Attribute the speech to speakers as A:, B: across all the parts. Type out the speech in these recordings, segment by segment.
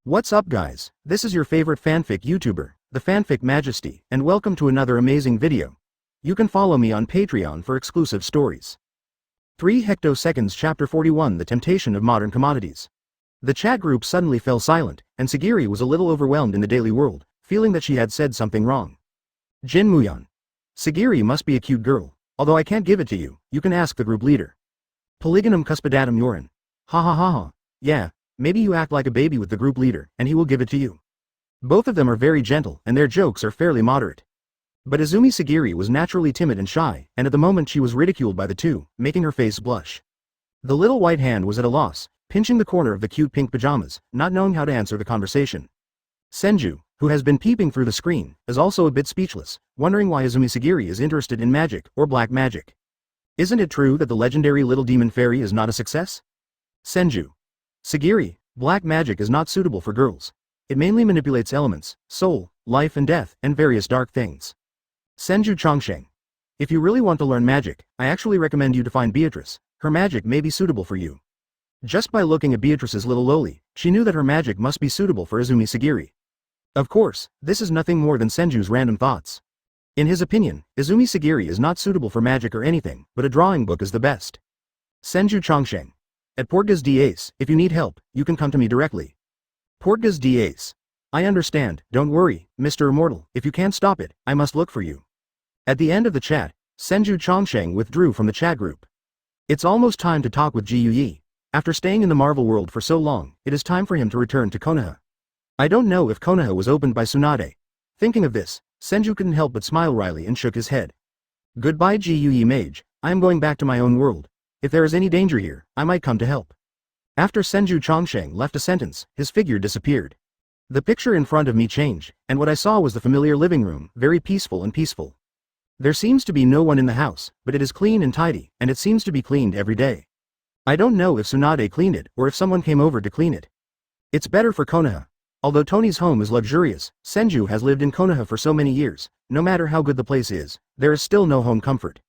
A: What's up guys, this is your favorite fanfic YouTuber, the Fanfic Majesty, and welcome to another amazing video. You can follow me on Patreon for exclusive stories. 3 hectoseconds Chapter 41 The Temptation of Modern Commodities. The chat group suddenly fell silent, and Sagiri was a little overwhelmed in the daily world, feeling that she had said something wrong. Jin Muyan. Sagiri must be a cute girl, although I can't give it to you, you can ask the group leader. Polygonum cuspidatum Yorin. Ha ha ha ha. Yeah. Maybe you act like a baby with the group leader, and he will give it to you. Both of them are very gentle, and their jokes are fairly moderate. But Izumi Sagiri was naturally timid and shy, and at the moment she was ridiculed by the two, making her face blush. The little white hand was at a loss, pinching the corner of the cute pink pajamas, not knowing how to answer the conversation. Senju, who has been peeping through the screen, is also a bit speechless, wondering why Izumi Sagiri is interested in magic, or black magic. Isn't it true that the legendary little demon fairy is not a success? Senju. Sagiri, black magic is not suitable for girls. It mainly manipulates elements, soul, life and death, and various dark things. Senju Chongsheng. If you really want to learn magic, I actually recommend you to find Beatrice. Her magic may be suitable for you. Just by looking at Beatrice's little loli, she knew that her magic must be suitable for Izumi Sagiri. Of course, this is nothing more than Senju's random thoughts. In his opinion, Izumi Sagiri is not suitable for magic or anything, but a drawing book is the best. Senju Chongsheng. At Portgas d'Ace, if you need help, you can come to me directly. Portgas d'Ace. I understand, don't worry, Mr. Immortal, if you can't stop it, I must look for you. At the end of the chat, Senju Chongsheng withdrew from the chat group. It's almost time to talk with Ji Yi. After staying in the Marvel world for so long, it is time for him to return to Konoha. I don't know if Konoha was opened by Tsunade. Thinking of this, Senju couldn't help but smile wryly and shook his head. Goodbye Ji Yi mage, I am going back to my own world. If there is any danger here, I might come to help. After Senju Chongsheng left a sentence, his figure disappeared. The picture in front of me changed, and what I saw was the familiar living room, very peaceful and peaceful. There seems to be no one in the house, but it is clean and tidy, and it seems to be cleaned every day. I don't know if Tsunade cleaned it or if someone came over to clean it. It's better for Konoha. Although Tony's home is luxurious, Senju has lived in Konoha for so many years, no matter how good the place is, there is still no home comfort.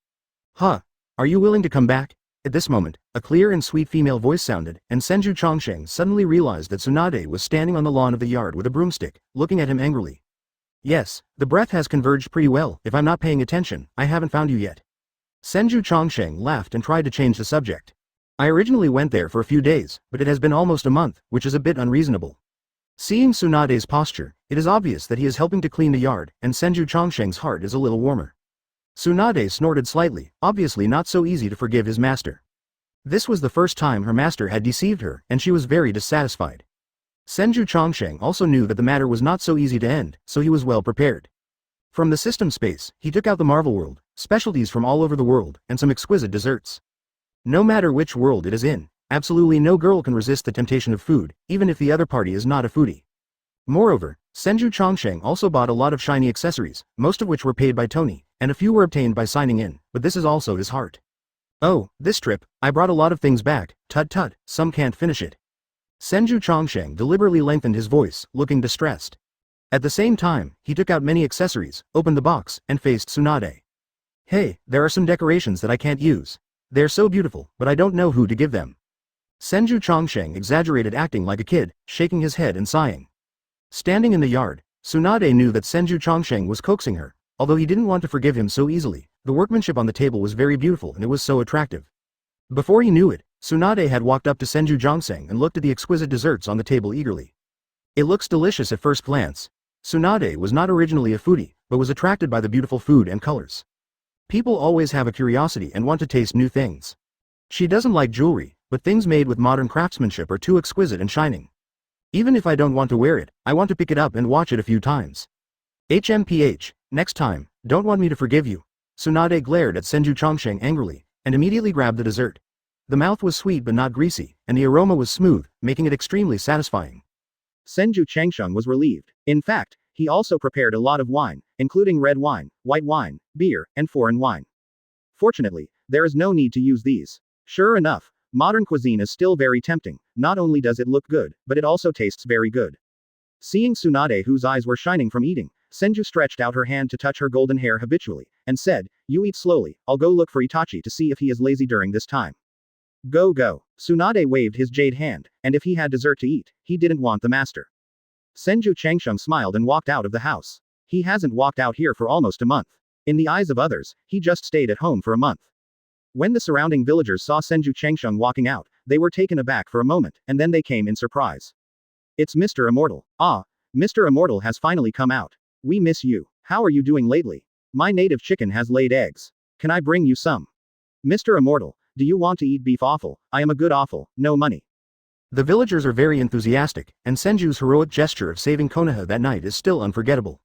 A: Huh? Are you willing to come back? At this moment, a clear and sweet female voice sounded, and Senju Chongsheng suddenly realized that Tsunade was standing on the lawn of the yard with a broomstick, looking at him angrily. Yes, the breath has converged pretty well, if I'm not paying attention, I haven't found you yet. Senju Chongsheng laughed and tried to change the subject. I originally went there for a few days, but it has been almost a month, which is a bit unreasonable. Seeing Tsunade's posture, it is obvious that he is helping to clean the yard, and Senju Chongsheng's heart is a little warmer. Tsunade snorted slightly, obviously not so easy to forgive his master. This was the first time her master had deceived her, and she was very dissatisfied. Senju Chongsheng also knew that the matter was not so easy to end, so he was well prepared. From the system space, he took out the Marvel world, specialties from all over the world, and some exquisite desserts. No matter which world it is in, absolutely no girl can resist the temptation of food, even if the other party is not a foodie. Moreover, Senju Chongsheng also bought a lot of shiny accessories, most of which were paid by Tony, and a few were obtained by signing in, but this is also his heart. Oh, this trip, I brought a lot of things back, tut, some can't finish it. Senju Chongsheng deliberately lengthened his voice, looking distressed. At the same time, he took out many accessories, opened the box, and faced Tsunade. Hey, there are some decorations that I can't use. They're so beautiful, but I don't know who to give them. Senju Chongsheng exaggerated, acting like a kid, shaking his head and sighing. Standing in the yard, Tsunade knew that Senju Chongsheng was coaxing her. Although he didn't want to forgive him so easily, the workmanship on the table was very beautiful and it was so attractive. Before he knew it, Tsunade had walked up to Senju Chongsheng and looked at the exquisite desserts on the table eagerly. It looks delicious at first glance. Tsunade was not originally a foodie, but was attracted by the beautiful food and colors. People always have a curiosity and want to taste new things. She doesn't like jewelry, but things made with modern craftsmanship are too exquisite and shining. Even if I don't want to wear it, I want to pick it up and watch it a few times. HMPH, next time, don't want me to forgive you. Tsunade glared at Senju Chongsheng angrily, and immediately grabbed the dessert. The mouth was sweet but not greasy, and the aroma was smooth, making it extremely satisfying. Senju Chongsheng was relieved. In fact, he also prepared a lot of wine, including red wine, white wine, beer, and foreign wine. Fortunately, there is no need to use these. Sure enough, modern cuisine is still very tempting. Not only does it look good, but it also tastes very good. Seeing Tsunade, whose eyes were shining from eating, Senju stretched out her hand to touch her golden hair habitually, and said, You eat slowly, I'll go look for Itachi to see if he is lazy during this time. Go. Tsunade waved his jade hand, and if he had dessert to eat, he didn't want the master. Senju Changsheng smiled and walked out of the house. He hasn't walked out here for almost a month. In the eyes of others, he just stayed at home for a month. When the surrounding villagers saw Senju Changsheng walking out, they were taken aback for a moment, and then they came in surprise. It's Mr. Immortal. Ah, Mr. Immortal has finally come out. We miss you. How are you doing lately? My native chicken has laid eggs. Can I bring you some? Mr. Immortal, do you want to eat beef offal? I am a good offal, no money. The villagers are very enthusiastic, and Senju's heroic gesture of saving Konoha that night is still unforgettable.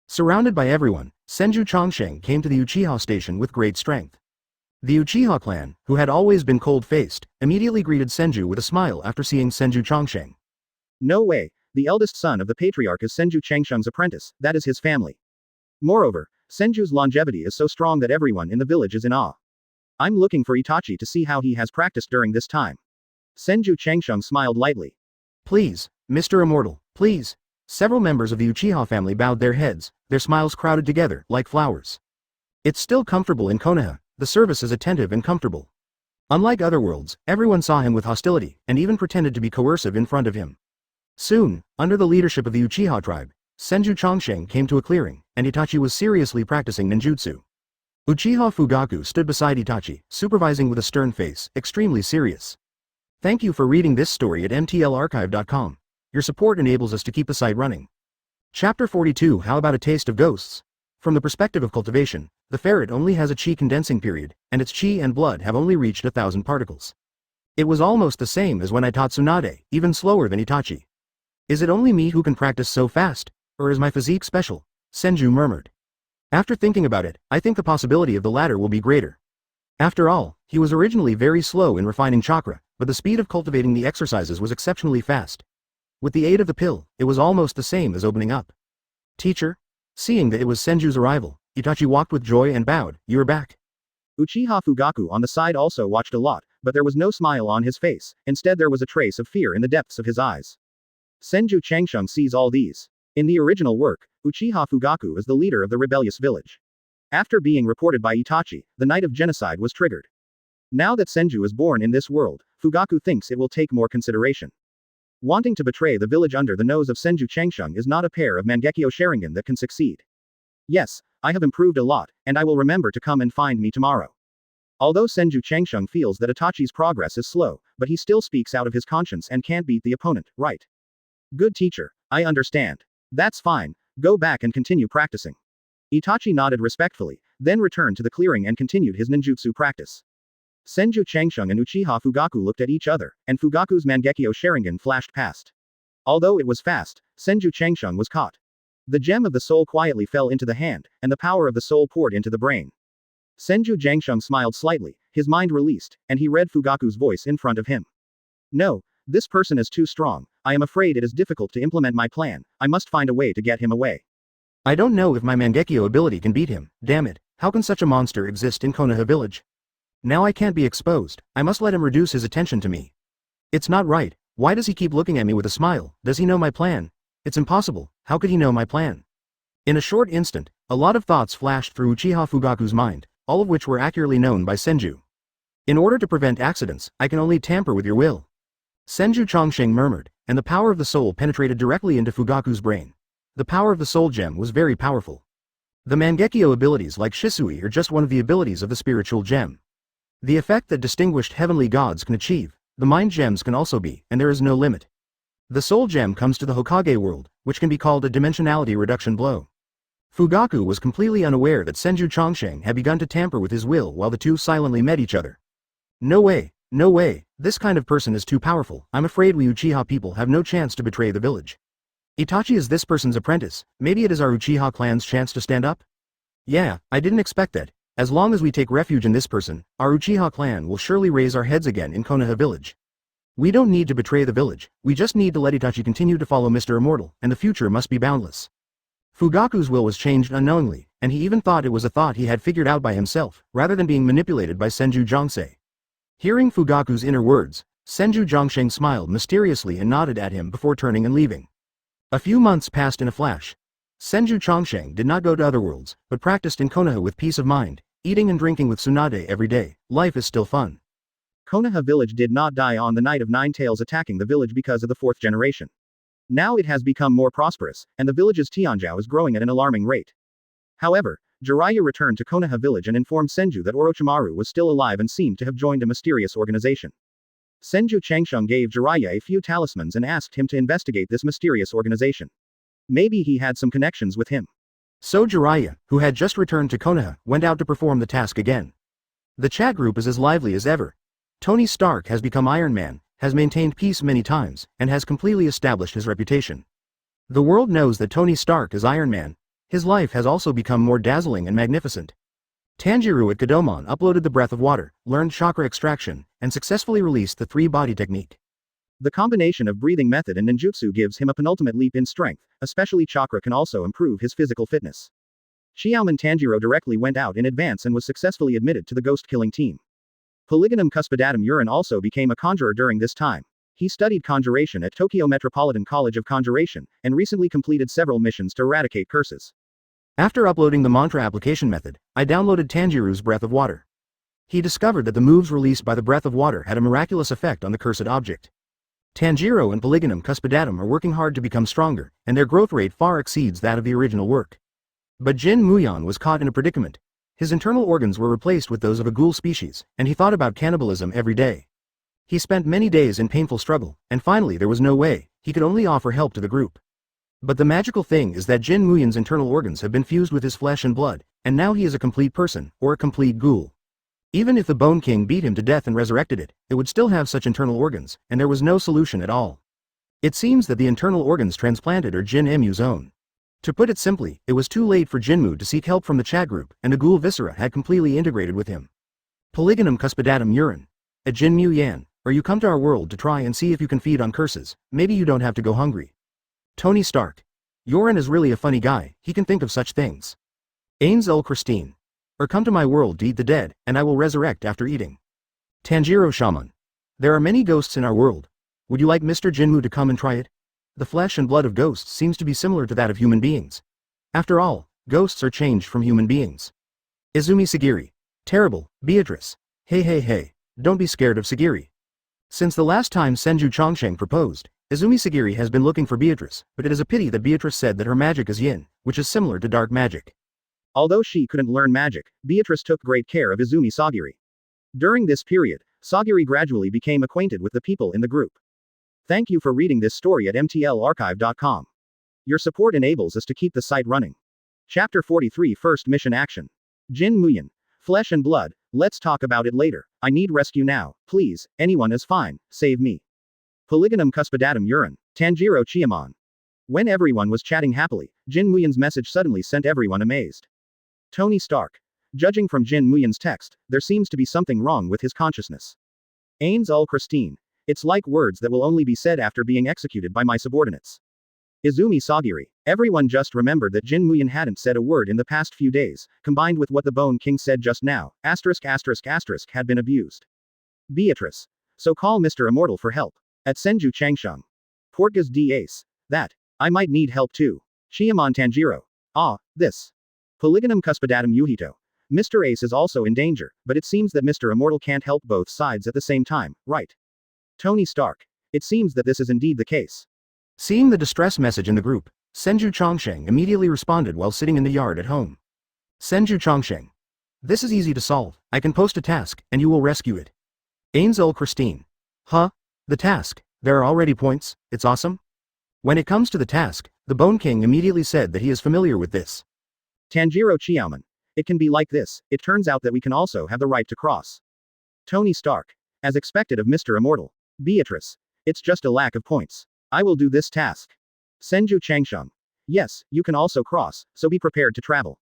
A: Surrounded by everyone, Senju Changsheng came to the Uchiha station with great strength. The Uchiha clan, who had always been cold-faced, immediately greeted Senju with a smile after seeing Senju Changsheng. No way, the eldest son of the patriarch is Senju Changsheng's apprentice, that is his family. Moreover, Senju's longevity is so strong that everyone in the village is in awe. I'm looking for Itachi to see how he has practiced during this time. Senju Changsheng smiled lightly. Please, Mr. Immortal, please. Several members of the Uchiha family bowed their heads, their smiles crowded together, like flowers. It's still comfortable in Konoha, the service is attentive and comfortable. Unlike other worlds, everyone saw him with hostility, and even pretended to be coercive in front of him. Soon, under the leadership of the Uchiha tribe, Senju Changsheng came to a clearing, and Itachi was seriously practicing ninjutsu. Uchiha Fugaku stood beside Itachi, supervising with a stern face, extremely serious. Thank you for reading this story at mtlarchive.com. Your support enables us to keep the site running. Chapter 42. How about a taste of ghosts? From the perspective of cultivation, the ferret only has a chi condensing period, and its chi and blood have only reached 1,000 particles. It was almost the same as when I taught Tsunade, even slower than Itachi. Is it only me who can practice so fast, or is my physique special? Senju murmured. After thinking about it, I think the possibility of the latter will be greater. After all, he was originally very slow in refining chakra, but the speed of cultivating the exercises was exceptionally fast. With the aid of the pill, it was almost the same as opening up. Teacher? Seeing that it was Senju's arrival, Itachi walked with joy and bowed, you're back. Uchiha Fugaku on the side also watched a lot, but there was no smile on his face, instead there was a trace of fear in the depths of his eyes. Senju Changsheng sees all these. In the original work, Uchiha Fugaku is the leader of the rebellious village. After being reported by Itachi, the night of genocide was triggered. Now that Senju is born in this world, Fugaku thinks it will take more consideration. Wanting to betray the village under the nose of Senju Changsheng is not a pair of Mangekyo Sharingan that can succeed. Yes, I have improved a lot, and I will remember to come and find me tomorrow. Although Senju Changsheng feels that Itachi's progress is slow, but he still speaks out of his conscience and can't beat the opponent, right? Good teacher, I understand. That's fine, go back and continue practicing. Itachi nodded respectfully, then returned to the clearing and continued his ninjutsu practice. Senju Changsheng and Uchiha Fugaku looked at each other, and Fugaku's Mangekyo Sharingan flashed past. Although it was fast, Senju Changsheng was caught. The gem of the soul quietly fell into the hand, and the power of the soul poured into the brain. Senju Changsheng smiled slightly, his mind released, and he read Fugaku's voice in front of him. No, this person is too strong, I am afraid it is difficult to implement my plan, I must find a way to get him away. I don't know if my Mangekyo ability can beat him, damn it, how can such a monster exist in Konoha Village? Now I can't be exposed, I must let him reduce his attention to me. It's not right, why does he keep looking at me with a smile, does he know my plan? It's impossible, how could he know my plan? In a short instant, a lot of thoughts flashed through Uchiha Fugaku's mind, all of which were accurately known by Senju. In order to prevent accidents, I can only tamper with your will. Senju Changsheng murmured, and the power of the soul penetrated directly into Fugaku's brain. The power of the soul gem was very powerful. The Mangekyo abilities like Shisui are just one of the abilities of the spiritual gem. The effect that distinguished heavenly gods can achieve, the mind gems can also be, and there is no limit. The soul gem comes to the Hokage world, which can be called a dimensionality reduction blow. Fugaku was completely unaware that Senju Changsheng had begun to tamper with his will while the two silently met each other. No way, no way, this kind of person is too powerful, I'm afraid we Uchiha people have no chance to betray the village. Itachi is this person's apprentice, maybe it is our Uchiha clan's chance to stand up? Yeah, I didn't expect that. As long as we take refuge in this person, our Uchiha clan will surely raise our heads again in Konoha Village. We don't need to betray the village, we just need to let Itachi continue to follow Mr. Immortal, and the future must be boundless. Fugaku's will was changed unknowingly, and he even thought it was a thought he had figured out by himself, rather than being manipulated by Senju Changsheng. Hearing Fugaku's inner words, Senju Changsheng smiled mysteriously and nodded at him before turning and leaving. A few months passed in a flash. Senju Changsheng did not go to other worlds, but practiced in Konoha with peace of mind, eating and drinking with Tsunade every day, life is still fun. Konoha Village did not die on the night of Nine Tails attacking the village because of the fourth generation. Now it has become more prosperous, and the village's Tianzhou is growing at an alarming rate. However, Jiraiya returned to Konoha Village and informed Senju that Orochimaru was still alive and seemed to have joined a mysterious organization. Senju Changsheng gave Jiraiya a few talismans and asked him to investigate this mysterious organization. Maybe he had some connections with him. So Jiraiya, who had just returned to Konoha, went out to perform the task again. The chat group is as lively as ever. Tony Stark has become Iron Man, has maintained peace many times, and has completely established his reputation. The world knows that Tony Stark is Iron Man. His life has also become more dazzling and magnificent. Tanjiro at Kodomon uploaded the breath of water, learned chakra extraction, and successfully released the three-body technique. The combination of breathing method and ninjutsu gives him a penultimate leap in strength, especially chakra can also improve his physical fitness. Xiaoman Tanjiro directly went out in advance and was successfully admitted to the ghost-killing team. Polygonum Cuspidatum Urine also became a conjurer during this time. He studied conjuration at Tokyo Metropolitan College of Conjuration, and recently completed several missions to eradicate curses. After uploading the mantra application method, I downloaded Tanjiro's breath of water. He discovered that the moves released by the breath of water had a miraculous effect on the cursed object. Tanjiro and Polygonum Cuspidatum are working hard to become stronger, and their growth rate far exceeds that of the original work. But Jin Muyan was caught in a predicament. His internal organs were replaced with those of a ghoul species, and he thought about cannibalism every day. He spent many days in painful struggle, and finally there was no way, he could only offer help to the group. But the magical thing is that Jin Muyan's internal organs have been fused with his flesh and blood, and now he is a complete person, or a complete ghoul. Even if the Bone King beat him to death and resurrected it, it would still have such internal organs, and there was no solution at all. It seems that the internal organs transplanted are Jin Mu's own. To put it simply, it was too late for Jinmu to seek help from the chat group, and the ghoul viscera had completely integrated with him. Polygonum Cuspidatum Urine. At Jin Mu Yan, or you come to our world to try and see if you can feed on curses, maybe you don't have to go hungry. Tony Stark. Yorin is really a funny guy, he can think of such things. Ains ul Christine. Or come to my world to eat the dead, and I will resurrect after eating. Tanjiro Shaman. There are many ghosts in our world. Would you like Mr. Jinmu to come and try it? The flesh and blood of ghosts seems to be similar to that of human beings. After all, ghosts are changed from human beings. Izumi Sagiri. Terrible, Beatrice. Hey, don't be scared of Sagiri. Since the last time Senju Chongsheng proposed, Izumi Sagiri has been looking for Beatrice, but it is a pity that Beatrice said that her magic is yin, which is similar to dark magic. Although she couldn't learn magic, Beatrice took great care of Izumi Sagiri. During this period, Sagiri gradually became acquainted with the people in the group. Thank you for reading this story at mtlarchive.com. Your support enables us to keep the site running. Chapter 43 First Mission Action. Jin Muyan. Flesh and blood, let's talk about it later. I need rescue now, please, anyone is fine, save me. Polygonum Cuspidatum Urine. Tanjiro Chiamon. When everyone was chatting happily, Jin Muyan's message suddenly sent everyone amazed. Tony Stark. Judging from Jin Muyan's text, there seems to be something wrong with his consciousness. Ains ul Christine. It's like words that will only be said after being executed by my subordinates. Izumi Sagiri. Everyone just remembered that Jin Muyan hadn't said a word in the past few days, combined with what the Bone King said just now, ***** had been abused. Beatrice. So call Mr. Immortal for help. At Senju Changsheng. Portgas d'Ace. That. I might need help too. Chiamon Tanjiro. This. Polygonum Cuspidatum Yuhito. Mr. Ace is also in danger, but it seems that Mr. Immortal can't help both sides at the same time, right? Tony Stark. It seems that this is indeed the case. Seeing the distress message in the group, Senju Chongsheng immediately responded while sitting in the yard at home. Senju Chongsheng. This is easy to solve, I can post a task, and you will rescue it. Ains ul Christine. Huh? The task, there are already points, it's awesome? When it comes to the task, the Bone King immediately said that he is familiar with this. Tanjiro Chiaoman. It can be like this, it turns out that we can also have the right to cross. Tony Stark. As expected of Mr. Immortal. Beatrice. It's just a lack of points. I will do this task. Senju Changsheng. Yes, you can also cross, so be prepared to travel.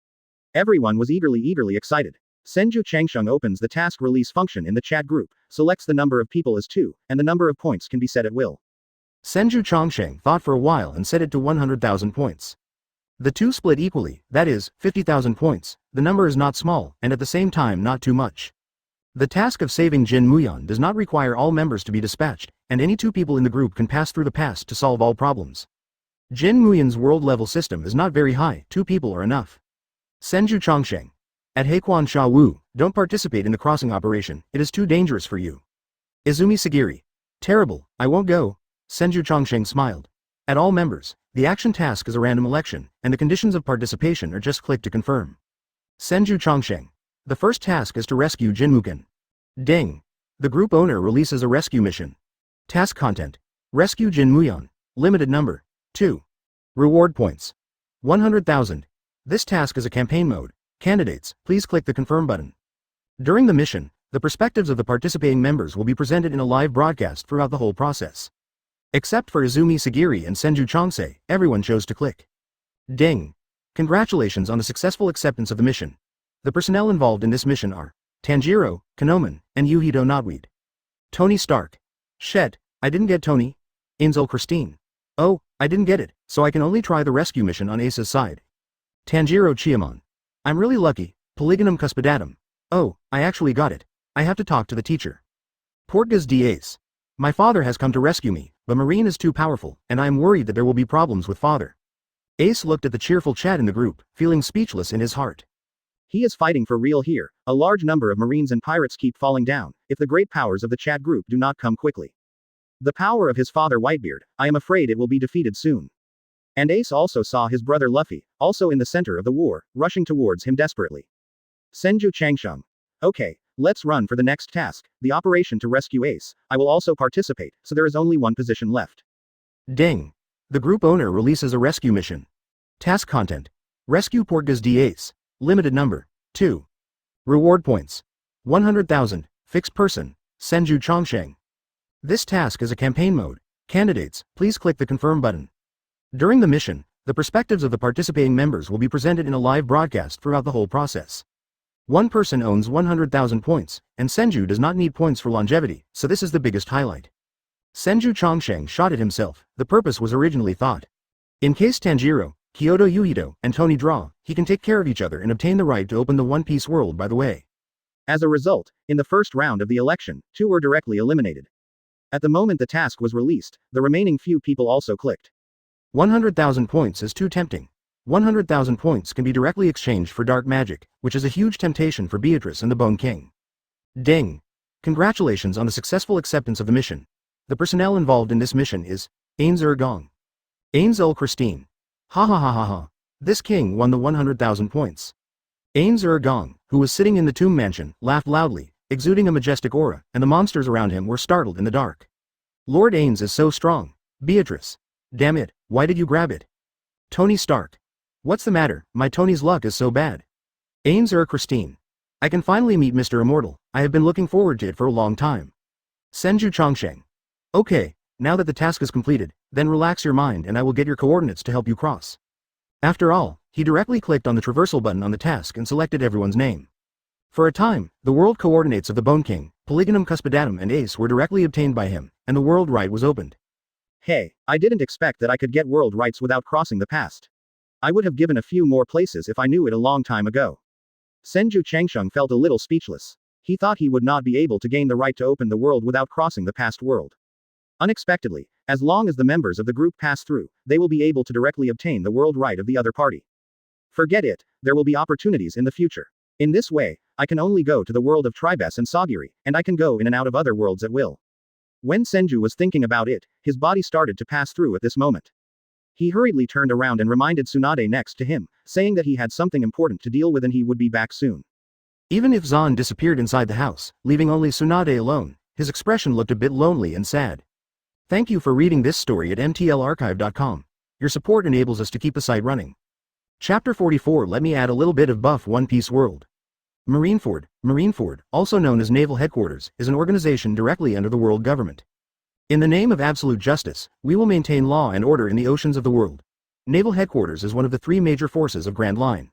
A: Everyone was eagerly excited. Senju Changsheng opens the task release function in the chat group, selects the number of people as 2, and the number of points can be set at will. Senju Chongsheng thought for a while and set it to 100,000 points. The two split equally, that is, 50,000 points, the number is not small, and at the same time not too much. The task of saving Jin Muyan does not require all members to be dispatched, and any 2 people in the group can pass through the past to solve all problems. Jin Muyan's world-level system is not very high, 2 people are enough. Senju Chongsheng. At Heiquan Sha Wu, don't participate in the crossing operation, it is too dangerous for you. Izumi Sagiri. Terrible, I won't go. Senju Chongsheng smiled. At all members, the action task is a random election, and the conditions of participation are just click to confirm. Senju Chongsheng. The first task is to rescue Jinmuken. Ding. The group owner releases a rescue mission. Task content. Rescue Jin Muyon. Limited number. 2. Reward points. 100,000. This task is a campaign mode. Candidates, please click the confirm button. During the mission, the perspectives of the participating members will be presented in a live broadcast throughout the whole process. Except for Izumi Sagiri and Senju Chongsei, everyone chose to click. Ding. Congratulations on the successful acceptance of the mission. The personnel involved in this mission are Tanjiro, Kanoman, and Yuhito Nodweed. Tony Stark. Shet, I didn't get Tony. Ainzel Christine. Oh, I didn't get it, so I can only try the rescue mission on Ace's side. Tanjiro Chiamon. I'm really lucky, Polygonum Cuspidatum. Oh, I actually got it. I have to talk to the teacher. Portgas D. Ace. My father has come to rescue me, but Marine is too powerful, and I am worried that there will be problems with father. Ace looked at the cheerful chat in the group, feeling speechless in his heart. He is fighting for real here. A large number of Marines and pirates keep falling down, if the great powers of the chat group do not come quickly. The power of his father Whitebeard, I am afraid it will be defeated soon. And Ace also saw his brother Luffy, also in the center of the war, rushing towards him desperately. Senju Changsheng. Okay, let's run for the next task, the operation to rescue Ace. I will also participate, so there is only one position left. Ding. The group owner releases a rescue mission. Task content. Rescue Portgas D. Ace. Limited number. 2. Reward points. 100,000. Fixed person. Senju Chongsheng. This task is a campaign mode. Candidates, please click the confirm button. During the mission, the perspectives of the participating members will be presented in a live broadcast throughout the whole process. One person owns 100,000 points, and Senju does not need points for longevity, so this is the biggest highlight. Senju Chongsheng shot at himself. The purpose was originally thought. In case Tanjiro, Kyoto Yuhito, and Tony draw, he can take care of each other and obtain the right to open the One Piece world by the way. As a result, in the first round of the election, 2 were directly eliminated. At the moment the task was released, the remaining few people also clicked. 100,000 points is too tempting. 100,000 points can be directly exchanged for dark magic, which is a huge temptation for Beatrice and the Bone King. Ding. Congratulations on the successful acceptance of the mission. The personnel involved in this mission is Ainzel Gong. Ainzel Christine. Ha ha ha ha ha. This king won the 100,000 points. Ainzel Gong, who was sitting in the tomb mansion, laughed loudly, exuding a majestic aura, and the monsters around him were startled in the dark. Lord Ains is so strong. Beatrice. Damn it, why did you grab it? Tony Stark. What's the matter, my Tony's luck is so bad. Ainzel Christine. I can finally meet Mr. Immortal, I have been looking forward to it for a long time. Senju Chongsheng. Okay, now that the task is completed, then relax your mind and I will get your coordinates to help you cross. After all, he directly clicked on the traversal button on the task and selected everyone's name. For a time, the world coordinates of the Bone King, Polygonum Cuspidatum and Ace were directly obtained by him, and the world right was opened. Hey, I didn't expect that I could get world rights without crossing the past. I would have given a few more places if I knew it a long time ago. Senju Changsheng felt a little speechless. He thought he would not be able to gain the right to open the world without crossing the past world. Unexpectedly, as long as the members of the group pass through, they will be able to directly obtain the world right of the other party. Forget it, there will be opportunities in the future. In this way, I can only go to the world of Tribes and Sagiri, and I can go in and out of other worlds at will. When Senju was thinking about it, his body started to pass through at this moment. He hurriedly turned around and reminded Tsunade next to him, saying that he had something important to deal with and he would be back soon. Even if Zan disappeared inside the house, leaving only Tsunade alone, his expression looked a bit lonely and sad. Thank you for reading this story at mtlarchive.com. Your support enables us to keep the site running. Chapter 44. Let me add a little bit of buff One Piece world. Marineford, also known as Naval Headquarters, is an organization directly under the world government. In the name of absolute justice, we will maintain law and order in the oceans of the world. Naval Headquarters is one of the 3 major forces of Grand Line.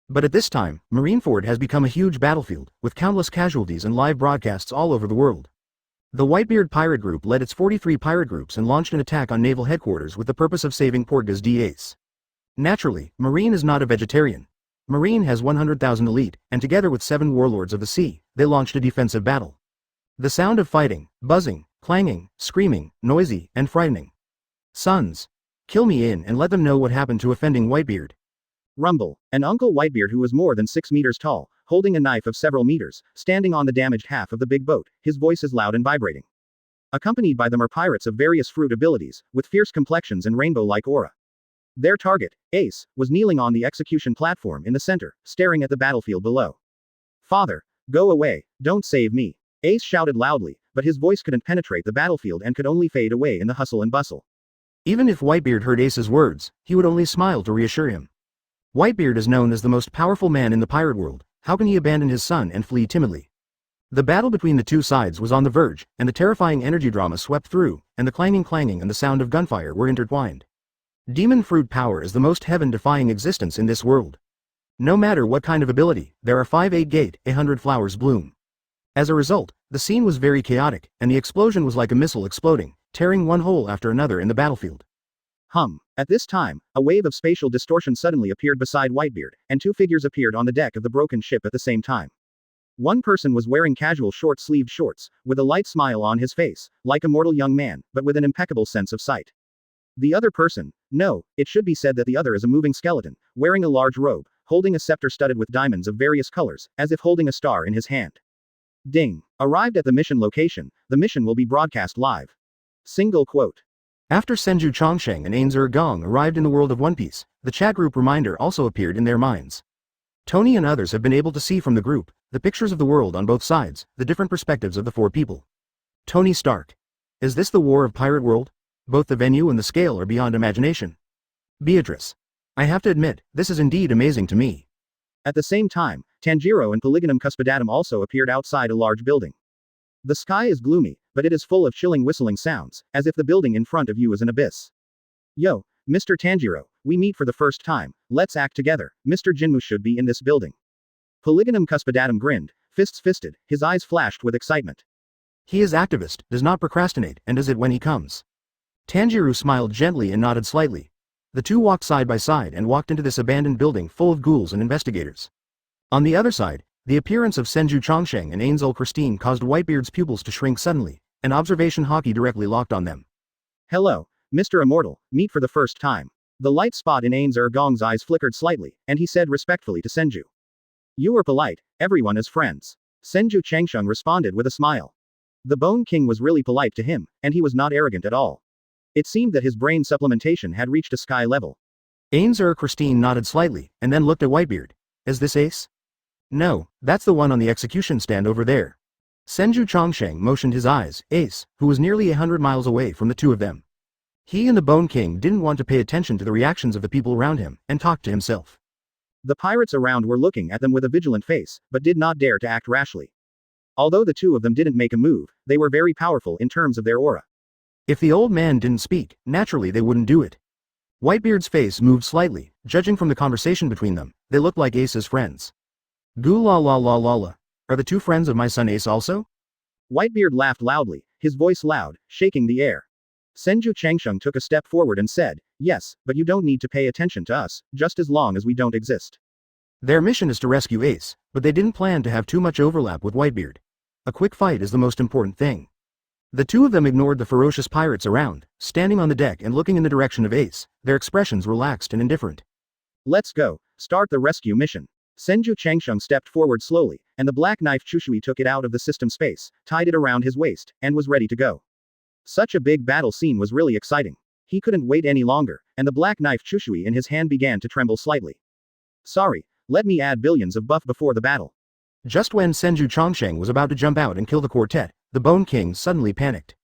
A: But at this time, Marineford has become a huge battlefield, with countless casualties and live broadcasts all over the world. The Whitebeard Pirate Group led its 43 pirate groups and launched an attack on Naval Headquarters with the purpose of saving Portgas D. Ace. Naturally, Marine is not a vegetarian. Marine has 100,000 elite, and together with 7 warlords of the sea, they launched a defensive battle. The sound of fighting, buzzing, clanging, screaming, noisy, and frightening. Sons. Kill me in and let them know what happened to offending Whitebeard. Rumble. An Uncle Whitebeard who was more than 6 meters tall, holding a knife of several meters, standing on the damaged half of the big boat, his voice is loud and vibrating. Accompanied by them are pirates of various fruit abilities, with fierce complexions and rainbow-like aura. Their target, Ace, was kneeling on the execution platform in the center, staring at the battlefield below. Father, go away, don't save me. Ace shouted loudly, but his voice couldn't penetrate the battlefield and could only fade away in the hustle and bustle. Even if Whitebeard heard Ace's words, he would only smile to reassure him. Whitebeard is known as the most powerful man in the pirate world. How can he abandon his son and flee timidly? The battle between the two sides was on the verge, and the terrifying energy drama swept through, and the clanging and the sound of gunfire were intertwined. Demon fruit power is the most heaven-defying existence in this world. No matter what kind of ability, there are 5-8 gate, 100 flowers bloom. As a result, the scene was very chaotic, and the explosion was like a missile exploding, tearing one hole after another in the battlefield. At this time, a wave of spatial distortion suddenly appeared beside Whitebeard, and two figures appeared on the deck of the broken ship at the same time. One person was wearing casual short-sleeved shorts, with a light smile on his face, like a mortal young man, but with an impeccable sense of sight. The other person, no, it should be said that the other is a moving skeleton, wearing a large robe, holding a scepter studded with diamonds of various colors, as if holding a star in his hand. Ding. Arrived at the mission location, the mission will be broadcast live. Single quote. After Senju Chongsheng and Ainzer Gong arrived in the world of One Piece, the chat group reminder also appeared in their minds. Tony and others have been able to see from the group, the pictures of the world on both sides, the different perspectives of the four people. Tony Stark. Is this the war of Pirate World? Both the venue and the scale are beyond imagination. Beatrice. I have to admit, this is indeed amazing to me. At the same time, Tanjiro and Polygonum Cuspidatum also appeared outside a large building. The sky is gloomy, but it is full of chilling whistling sounds, as if the building in front of you is an abyss. Yo, Mr. Tanjiro, we meet for the first time, let's act together, Mr. Jinmu should be in this building. Polygonum Cuspidatum grinned, fists fisted, his eyes flashed with excitement. He is activist, does not procrastinate, and does it when he comes. Tanjiro smiled gently and nodded slightly. The two walked side by side and walked into this abandoned building full of ghouls and investigators. On the other side, the appearance of Senju Chongsheng and Ainzel Christine caused Whitebeard's pupils to shrink suddenly, and observation Haki directly locked on them. Hello, Mr. Immortal, meet for the first time. The light spot in Ainzer Gong's eyes flickered slightly, and he said respectfully to Senju. You are polite, everyone is friends. Senju Changsheng responded with a smile. The Bone King was really polite to him, and he was not arrogant at all. It seemed that his brain supplementation had reached a sky level. Ainzer Christine nodded slightly, and then looked at Whitebeard. Is this Ace? No, that's the one on the execution stand over there. Senju Chongsheng motioned his eyes, Ace, who was nearly 100 miles away from the two of them. He and the Bone King didn't want to pay attention to the reactions of the people around him, and talked to himself. The pirates around were looking at them with a vigilant face, but did not dare to act rashly. Although the two of them didn't make a move, they were very powerful in terms of their aura. If the old man didn't speak, naturally they wouldn't do it. Whitebeard's face moved slightly, judging from the conversation between them, they looked like Ace's friends. Goo la la la la la. Are the two friends of my son Ace also? Whitebeard laughed loudly, his voice loud, shaking the air. Senju Changsheng took a step forward and said, yes, but you don't need to pay attention to us, just as long as we don't exist. Their mission is to rescue Ace, but they didn't plan to have too much overlap with Whitebeard. A quick fight is the most important thing. The two of them ignored the ferocious pirates around, standing on the deck and looking in the direction of Ace, their expressions relaxed and indifferent. Let's go, start the rescue mission. Senju Changsheng stepped forward slowly, and the black knife Chushui took it out of the system space, tied it around his waist, and was ready to go. Such a big battle scene was really exciting. He couldn't wait any longer, and the black knife Chushui in his hand began to tremble slightly. Sorry, let me add billions of buff before the battle. Just when Senju Chongsheng was about to jump out and kill the quartet, the Bone King suddenly panicked.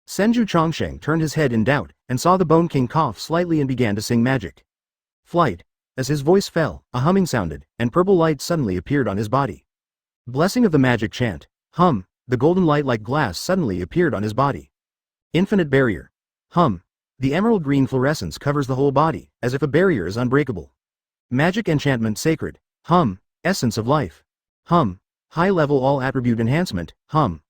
A: Senju Chongsheng turned his head in doubt, and saw the Bone King cough slightly and began to sing magic. Flight. As his voice fell, a humming sounded, and purple light suddenly appeared on his body. Blessing of the magic chant. Hum. The golden light like glass suddenly appeared on his body. Infinite barrier. Hum. The emerald green fluorescence covers the whole body, as if a barrier is unbreakable. Magic enchantment sacred. Hum. Essence of life. Hum. High level all attribute enhancement. Hum.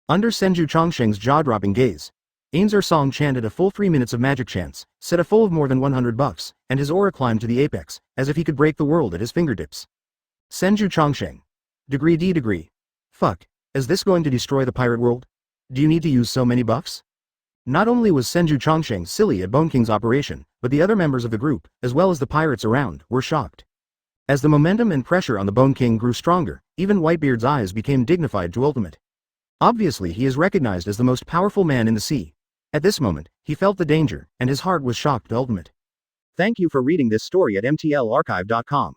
A: Under Senju Chongsheng's jaw-dropping gaze, Ainzer Song chanted a full 3 minutes of magic chants, set a full of more than 100 bucks, and his aura climbed to the apex, as if he could break the world at his fingertips. Senju Chongsheng. Degree D degree. Fuck. Is this going to destroy the pirate world? Do you need to use so many buffs? Not only was Senju Chongsheng silly at Bone King's operation, but the other members of the group, as well as the pirates around, were shocked. As the momentum and pressure on the Bone King grew stronger, even Whitebeard's eyes became dignified to ultimate. Obviously he is recognized as the most powerful man in the sea. At this moment, he felt the danger, and his heart was shocked to ultimate. Thank you for reading this story at mtlarchive.com.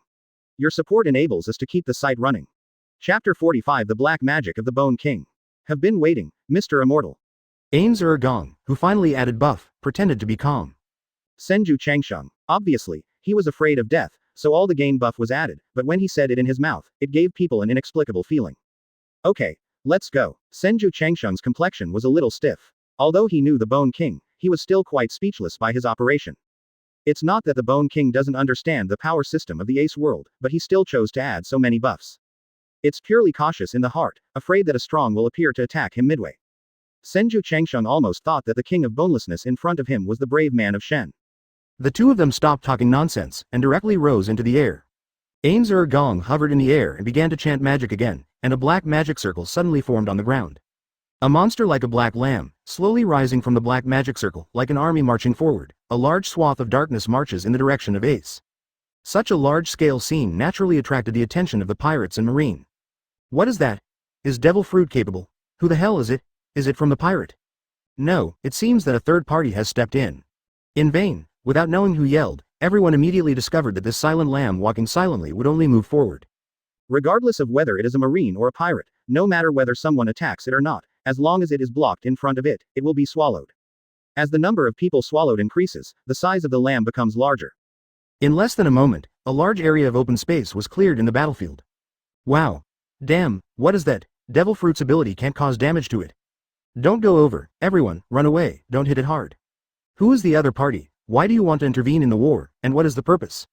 A: Your support enables us to keep the site running. Chapter 45 The Black Magic of the Bone King. Have been waiting, Mr. Immortal. Ains Gong, who finally added buff, pretended to be calm. Senju Changsheng. Obviously, he was afraid of death, so all the gain buff was added, but when he said it in his mouth, it gave people an inexplicable feeling. Okay, let's go. Senju Changsheng's complexion was a little stiff. Although he knew the Bone King, he was still quite speechless by his operation. It's not that the Bone King doesn't understand the power system of the Ace world, but he still chose to add so many buffs. It's purely cautious in the heart, afraid that a strong will appear to attack him midway. Senju Changsheng almost thought that the king of bonelessness in front of him was the brave man of Shen. The two of them stopped talking nonsense, and directly rose into the air. Ains Gong hovered in the air and began to chant magic again, and a black magic circle suddenly formed on the ground. A monster like a black lamb, slowly rising from the black magic circle, like an army marching forward, a large swath of darkness marches in the direction of Ace. Such a large-scale scene naturally attracted the attention of the pirates and marine. What is that? Is devil fruit capable? Who the hell is it? Is it from the pirate? No, it seems that a third party has stepped in. In vain, without knowing who yelled, everyone immediately discovered that this silent lamb walking silently would only move forward. Regardless of whether it is a marine or a pirate, no matter whether someone attacks it or not, as long as it is blocked in front of it, it will be swallowed. As the number of people swallowed increases, the size of the lamb becomes larger. In less than a moment, a large area of open space was cleared in the battlefield. Wow. Damn, what is that? Devil Fruit's ability can't cause damage to it. Don't go over, everyone, run away, don't hit it hard. Who is the other party? Why do you want to intervene in the war, and what is the purpose?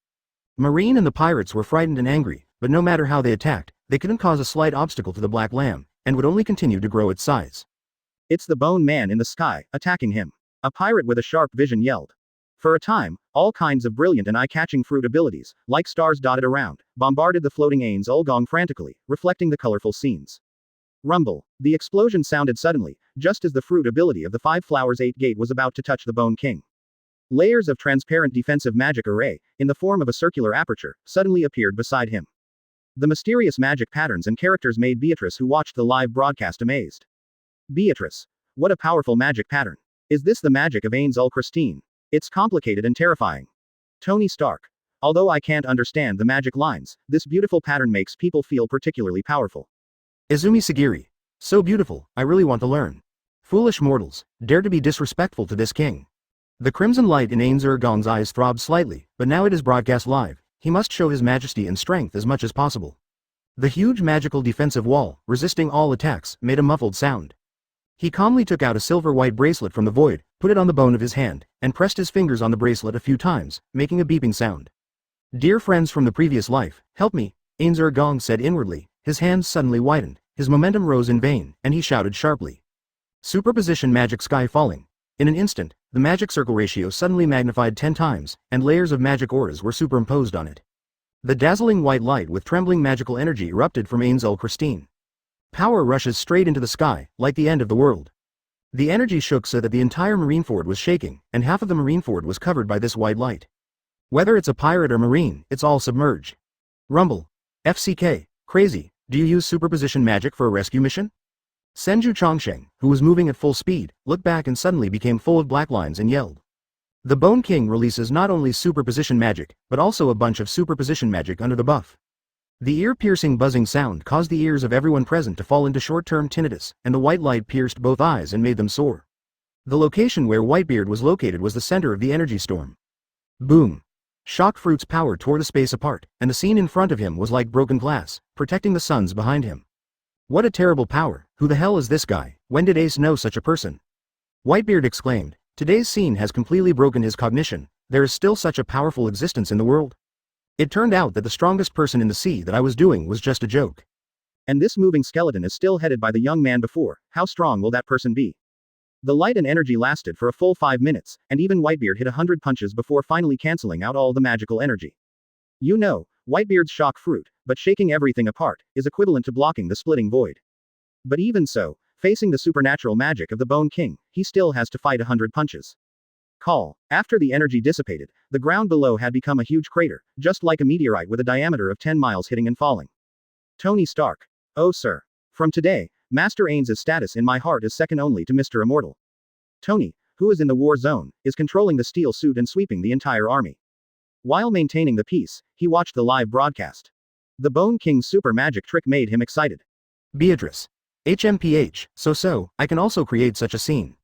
A: Marine and the pirates were frightened and angry, but no matter how they attacked, they couldn't cause a slight obstacle to the black lamb, and would only continue to grow its size. It's the bone man in the sky, attacking him. A pirate with a sharp vision yelled. For a time, all kinds of brilliant and eye-catching fruit abilities, like stars dotted around, bombarded the floating Ains Gong frantically, reflecting the colorful scenes. Rumble. The explosion sounded suddenly, just as the fruit ability of the Five Flowers 8 Gate was about to touch the Bone King. Layers of transparent defensive magic array, in the form of a circular aperture, suddenly appeared beside him. The mysterious magic patterns and characters made Beatrice, who watched the live broadcast, amazed. Beatrice. What a powerful magic pattern. Is this the magic of Ains Christine? It's complicated and terrifying. Tony Stark. Although I can't understand the magic lines, this beautiful pattern makes people feel particularly powerful. Izumi Sagiri. So beautiful, I really want to learn. Foolish mortals, dare to be disrespectful to this king. The crimson light in Ains Gong's eyes throbbed slightly, but now it is broadcast live. He must show his majesty and strength as much as possible. The huge magical defensive wall, resisting all attacks, made a muffled sound. He calmly took out a silver-white bracelet from the void, put it on the bone of his hand, and pressed his fingers on the bracelet a few times, making a beeping sound. Dear friends from the previous life, help me, Ains Gong said inwardly. His hands suddenly widened, his momentum rose in vain, and he shouted sharply. Superposition magic sky falling. In an instant, the magic circle ratio suddenly magnified 10 times, and layers of magic auras were superimposed on it. The dazzling white light with trembling magical energy erupted from Ains Christine. Power rushes straight into the sky, like the end of the world. The energy shook so that the entire Marineford was shaking, and half of the Marineford was covered by this white light. Whether it's a pirate or marine, it's all submerged. Rumble. FCK. Crazy, do you use superposition magic for a rescue mission? Senju Changsheng, who was moving at full speed, looked back and suddenly became full of black lines and yelled. The Bone King releases not only superposition magic, but also a bunch of superposition magic under the buff. The ear-piercing buzzing sound caused the ears of everyone present to fall into short-term tinnitus, and the white light pierced both eyes and made them sore. The location where Whitebeard was located was the center of the energy storm. Boom! Shock Fruit's power tore the space apart, and the scene in front of him was like broken glass, protecting the suns behind him. What a terrible power, who the hell is this guy, when did Ace know such a person? Whitebeard exclaimed, today's scene has completely broken his cognition, there is still such a powerful existence in the world. It turned out that the strongest person in the sea that I was doing was just a joke. And this moving skeleton is still headed by the young man before, how strong will that person be? The light and energy lasted for a full 5 minutes, and even Whitebeard hit 100 punches before finally cancelling out all the magical energy. You know, Whitebeard's shock fruit, but shaking everything apart, is equivalent to blocking the splitting void. But even so, facing the supernatural magic of the Bone King, he still has to fight 100 punches. Call. After the energy dissipated, the ground below had become a huge crater, just like a meteorite with a diameter of 10 miles hitting and falling. Tony Stark. Oh sir. From today, Master Ains's status in my heart is second only to Mr. Immortal. Tony, who is in the war zone, is controlling the steel suit and sweeping the entire army. While maintaining the peace, he watched the live broadcast. The Bone King's super magic trick made him excited. Beatrice. HMPH, so, I can also create such a scene.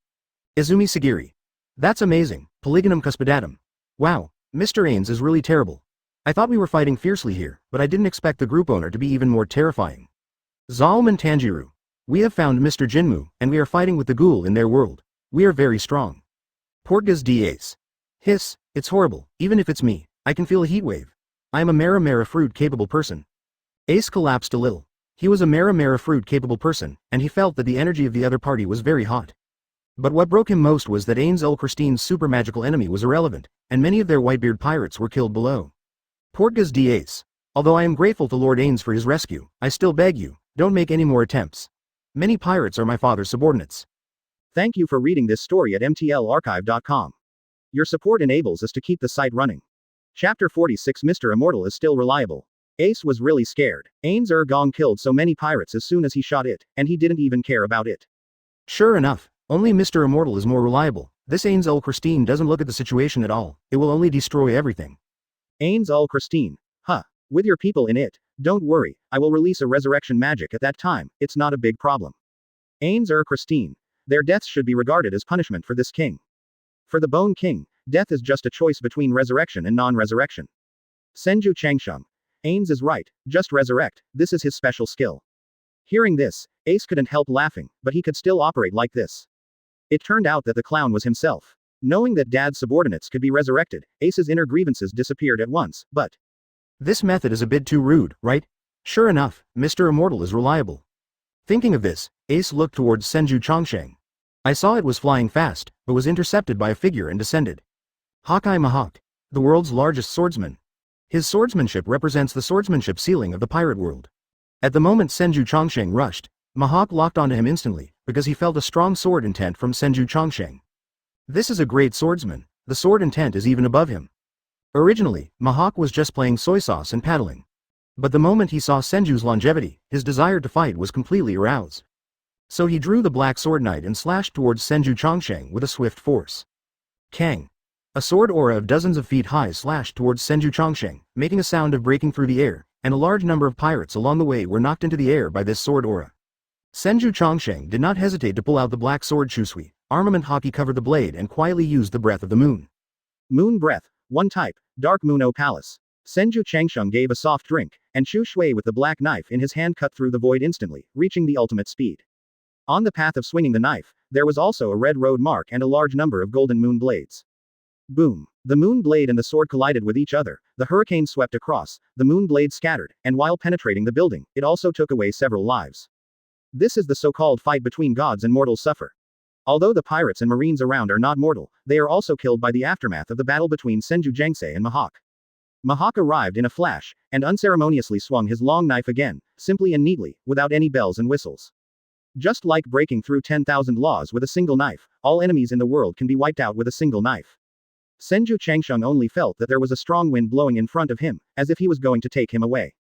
A: Izumi Sagiri. That's amazing, Polygonum cuspidatum. Wow, Mr. Ains is really terrible. I thought we were fighting fiercely here, but I didn't expect the group owner to be even more terrifying. Zalman Tanjiro. We have found Mr. Jinmu, and we are fighting with the ghoul in their world. We are very strong. Portgas Dace. Hiss, it's horrible, even if it's me, I can feel a heat wave. I am a Mara fruit capable person. Ace collapsed a little. He was a Mara fruit capable person, and he felt that the energy of the other party was very hot. But what broke him most was that Ains Christine's super magical enemy was irrelevant, and many of their Whitebeard pirates were killed below. Portgas Dace. Although I am grateful to Lord Ains for his rescue, I still beg you, don't make any more attempts. Many pirates are my father's subordinates. Thank you for reading this story at mtlarchive.com. Your support enables us to keep the site running. Chapter 46 Mr. Immortal is still reliable. Ace was really scared. Ains Gong killed so many pirates as soon as he shot it, and he didn't even care about it. Sure enough, only Mr. Immortal is more reliable. This Ains Christine doesn't look at the situation at all, it will only destroy everything. Ains Christine. Huh. With your people in it, don't worry, I will release a resurrection magic at that time, it's not a big problem. Ains Christine. Their deaths should be regarded as punishment for this king. For the Bone King, death is just a choice between resurrection and non-resurrection. Senju Changsheng. Ains is right, just resurrect, this is his special skill. Hearing this, Ace couldn't help laughing, but he could still operate like this. It turned out that the clown was himself. Knowing that Dad's subordinates could be resurrected, Ace's inner grievances disappeared at once, but this method is a bit too rude, right? Sure enough, Mr. Immortal is reliable. Thinking of this, Ace looked towards Senju Changsheng. I saw it was flying fast, but was intercepted by a figure and descended. Haki Mihawk, the world's largest swordsman. His swordsmanship represents the swordsmanship ceiling of the pirate world. At the moment Senju Changsheng rushed, Mihawk locked onto him instantly, because he felt a strong sword intent from Senju Changsheng. This is a great swordsman, the sword intent is even above him. Originally, Mihawk was just playing soy sauce and paddling. But the moment he saw Senju's longevity, his desire to fight was completely aroused. So he drew the black sword knight and slashed towards Senju Changsheng with a swift force. Kang. A sword aura of dozens of feet high slashed towards Senju Changsheng, making a sound of breaking through the air, and a large number of pirates along the way were knocked into the air by this sword aura. Senju Changsheng did not hesitate to pull out the black sword Chusui, armament Haki covered the blade and quietly used the breath of the moon. Moon breath, one type, Dark Moon O Palace. Senju Changsheng gave a soft drink, and Chu Shui with the black knife in his hand cut through the void instantly, reaching the ultimate speed. On the path of swinging the knife, there was also a red road mark and a large number of golden moon blades. Boom. The moon blade and the sword collided with each other, the hurricane swept across, the moon blade scattered, and while penetrating the building, it also took away several lives. This is the so-called fight between gods and mortals suffer. Although the pirates and marines around are not mortal, they are also killed by the aftermath of the battle between Senju Jiangse and Mihawk. Mihawk arrived in a flash, and unceremoniously swung his long knife again, simply and neatly, without any bells and whistles. Just like breaking through 10,000 laws with a single knife, all enemies in the world can be wiped out with a single knife. Senju Changsheng only felt that there was a strong wind blowing in front of him, as if he was going to take him away.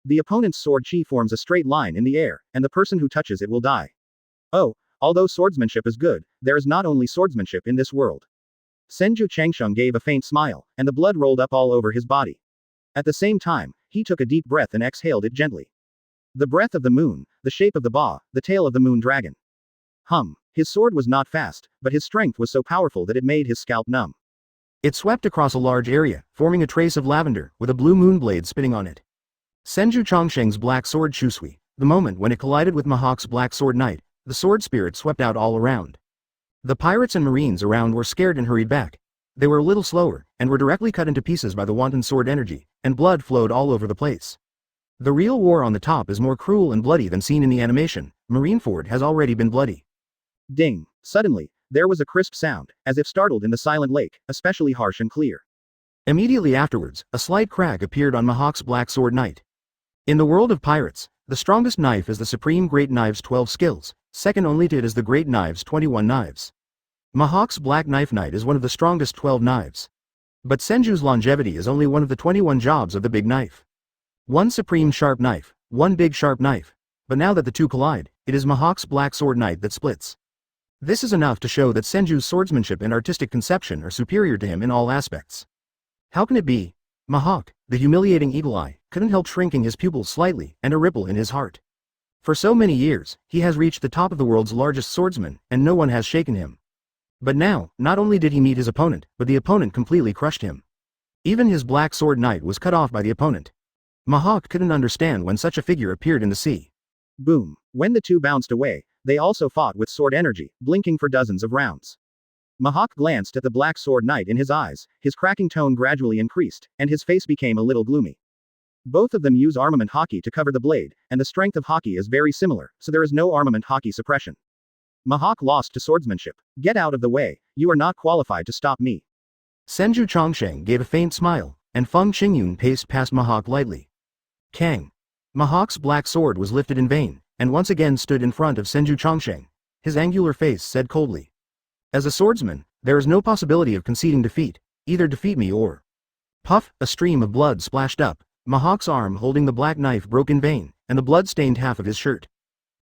A: The opponent's sword chi forms a straight line in the air, and the person who touches it will die. Oh, although swordsmanship is good, there is not only swordsmanship in this world. Senju Changsheng gave a faint smile, and the blood rolled up all over his body. At the same time, he took a deep breath and exhaled it gently. The breath of the moon, the shape of the ba, the tail of the moon dragon. His sword was not fast, but his strength was so powerful that it made his scalp numb. It swept across a large area, forming a trace of lavender, with a blue moon blade spinning on it. Senju Changsheng's black sword Chusui, the moment when it collided with Mihawk's black sword knight, the sword spirit swept out all around. The pirates and marines around were scared and hurried back. They were a little slower, and were directly cut into pieces by the wanton sword energy, and blood flowed all over the place. The real war on the top is more cruel and bloody than seen in the animation. Marineford has already been bloody. Ding! Suddenly, there was a crisp sound, as if startled in the silent lake, especially harsh and clear. Immediately afterwards, a slight crack appeared on Mihawk's black sword knight. In the world of pirates, the strongest knife is the Supreme Great Knife's 12 skills, second only to it is the Great Knife's 21 knives. Mihawk's black knife knight is one of the strongest 12 knives. But Senju's longevity is only one of the 21 jobs of the big knife. One supreme sharp knife, one big sharp knife. but now that the two collide, it is Mihawk's Black Sword Knight that splits. This is enough to show that Senju's swordsmanship and artistic conception are superior to him in all aspects. How can it be? Mihawk, the humiliating eagle eye, couldn't help shrinking his pupils slightly and a ripple in his heart. For so many years, he has reached the top of the world's largest swordsman, and no one has shaken him. But now, not only did he meet his opponent, but the opponent completely crushed him. Even his Black Sword Knight was cut off by the opponent. Mihawk couldn't understand when such a figure appeared in the sea. Boom. When the two bounced away, they also fought with sword energy, blinking for dozens of rounds. Mihawk glanced at the Black Sword Knight in his eyes, his cracking tone gradually increased, and his face became a little gloomy. Both of them use armament Haki to cover the blade, and the strength of Haki is very similar, so there is no armament Haki suppression. Mihawk lost to swordsmanship. Get out of the way, you are not qualified to stop me. Senju Chongsheng gave a faint smile, and Feng Qingyun paced past Mihawk lightly. Kang. Mihawk's black sword was lifted in vain, and once again stood in front of Senju Chongsheng. His angular face said coldly. As a swordsman, there is no possibility of conceding defeat, either defeat me or... Puff, a stream of blood splashed up, Mihawk's arm holding the black knife broke in vain, and the blood stained half of his shirt.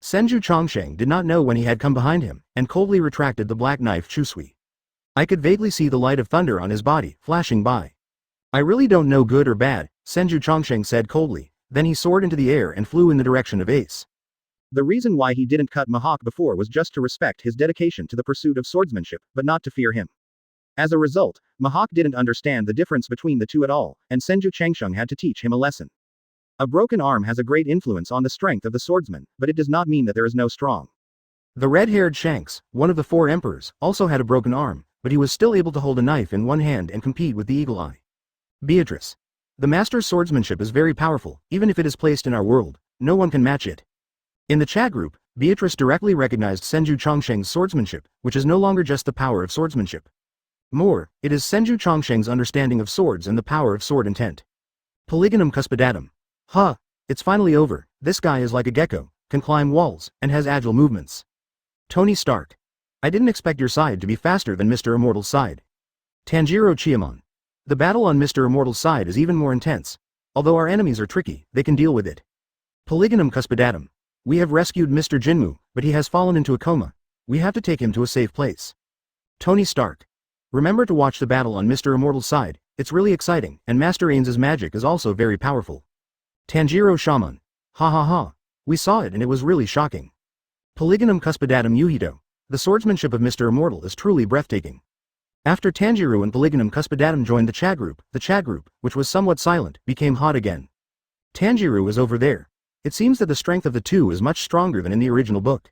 A: Senju Chongsheng did not know when he had come behind him, and coldly retracted the black knife Chusui. I could vaguely see the light of thunder on his body, flashing by. I really don't know good or bad, Senju Chongsheng said coldly, then he soared into the air and flew in the direction of Ace. The reason why he didn't cut Mihawk before was just to respect his dedication to the pursuit of swordsmanship, but not to fear him. As a result, Mihawk didn't understand the difference between the two at all, and Senju Changsheng had to teach him a lesson. A broken arm has a great influence on the strength of the swordsman, but it does not mean that there is no strong. The red-haired Shanks, one of the four emperors, also had a broken arm, but he was still able to hold a knife in one hand and compete with the eagle eye. Beatrice. The master's swordsmanship is very powerful, even if it is placed in our world, no one can match it. In the chat group, Beatrice directly recognized Senju Chongsheng's swordsmanship, which is no longer just the power of swordsmanship. More, it is Senju Chongsheng's understanding of swords and the power of sword intent. Polygonum cuspidatum. Huh, it's finally over, this guy is like a gecko, can climb walls, and has agile movements. Tony Stark. I didn't expect your side to be faster than Mr. Immortal's side. Tanjiro Chiamon. The battle on Mr. Immortal's side is even more intense. Although our enemies are tricky, they can deal with it. Polygonum cuspidatum. We have rescued Mr. Jinmu, but he has fallen into a coma. We have to take him to a safe place. Tony Stark. Remember to watch the battle on Mr. Immortal's side, it's really exciting, and Master Ains's magic is also very powerful. Tanjiro Shaman. Ha ha ha. We saw it and it was really shocking. Polygonum cuspidatum Yuhito. The swordsmanship of Mr. Immortal is truly breathtaking. After Tanjiro and Polygonum cuspidatum joined the chat group, which was somewhat silent, became hot again. Tanjiro is over there. It seems that the strength of the two is much stronger than in the original book.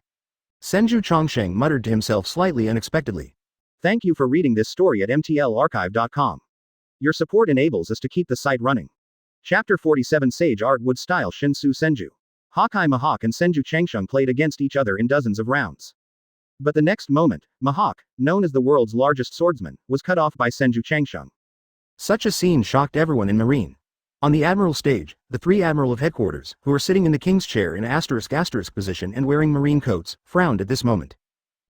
A: Senju Chongsheng muttered to himself slightly unexpectedly. Thank you for reading this story at mtlarchive.com. Your support enables us to keep the site running. Chapter 47 Sage Art Wood Style Shinsu Senju. Hokage Mihawk and Senju Changsheng played against each other in dozens of rounds. But the next moment, Mihawk, known as the world's largest swordsman, was cut off by Senju Changsheng. Such a scene shocked everyone in Marine. On the Admiral stage, the three Admiral of Headquarters, who were sitting in the King's chair in *** position and wearing marine coats, frowned at this moment.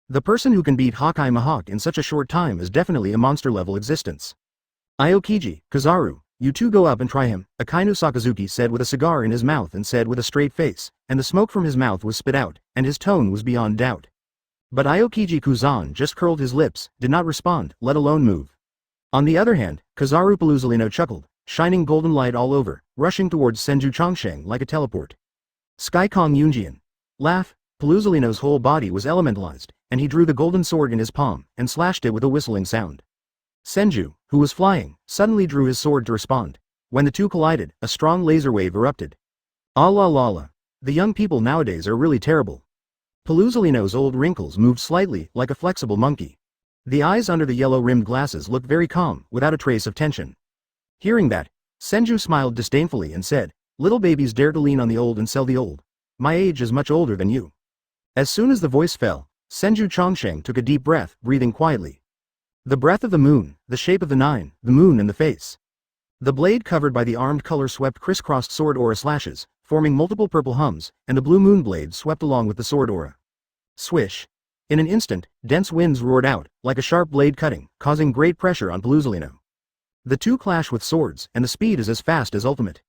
A: The person who can beat Hokage Mihawk in such a short time is definitely a monster-level existence. Aokiji, Kizaru, you two go up and try him, Akainu Sakazuki said with a cigar in his mouth and said with a straight face, and the smoke from his mouth was spit out, and his tone was beyond doubt. But Aokiji Kuzan just curled his lips, did not respond, let alone move. On the other hand, Kizaru Paluzalino chuckled, shining golden light all over, rushing towards Senju Chongsheng like a teleport. Sky Kong Yunjian. Laugh, Paluzalino's whole body was elementalized, and he drew the golden sword in his palm, and slashed it with a whistling sound. Senju, who was flying, suddenly drew his sword to respond. When the two collided, a strong laser wave erupted. Ah la la la. The young people nowadays are really terrible. Paluzalino's old wrinkles moved slightly, like a flexible monkey. The eyes under the yellow-rimmed glasses looked very calm, without a trace of tension. Hearing that, Senju smiled disdainfully and said, little babies dare to lean on the old and sell the old. My age is much older than you. As soon as the voice fell, Senju Chongsheng took a deep breath, breathing quietly. The breath of the moon, the shape of the nine, the moon in the face. The blade covered by the armed color swept crisscrossed sword aura slashes, forming multiple purple hums, and the blue moon blade swept along with the sword aura. Swish. In an instant, dense winds roared out, like a sharp blade cutting, causing great pressure on Paluzalino. The two clash with swords, and the speed is as fast as ultimate.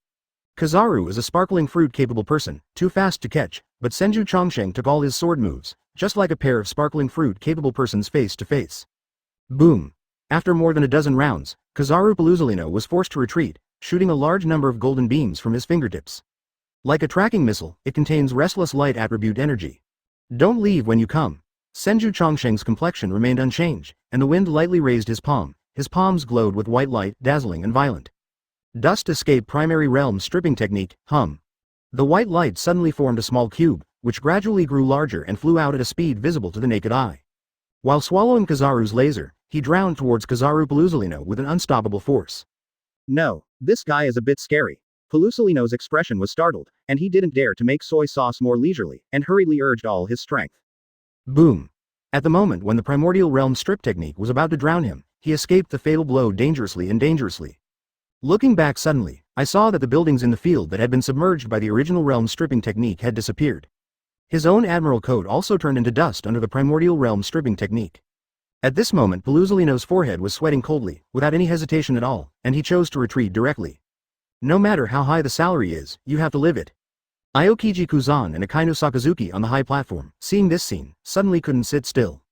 A: Kizaru is a sparkling fruit-capable person, too fast to catch, But Senju Chongsheng took all his sword moves, just like a pair of sparkling fruit-capable persons face to face. Boom! After more than a dozen rounds, Kizaru Paluzolino was forced to retreat, shooting a large number of golden beams from his fingertips. Like a tracking missile, it contains restless light attribute energy. Don't leave when you come. Senju Chongsheng's complexion remained unchanged, and the wind lightly raised his palm. His palms glowed with white light, dazzling and violent. Dust escape primary realm stripping technique, hum. The white light suddenly formed a small cube, which gradually grew larger and flew out at a speed visible to the naked eye. While swallowing Kizaru's laser, he drowned towards Kizaru Paluzolino with an unstoppable force. No, this guy is a bit scary. Paluzolino's expression was startled, and he didn't dare to make soy sauce more leisurely, and hurriedly urged all his strength. Boom! At the moment when the primordial realm strip technique was about to drown him, he escaped the fatal blow dangerously. Looking back suddenly, I saw that the buildings in the field that had been submerged by the original realm stripping technique had disappeared. His own admiral coat also turned into dust under the primordial realm stripping technique. At this moment Paluzolino's forehead was sweating coldly, without any hesitation at all, and he chose to retreat directly. No matter how high the salary is, you have to live it. Aokiji Kuzan and Akainu Sakazuki on the high platform, seeing this scene, suddenly couldn't sit still.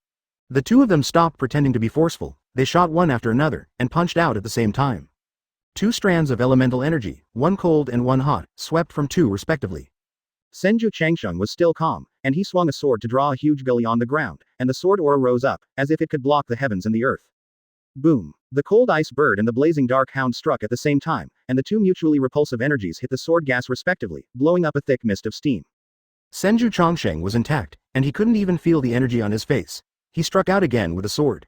A: The two of them stopped pretending to be forceful, they shot one after another, and punched out at the same time. Two strands of elemental energy, one cold and one hot, swept from two respectively. Senju Changsheng was still calm, and he swung a sword to draw a huge gully on the ground, and the sword aura rose up, as if it could block the heavens and the earth. Boom! The cold ice bird and the blazing dark hound struck at the same time, and the two mutually repulsive energies hit the sword gas respectively, blowing up a thick mist of steam. Senju Chongsheng was intact, and he couldn't even feel the energy on his face. He struck out again with a sword.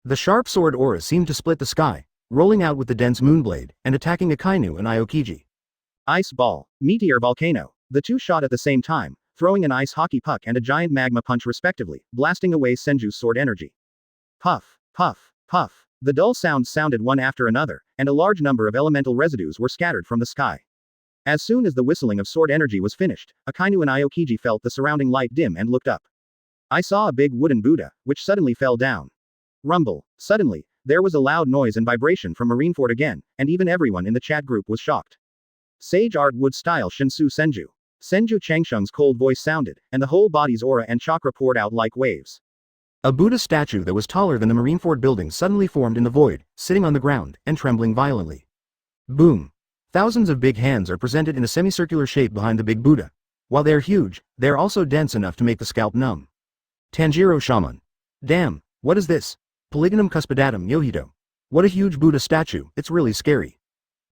A: The sharp sword aura seemed to split the sky, rolling out with the dense moonblade, and attacking Akainu and Aokiji. Ice ball, meteor volcano. The two shot at the same time, throwing an ice hockey puck and a giant magma punch respectively, blasting away Senju's sword energy. Puff, puff, puff. The dull sounds sounded one after another, and a large number of elemental residues were scattered from the sky. As soon as the whistling of sword energy was finished, Akainu and Aokiji felt the surrounding light dim and looked up. I saw a big wooden Buddha, which suddenly fell down. Rumble. Suddenly, there was a loud noise and vibration from Marineford again, and even everyone in the chat group was shocked. Sage art wood style Shinsu Senju. Senju Changsheng's cold voice sounded, and the whole body's aura and chakra poured out like waves. A Buddha statue that was taller than the Marineford building suddenly formed in the void, sitting on the ground, and trembling violently. Boom! Thousands of big hands are presented in a semicircular shape behind the big Buddha. While they are huge, they are also dense enough to make the scalp numb. Tanjiro Shaman. Damn, what is this? Polygonum cuspidatum Yohito. What a huge Buddha statue, it's really scary.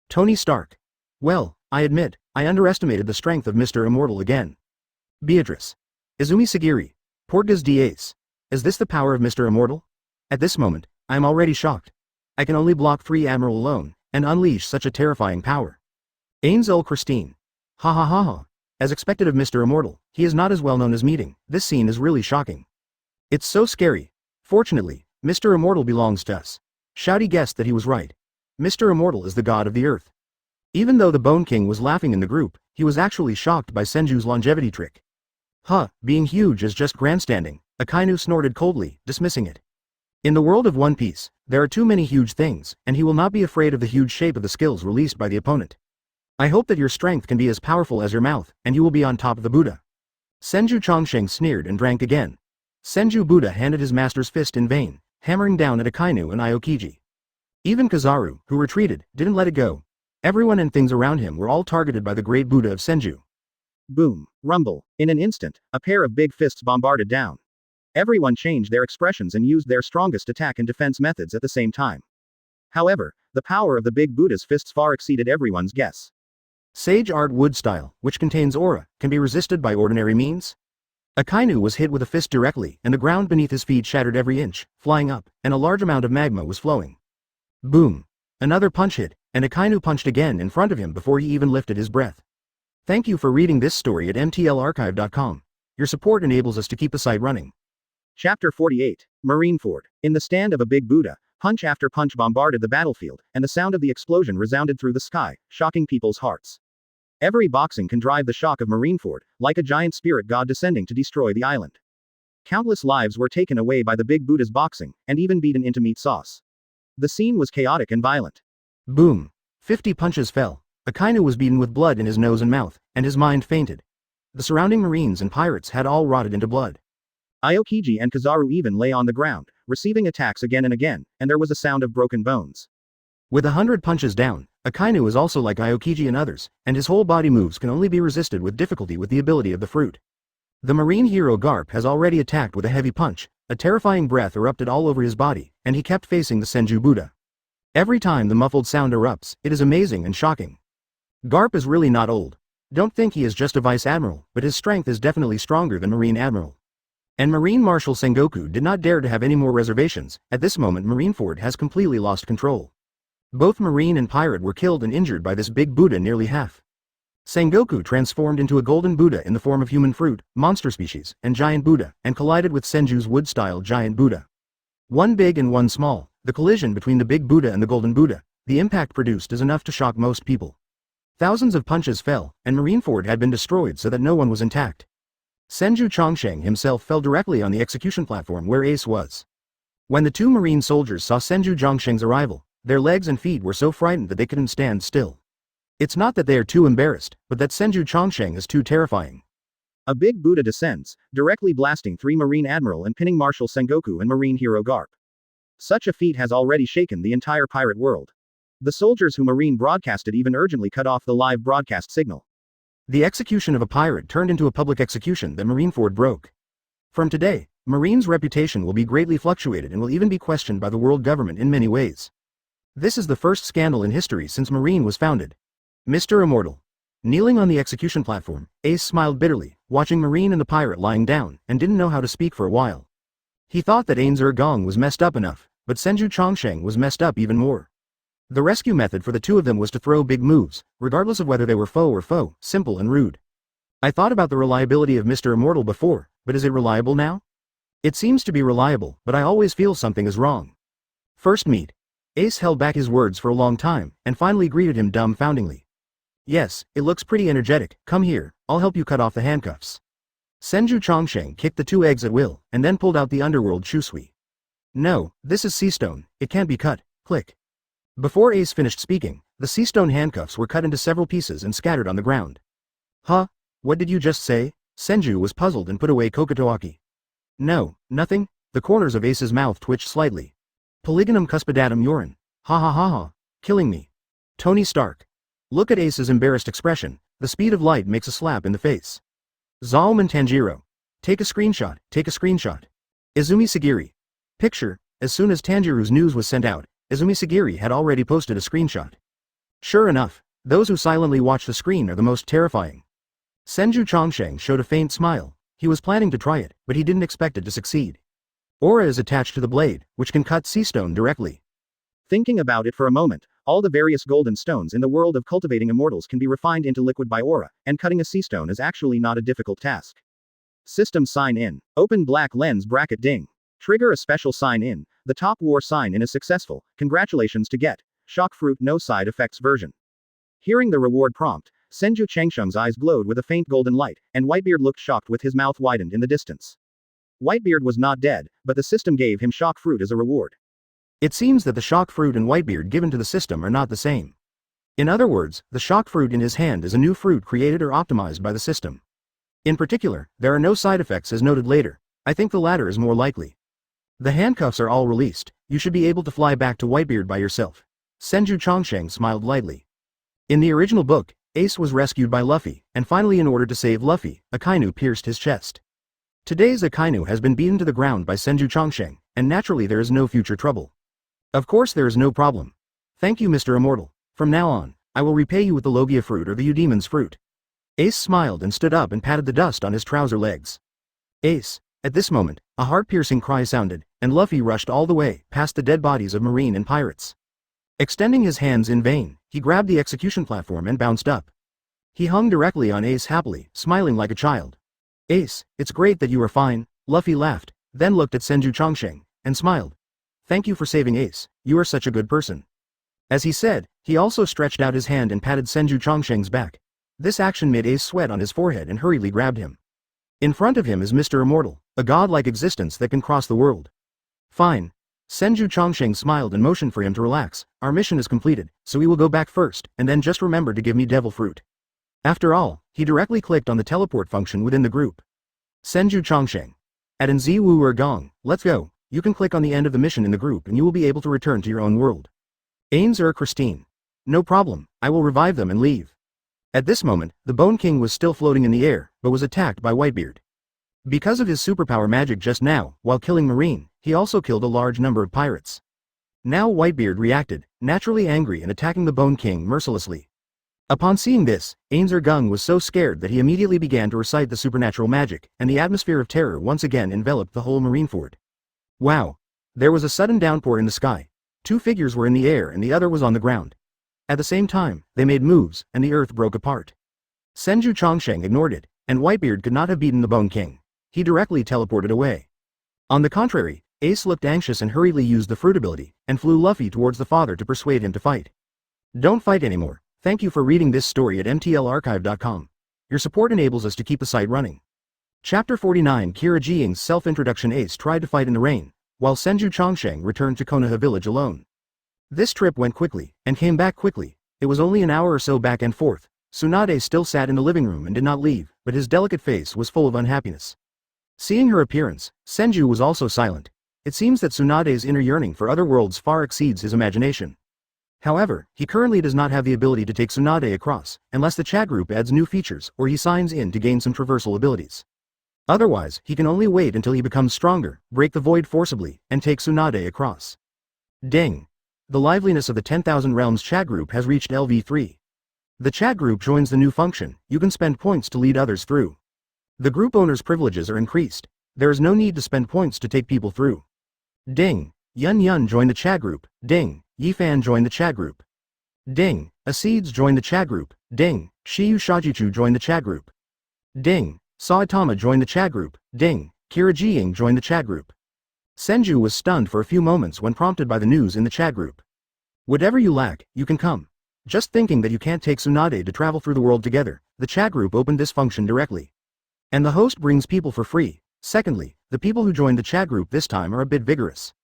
A: Tony Stark. Well, I admit, I underestimated the strength of Mr. Immortal again. Beatrice. Izumi Sagiri. Portgas d'Ace. Is this the power of Mr. Immortal? At this moment, I am already shocked. I can only block 3 Admiral alone, and unleash such a terrifying power. Ainzel Christine. Ha ha ha ha. As expected of Mr. Immortal, he is not as well known as meeting. This scene is really shocking. It's so scary. Fortunately, Mr. Immortal belongs to us. Shouty guessed that he was right. Mr. Immortal is the god of the earth. Even though the Bone King was laughing in the group, he was actually shocked by Senju's longevity trick. Huh, being huge is just grandstanding, Akainu snorted coldly, dismissing it. In the world of One Piece, there are too many huge things, and he will not be afraid of the huge shape of the skills released by the opponent. I hope that your strength can be as powerful as your mouth, and you will be on top of the Buddha. Senju Chongsheng sneered and drank again. Senju Buddha handed his master's fist in vain, hammering down at Akainu and Aokiji. Even Kizaru, who retreated, didn't let it go. Everyone and things around him were all targeted by the great Buddha of Senju. Boom, rumble. In an instant, a pair of big fists bombarded down. Everyone changed their expressions and used their strongest attack and defense methods at the same time. However, the power of the big Buddha's fists far exceeded everyone's guess. Sage art wood style, which contains aura, can be resisted by ordinary means? Akainu was hit with a fist directly, and the ground beneath his feet shattered every inch, flying up, and a large amount of magma was flowing. Boom. Another punch hit, and Akainu punched again in front of him before he even lifted his breath. Thank you for reading this story at mtlarchive.com. Your support enables us to keep the site running. Chapter 48. Marineford. In the stand of a big Buddha, punch after punch bombarded the battlefield, and the sound of the explosion resounded through the sky, shocking people's hearts. Every boxing can drive the shock of Marineford, like a giant spirit god descending to destroy the island. Countless lives were taken away by the big Buddha's boxing, and even beaten into meat sauce. The scene was chaotic and violent. Boom. 50 punches fell. Akainu was beaten with blood in his nose and mouth, and his mind fainted. The surrounding marines and pirates had all rotted into blood. Aokiji and Kizaru even lay on the ground, receiving attacks again and again, and there was a sound of broken bones. With 100 punches down, Akainu is also like Aokiji and others, and his whole body moves can only be resisted with difficulty with the ability of the fruit. The marine hero Garp has already attacked with a heavy punch, a terrifying breath erupted all over his body, and he kept facing the Senju Buddha. Every time the muffled sound erupts, it is amazing and shocking. Garp is really not old. Don't think he is just a vice admiral, but his strength is definitely stronger than Marine Admiral. And Marine Marshal Sengoku did not dare to have any more reservations. At this moment Marineford has completely lost control. Both Marine and Pirate were killed and injured by this big Buddha nearly half. Sengoku transformed into a golden Buddha in the form of human fruit, monster species, and giant Buddha, and collided with Senju's wood-style giant Buddha. One big and one small, the collision between the big Buddha and the golden Buddha, the impact produced is enough to shock most people. Thousands of punches fell, and Marineford had been destroyed so that no one was intact. Senju Chongsheng himself fell directly on the execution platform where Ace was. When the two marine soldiers saw Senju Chongsheng's arrival, their legs and feet were so frightened that they couldn't stand still. It's not that they are too embarrassed, but that Senju Chongsheng is too terrifying. A big Buddha descends, directly blasting 3 Marine Admiral and pinning Marshal Sengoku and Marine Hero Garp. Such a feat has already shaken the entire pirate world. The soldiers who Marine broadcasted even urgently cut off the live broadcast signal. The execution of a pirate turned into a public execution that Marineford broke. From today, Marine's reputation will be greatly fluctuated and will even be questioned by the world government in many ways. This is the first scandal in history since Marine was founded. Mr. Immortal. Kneeling on the execution platform, Ace smiled bitterly, watching Marine and the pirate lying down, and didn't know how to speak for a while. He thought that Ainzer Gong was messed up enough, but Senju Chongsheng was messed up even more. The rescue method for the two of them was to throw big moves, regardless of whether they were foe or foe, simple and rude. I thought about the reliability of Mr. Immortal before, but is it reliable now? It seems to be reliable, but I always feel something is wrong. First meet. Ace held back his words for a long time, and finally greeted him dumbfoundingly. Yes, it looks pretty energetic, come here, I'll help you cut off the handcuffs. Senju Chongsheng kicked the 2 eggs at will, and then pulled out the underworld Shusui. No, this is sea stone, it can't be cut, click. Before Ace finished speaking, the sea stone handcuffs were cut into several pieces and scattered on the ground. Huh? What did you just say? Senju was puzzled and put away Kokotoaki. No, nothing. The corners of Ace's mouth twitched slightly. Polygonum cuspidatum urine. Ha ha ha ha. Killing me. Tony Stark. Look at Ace's embarrassed expression, the speed of light makes a slap in the face. Zalm and Tanjiro. Take a screenshot, take a screenshot. Izumi Sagiri. Picture, as soon as Tanjiro's news was sent out, Izumi Sagiri had already posted a screenshot. Sure enough, those who silently watch the screen are the most terrifying. Senju Chongsheng showed a faint smile. He was planning to try it, but he didn't expect it to succeed. Aura is attached to the blade, which can cut sea stone directly. Thinking about it for a moment, all the various golden stones in the world of cultivating immortals can be refined into liquid by aura, and cutting a sea stone is actually not a difficult task. System sign in. Open black lens bracket ding. Trigger a special sign in. The top war sign in is successful. Congratulations to get. Shock fruit no side effects version. Hearing the reward prompt, Senju Changsheng's eyes glowed with a faint golden light, and Whitebeard looked shocked with his mouth widened in the distance. Whitebeard was not dead, but the system gave him shock fruit as a reward. It seems that the shock fruit and Whitebeard given to the system are not the same. In other words, the shock fruit in his hand is a new fruit created or optimized by the system. In particular, there are no side effects as noted later. I think the latter is more likely. The handcuffs are all released. You should be able to fly back to Whitebeard by yourself. Senju Chongsheng smiled lightly. In the original book, Ace was rescued by Luffy, and finally in order to save Luffy, Akainu pierced his chest. Today's Akainu has been beaten to the ground by Senju Chongsheng, and naturally there is no future trouble. Of course there is no problem. Thank you Mr. Immortal. From now on, I will repay you with the Logia fruit or the Eudemon's fruit. Ace smiled and stood up and patted the dust on his trouser legs. Ace. At this moment, a heart-piercing cry sounded, and Luffy rushed all the way, past the dead bodies of Marine and pirates. Extending his hands in vain, he grabbed the execution platform and bounced up. He hung directly on Ace happily, smiling like a child. Ace, it's great that you are fine, Luffy laughed, then looked at Senju Chongsheng, and smiled. Thank you for saving Ace, you are such a good person. As he said, he also stretched out his hand and patted Senju Chongsheng's back. This action made Ace sweat on his forehead and hurriedly grabbed him. In front of him is Mr. Immortal, a godlike existence that can cross the world. Fine. Senju Chongsheng smiled and motioned for him to relax. Our mission is completed, so we will go back first, and then just remember to give me devil fruit. After all, he directly clicked on the teleport function within the group. Senju Chongsheng. At Nzi Wu Gong, let's go. You can click on the end of the mission in the group and you will be able to return to your own world. Ains Christine. No problem, I will revive them and leave. At this moment, the Bone King was still floating in the air, but was attacked by Whitebeard. Because of his superpower magic just now, while killing Marine, he also killed a large number of pirates. Now Whitebeard reacted, naturally angry and attacking the Bone King mercilessly. Upon seeing this, Ains was so scared that he immediately began to recite the supernatural magic, and the atmosphere of terror once again enveloped the whole Marineford. Wow! There was a sudden downpour in the sky. 2 figures were in the air and the other was on the ground. At the same time, they made moves, and the earth broke apart. Senju Chongsheng ignored it, and Whitebeard could not have beaten the Bone King. He directly teleported away. On the contrary, Ace looked anxious and hurriedly used the fruit ability, and flew Luffy towards the father to persuade him to fight. Don't fight anymore. Thank you for reading this story at mtlarchive.com. Your support enables us to keep the site running. Chapter 49 Kira Jiying's self-introduction. Ace tried to fight in the rain, while Senju Chongsheng returned to Konoha Village alone. This trip went quickly, and came back quickly. It was only an hour or so back and forth. Tsunade still sat in the living room and did not leave, but his delicate face was full of unhappiness. Seeing her appearance, Senju was also silent. It seems that Tsunade's inner yearning for other worlds far exceeds his imagination. However, he currently does not have the ability to take Tsunade across, unless the chat group adds new features or he signs in to gain some traversal abilities. Otherwise, he can only wait until he becomes stronger, break the void forcibly, and take Tsunade across. Ding! The liveliness of the 10,000 Realms chat group has reached LV3. The chat group joins the new function. You can spend points to lead others through. The group owner's privileges are increased. There is no need to spend points to take people through. Ding! Yun Yun joined the chat group. Ding! Yifan joined the chat group. Ding! Aceeds joined the chat group. Ding! Shiyu Shajichu joined the chat group. Ding! Saitama joined the chat group. Ding! Kira Jiying joined the chat group. Senju was stunned for a few moments when prompted by the news in the chat group. Whatever you lack, you can come. Just thinking that you can't take Tsunade to travel through the world together, the chat group opened this function directly. And the host brings people for free. Secondly, the people who joined the chat group this time are a bit vigorous.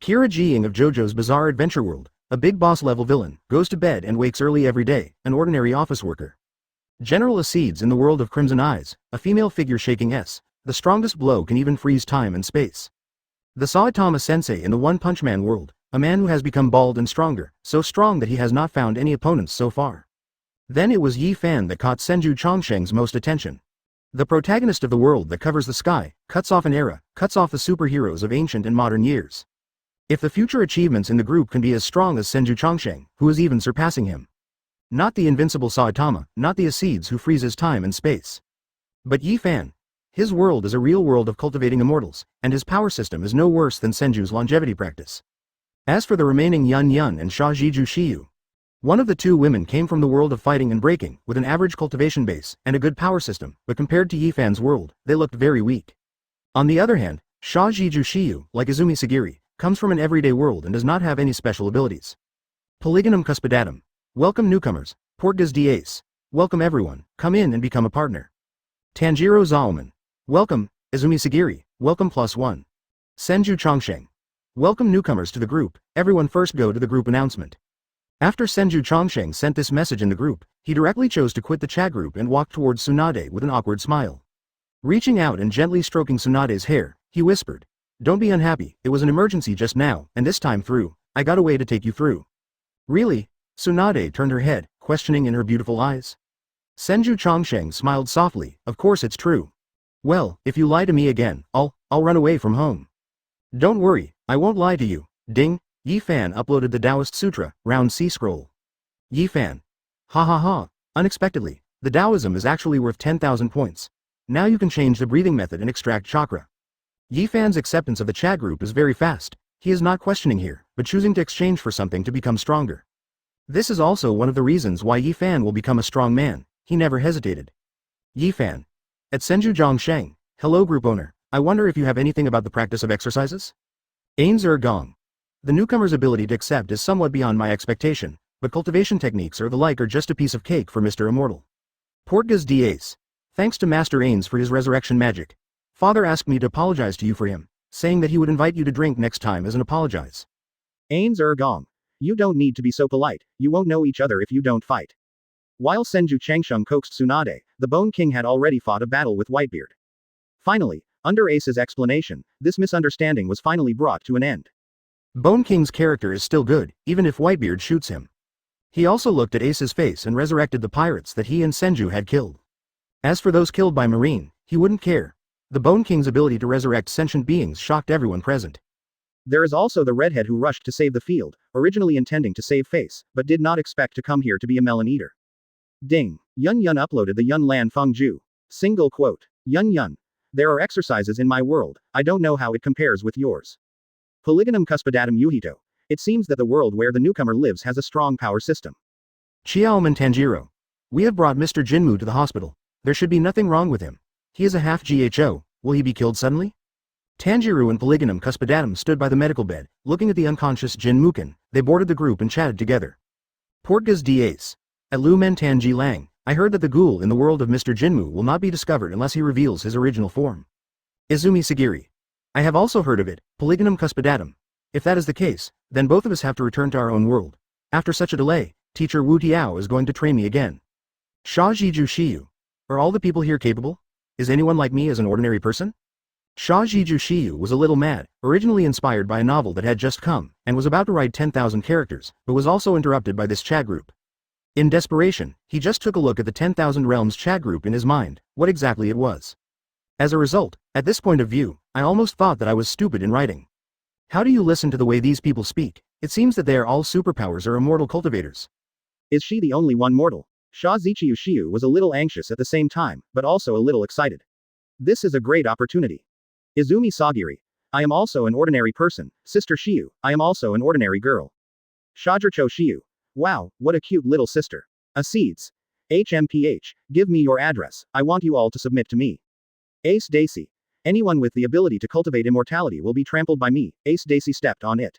A: Kira Jiying of JoJo's Bizarre Adventure World, a big boss-level villain, goes to bed and wakes early every day, an ordinary office worker. General Aceeds in the world of Crimson Eyes, a female figure shaking S, the strongest blow can even freeze time and space. The Saitama Sensei in the One Punch Man world, a man who has become bald and stronger, so strong that he has not found any opponents so far. Then it was Yi Fan that caught Senju Chongsheng's most attention. The protagonist of the world that covers the sky, cuts off an era, cuts off the superheroes of ancient and modern years. If the future achievements in the group can be as strong as Senju Chongsheng, who is even surpassing him. Not the invincible Saitama, not the Aceeds who freezes time and space. But Yi Fan. His world is a real world of cultivating immortals, and his power system is no worse than Senju's longevity practice. As for the remaining Yun Yun and Shajiju Shiyu, one of the 2 women came from the world of fighting and breaking, with an average cultivation base and a good power system, but compared to Yi Fan's world, they looked very weak. On the other hand, Shajiju Shiyu, like Izumi Sagiri, comes from an everyday world and does not have any special abilities. Polygonum Cuspidatum. Welcome newcomers. Portgas Ace. Welcome everyone, come in and become a partner. Tanjiro Zalman. Welcome, Izumi Sagiri, welcome +1. Senju Chongsheng. Welcome newcomers to the group, everyone first go to the group announcement. After Senju Chongsheng sent this message in the group, he directly chose to quit the chat group and walked towards Tsunade with an awkward smile. Reaching out and gently stroking Tsunade's hair, he whispered, "Don't be unhappy, it was an emergency just now, and this time through, I got a way to take you through." Really? Tsunade turned her head, questioning in her beautiful eyes. Senju Chongsheng smiled softly, "Of course it's true. Well, if you lie to me again, I'll run away from home." "Don't worry, I won't lie to you." Ding! Yi Fan uploaded the Taoist Sutra, round C scroll. Yi Fan. Ha ha ha, unexpectedly, the Taoism is actually worth 10,000 points. Now you can change the breathing method and extract chakra. Yi Fan's acceptance of the chat group is very fast. He is not questioning here, but choosing to exchange for something to become stronger. This is also one of the reasons why Yi Fan will become a strong man. He never hesitated. Yi Fan. At Senju Zhongsheng. Hello group owner, I wonder if you have anything about the practice of exercises? Ains Gong. The newcomer's ability to accept is somewhat beyond my expectation, but cultivation techniques or the like are just a piece of cake for Mr. Immortal. Portgas Ace. Thanks to Master Ains for his resurrection magic. Father asked me to apologize to you for him, saying that he would invite you to drink next time as an apologize. Ains Gong. You don't need to be so polite, you won't know each other if you don't fight. While Senju Changsheng coaxed Tsunade, the Bone King had already fought a battle with Whitebeard. Finally, under Ace's explanation, this misunderstanding was finally brought to an end. Bone King's character is still good, even if Whitebeard shoots him. He also looked at Ace's face and resurrected the pirates that he and Senju had killed. As for those killed by Marine, he wouldn't care. The Bone King's ability to resurrect sentient beings shocked everyone present. There is also the redhead who rushed to save the field, originally intending to save Face, but did not expect to come here to be a melon eater. Ding. Yun Yun uploaded the Yun Lan Feng Ju. Single quote. Yun Yun. There are exercises in my world, I don't know how it compares with yours. Polygonum cuspidatum Yuhito. It seems that the world where the newcomer lives has a strong power system. Chiaoman Tanjiro. We have brought Mr. Jinmu to the hospital. There should be nothing wrong with him. He is a half GHO, will he be killed suddenly? Tanjiro and Polygonum cuspidatum stood by the medical bed, looking at the unconscious Jin Mukin. They boarded the group and chatted together. Portgas d'Ace. At Lu Men Tanji Lang, I heard that the ghoul in the world of Mr. Jinmu will not be discovered unless he reveals his original form. Izumi Sagiri. I have also heard of it, Polygonum cuspidatum. If that is the case, then both of us have to return to our own world. After such a delay, teacher Wu Tiao is going to train me again. Sha Jiju Shiyu. Are all the people here capable? Is anyone like me as an ordinary person? Sha Jiju Shiyu was a little mad, originally inspired by a novel that had just come, and was about to write 10,000 characters, but was also interrupted by this chat group. In desperation, he just took a look at the 10,000 Realms chat group in his mind, what exactly it was. As a result, at this point of view, I almost thought that I was stupid in writing. How do you listen to the way these people speak? It seems that they are all superpowers or immortal cultivators. Is she the only one mortal? Sha Zichiyu Shiyu was a little anxious at the same time, but also a little excited. This is a great opportunity. Izumi Sagiri. I am also an ordinary person. Sister Shiyu, I am also an ordinary girl. Shajircho Shiyu. Wow, what a cute little sister. Acedes. HMPH, give me your address, I want you all to submit to me. Ace Daisy. Anyone with the ability to cultivate immortality will be trampled by me. Ace Daisy stepped on it.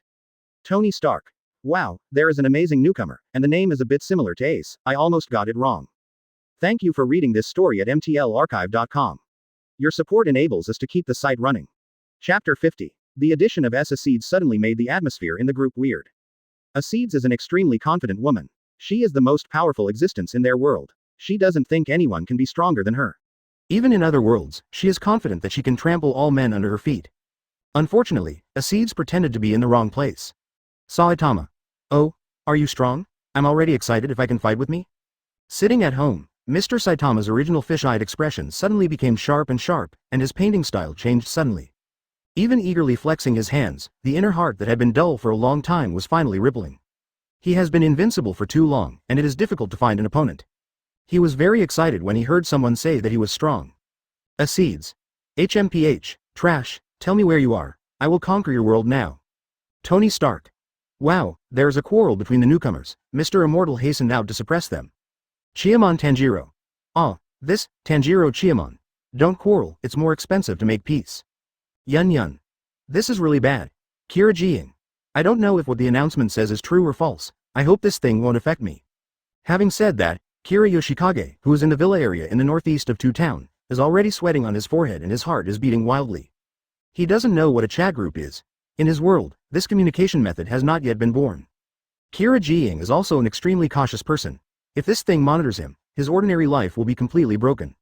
A: Tony Stark. Wow, there is an amazing newcomer, and the name is a bit similar to Ace, I almost got it wrong. Thank you for reading this story at mtlarchive.com. Your support enables us to keep the site running. Chapter 50. The addition of Acedes suddenly made the atmosphere in the group weird. Acedes is an extremely confident woman. She is the most powerful existence in their world. She doesn't think anyone can be stronger than her. Even in other worlds, she is confident that she can trample all men under her feet. Unfortunately, Acedes pretended to be in the wrong place. Saitama. Oh, are you strong? I'm already excited if I can fight with me? Sitting at home, Mr. Saitama's original fish-eyed expression suddenly became sharp, and his painting style changed suddenly. Even eagerly flexing his hands, the inner heart that had been dull for a long time was finally rippling. He has been invincible for too long, and it is difficult to find an opponent. He was very excited when he heard someone say that he was strong. Acedes. HMPH, trash, tell me where you are, I will conquer your world now. Tony Stark. Wow, there is a quarrel between the newcomers, Mr. Immortal hastened out to suppress them. Chiamon Tanjiro. Ah, this, Tanjiro Chiamon. Don't quarrel, it's more expensive to make peace. Yun Yun. This is really bad. Kira Jiying. I don't know if what the announcement says is true or false, I hope this thing won't affect me. Having said that, Kira Yoshikage, who is in the villa area in the northeast of Two Town, is already sweating on his forehead and his heart is beating wildly. He doesn't know what a chat group is. In his world, this communication method has not yet been born. Kira Jiying is also an extremely cautious person. If this thing monitors him, his ordinary life will be completely broken.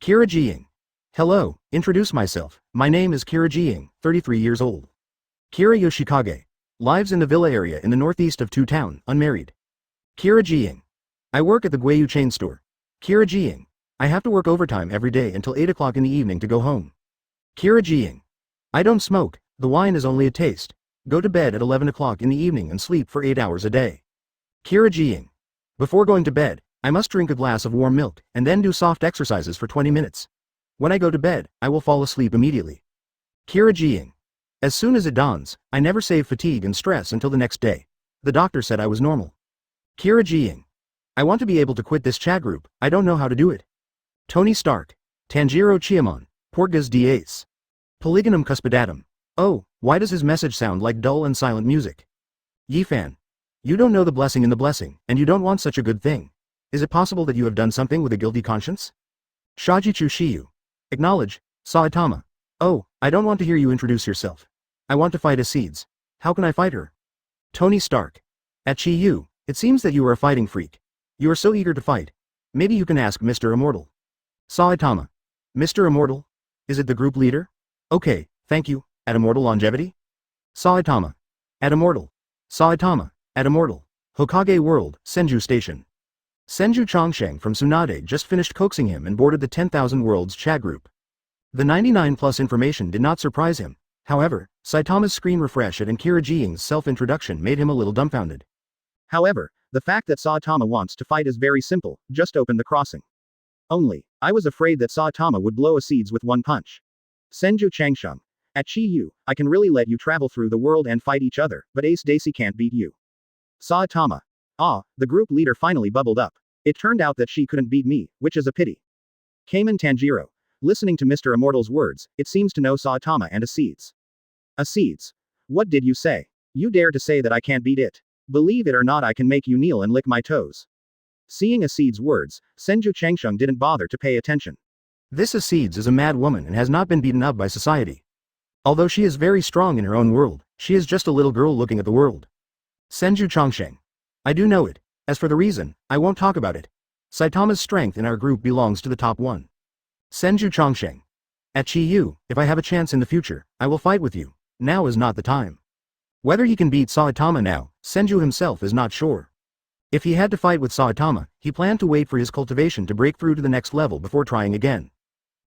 A: Kira Jiying. Hello, introduce myself, my name is Kira Jiying, 33 years old. Kira Yoshikage. Lives in the villa area in the northeast of Two Town, unmarried. Kira Jiying. I work at the Guiyu chain store. Kira Jiying. I have to work overtime every day until 8 o'clock in the evening to go home. Kira Jiying. I don't smoke, the wine is only a taste. Go to bed at 11 o'clock in the evening and sleep for 8 hours a day. Kira Jiying. Before going to bed, I must drink a glass of warm milk, and then do soft exercises for 20 minutes. When I go to bed, I will fall asleep immediately. Kira Jiying. As soon as it dawns, I never save fatigue and stress until the next day. The doctor said I was normal. Kira Jiying. I want to be able to quit this chat group, I don't know how to do it. Tony Stark. Tanjiro Chiamon. Portgas d'Ace. Polygonum cuspidatum. Oh, why does his message sound like dull and silent music? Yifan. You don't know the blessing in the blessing, and you don't want such a good thing. Is it possible that you have done something with a guilty conscience? Shajichu Shiyu. Acknowledge, Saitama. Oh, I don't want to hear you introduce yourself. I want to fight Acedes. How can I fight her? Tony Stark. At Chiyu, it seems that you are a fighting freak. You are so eager to fight. Maybe you can ask Mr. Immortal. Saitama. Mr. Immortal? Is it the group leader? Okay, thank you. At Immortal Longevity? Saitama. At Immortal. Saitama. At Immortal. Hokage World, Senju Station. Senju Chongsheng from Tsunade just finished coaxing him and boarded the 10,000 Worlds chat group. The 99 plus information did not surprise him. However, Saitama's screen refresh and Kira Jing's self-introduction made him a little dumbfounded. However, the fact that Saitama wants to fight is very simple, just open the crossing. Only, I was afraid that Saitama would blow a seeds with one punch. Senju Changsheng. At Chi Yu, I can really let you travel through the world and fight each other, but Ace Daisy can't beat you. Saitama. Ah, the group leader finally bubbled up. It turned out that she couldn't beat me, which is a pity. Kamen Tanjiro. Listening to Mr. Immortal's words, it seems to know Saitama and Acedes. Acedes. What did you say? You dare to say that I can't beat it? Believe it or not, I can make you kneel and lick my toes. Seeing Acedes' words, Senju Changsheng didn't bother to pay attention. This Acedes is a mad woman and has not been beaten up by society. Although she is very strong in her own world, she is just a little girl looking at the world. Senju Chongsheng. I do know it. As for the reason, I won't talk about it. Saitama's strength in our group belongs to the top one. Senju Chongsheng. At Chi Yu, if I have a chance in the future, I will fight with you. Now is not the time. Whether he can beat Saitama now, Senju himself is not sure. If he had to fight with Saitama, he planned to wait for his cultivation to break through to the next level before trying again.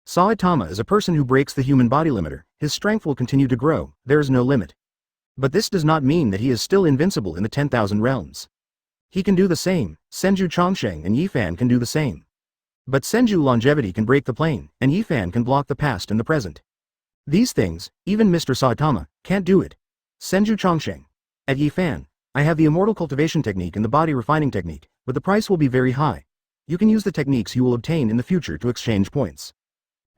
A: Saitama is a person who breaks the human body limiter, his strength will continue to grow, there is no limit. But this does not mean that he is still invincible in the 10,000 realms. He can do the same, Senju Chongsheng and Yifan can do the same. But Senju Longevity can break the plane, and Yifan can block the past and the present. These things, even Mr. Saitama, can't do it. Senju Chongsheng. At Yifan, I have the immortal cultivation technique and the body refining technique, but the price will be very high. You can use the techniques you will obtain in the future to exchange points.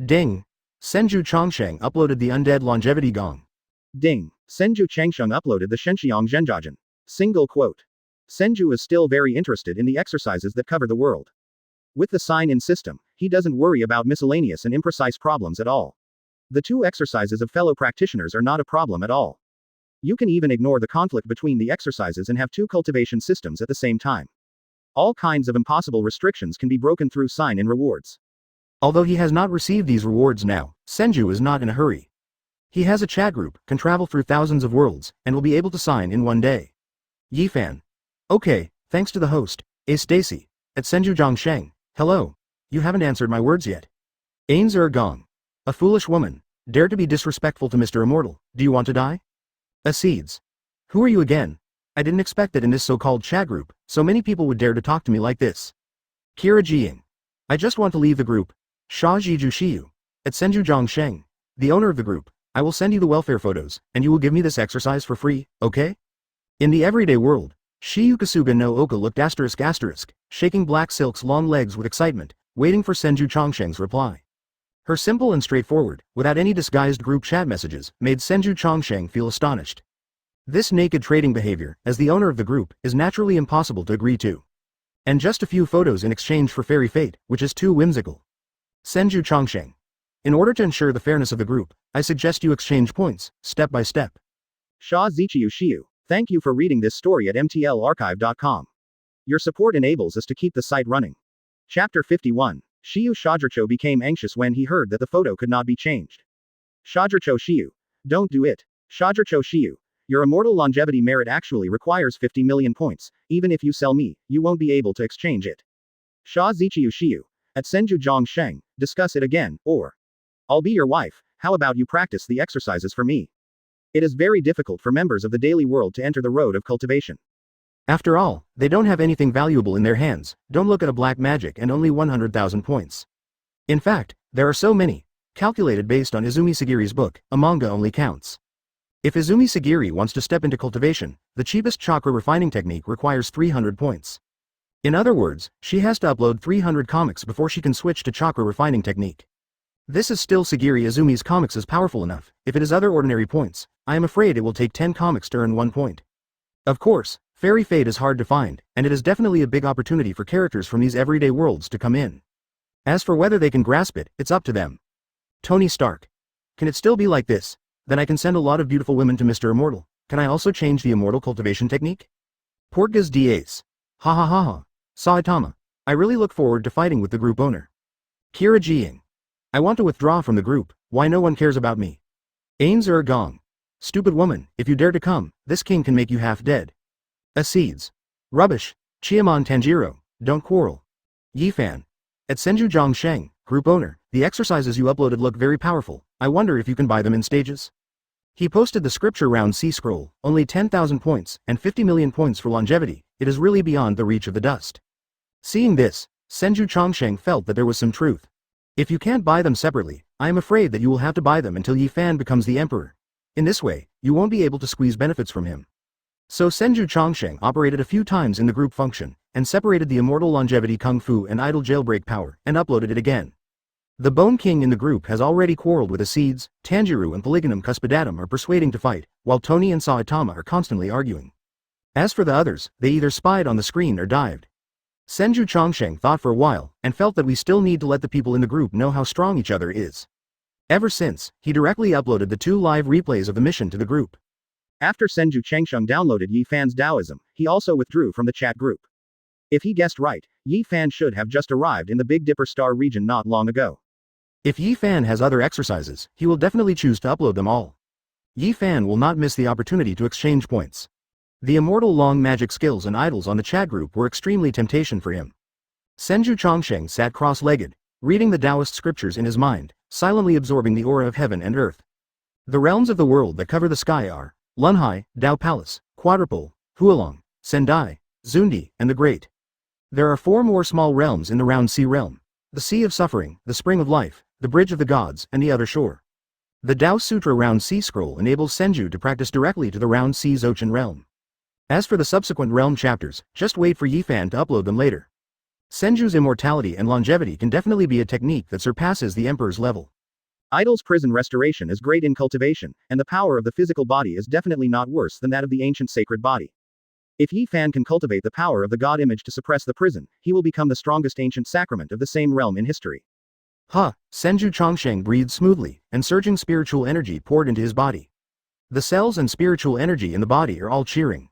A: Ding. Senju Chongsheng uploaded the undead longevity gong. Ding. Senju Changsheng uploaded the Shenxiang Zhenjiajin. Single quote. Senju is still very interested in the exercises that cover the world. With the sign-in system, he doesn't worry about miscellaneous and imprecise problems at all. The two exercises of fellow practitioners are not a problem at all. You can even ignore the conflict between the exercises and have two cultivation systems at the same time. All kinds of impossible restrictions can be broken through sign-in rewards. Although he has not received these rewards now, Senju is not in a hurry. He has a chat group, can travel through thousands of worlds, and will be able to sign in one day. Yifan. Okay, thanks to the host, Ace Stacy. At Senju Zhongsheng. Hello. You haven't answered my words yet. Ainzer Gong. A foolish woman. Dare to be disrespectful to Mr. Immortal. Do you want to die? Acedes. Who are you again? I didn't expect that in this so-called chat group, so many people would dare to talk to me like this. Kira Jiying. I just want to leave the group. Sha Jiju Shiyu. At Senju Zhongsheng. The owner of the group. I will send you the welfare photos, and you will give me this exercise for free, okay? In the everyday world, Shiyu Kasuga no Oka looked ***, shaking Black Silk's long legs with excitement, waiting for Senju Chongsheng's reply. Her simple and straightforward, without any disguised group chat messages, made Senju Chongsheng feel astonished. This naked trading behavior, as the owner of the group, is naturally impossible to agree to. And just a few photos in exchange for fairy fate, which is too whimsical. Senju Chongsheng. In order to ensure the fairness of the group, I suggest you exchange points, step by step. Sha Zichiyu Shiyu. Thank you for reading this story at mtlarchive.com. Your support enables us to keep the site running. Chapter 51. Shiyu Shajircho became anxious when he heard that the photo could not be changed. Shajircho Shiyu. Don't do it. Shajircho Shiyu. Your immortal longevity merit actually requires 50 million points. Even if you sell me, you won't be able to exchange it. Sha Zichiyu Shiyu. At Senju Zhongsheng, discuss it again, or I'll be your wife. How about you practice the exercises for me? It is very difficult for members of the daily world to enter the road of cultivation. After all, they don't have anything valuable in their hands, don't look at a black magic and only 100,000 points. In fact, there are so many, calculated based on Izumi Sagiri's book, a manga only counts. If Izumi Sagiri wants to step into cultivation, the cheapest chakra refining technique requires 300 points. In other words, she has to upload 300 comics before she can switch to chakra refining technique. This is still Sagiri Izumi's comics is powerful enough. If it is other ordinary points, I am afraid it will take 10 comics to earn 1 point. Of course, fairy fate is hard to find, and it is definitely a big opportunity for characters from these everyday worlds to come in. As for whether they can grasp it, it's up to them. Tony Stark. Can it still be like this? Then I can send a lot of beautiful women to Mr. Immortal. Can I also change the immortal cultivation technique? Portgas Dace. Ha ha ha ha. Saitama. I really look forward to fighting with the group owner. Kira Jiying. I want to withdraw from the group, why no one cares about me? Ainzer Gong. Stupid woman, if you dare to come, this king can make you half dead. Acedes. Rubbish. Chiamon Tanjiro, don't quarrel. Yifan. At Senju Zhongsheng, group owner, the exercises you uploaded look very powerful, I wonder if you can buy them in stages? He posted the scripture round C scroll, only 10,000 points, and 50 million points for longevity, it is really beyond the reach of the dust. Seeing this, Senju Zhongsheng felt that there was some truth. If you can't buy them separately, I am afraid that you will have to buy them until Yifan becomes the emperor. In this way, you won't be able to squeeze benefits from him. So Senju Zhongsheng operated a few times in the group function, and separated the immortal longevity Kungfu and idle jailbreak power, and uploaded it again. The Bone King in the group has already quarreled with Acedes, Tanjiro and Polygonum Cuspidatum are persuading to fight, while Tony and Saitama are constantly arguing. As for the others, they either spied on the screen or dived. Senju Zhongsheng thought for a while, and felt that we still need to let the people in the group know how strong each other is. Ever since, he directly uploaded the 2 live replays of the mission to the group. After Senju Changsheng downloaded Yifan's Taoism, he also withdrew from the chat group. If he guessed right, Yifan should have just arrived in the Big Dipper Star region not long ago. If Yifan has other exercises, he will definitely choose to upload them all. Yifan will not miss the opportunity to exchange points. The immortal long magic skills and idols on the chat group were extremely temptation for him. Senju Zhongsheng sat cross-legged, reading the Taoist scriptures in his mind, silently absorbing the aura of heaven and earth. The realms of the world that cover the sky are Lunhai, Tao Palace, Quadrupole, Hualong, Sendai, Zundi, and the Great. There are 4 more small realms in the Round Sea realm: the Sea of Suffering, the Spring of Life, the Bridge of the Gods, and the Other Shore. The Tao Sutra Round Sea scroll enables Senju to practice directly to the Round Sea Zochin realm. As for the subsequent realm chapters, just wait for Yifan to upload them later. Senju's immortality and longevity can definitely be a technique that surpasses the Emperor's level. Idol's prison restoration is great in cultivation, and the power of the physical body is definitely not worse than that of the ancient sacred body. If Yifan can cultivate the power of the god image to suppress the prison, he will become the strongest ancient sacrament of the same realm in history. Senju Zhongsheng breathed smoothly, and surging spiritual energy poured into his body. The cells and spiritual energy in the body are all cheering.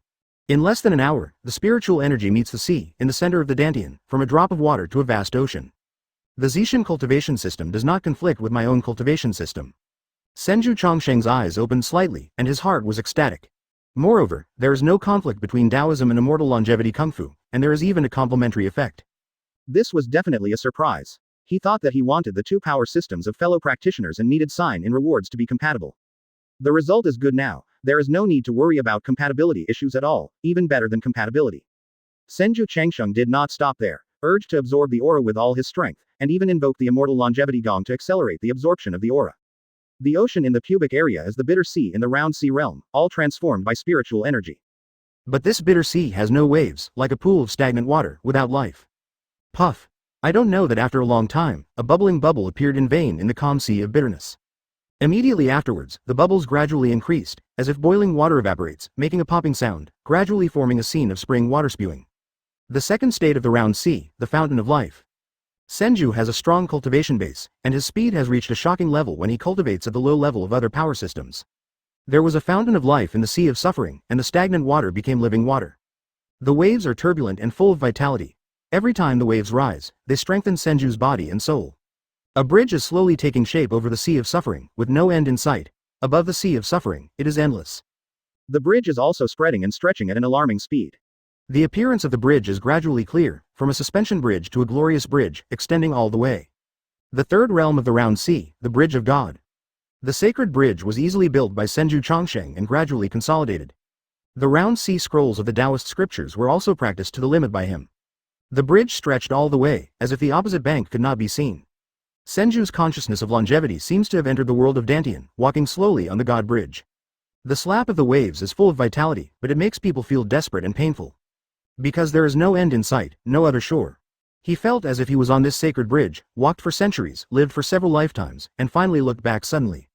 A: In less than an hour, the spiritual energy meets the sea, in the center of the Dantian, from a drop of water to a vast ocean. The Zishan cultivation system does not conflict with my own cultivation system. Senju Zhongsheng's eyes opened slightly, and his heart was ecstatic. Moreover, there is no conflict between Taoism and immortal longevity Kungfu, and there is even a complementary effect. This was definitely a surprise. He thought that he wanted the 2 power systems of fellow practitioners and needed sign in rewards to be compatible. The result is good now, there is no need to worry about compatibility issues at all, even better than compatibility. Senju Changsheng did not stop there, urged to absorb the aura with all his strength, and even invoked the immortal longevity gong to accelerate the absorption of the aura. The ocean in the pubic area is the bitter sea in the Round Sea realm, all transformed by spiritual energy. But this bitter sea has no waves, like a pool of stagnant water, without life. Puff. I don't know that after a long time, a bubbling bubble appeared in vain in the calm sea of bitterness. Immediately afterwards, the bubbles gradually increased, as if boiling water evaporates, making a popping sound, gradually forming a scene of spring water spewing. The second state of the Round Sea, the Fountain of Life. Senju has a strong cultivation base, and his speed has reached a shocking level when he cultivates at the low level of other power systems. There was a fountain of life in the Sea of Suffering, and the stagnant water became living water. The waves are turbulent and full of vitality. Every time the waves rise, they strengthen Senju's body and soul. A bridge is slowly taking shape over the Sea of Suffering, with no end in sight. Above the Sea of Suffering, it is endless. The bridge is also spreading and stretching at an alarming speed. The appearance of the bridge is gradually clear, from a suspension bridge to a glorious bridge, extending all the way. The third realm of the Round Sea, the Bridge of God. The sacred bridge was easily built by Senju Zhongsheng and gradually consolidated. The Round Sea scrolls of the Taoist scriptures were also practiced to the limit by him. The bridge stretched all the way, as if the opposite bank could not be seen. Senju's consciousness of longevity seems to have entered the world of Dantian, walking slowly on the God Bridge. The slap of the waves is full of vitality, but it makes people feel desperate and painful. Because there is no end in sight, no other shore. He felt as if he was on this sacred bridge, walked for centuries, lived for several lifetimes, and finally looked back suddenly.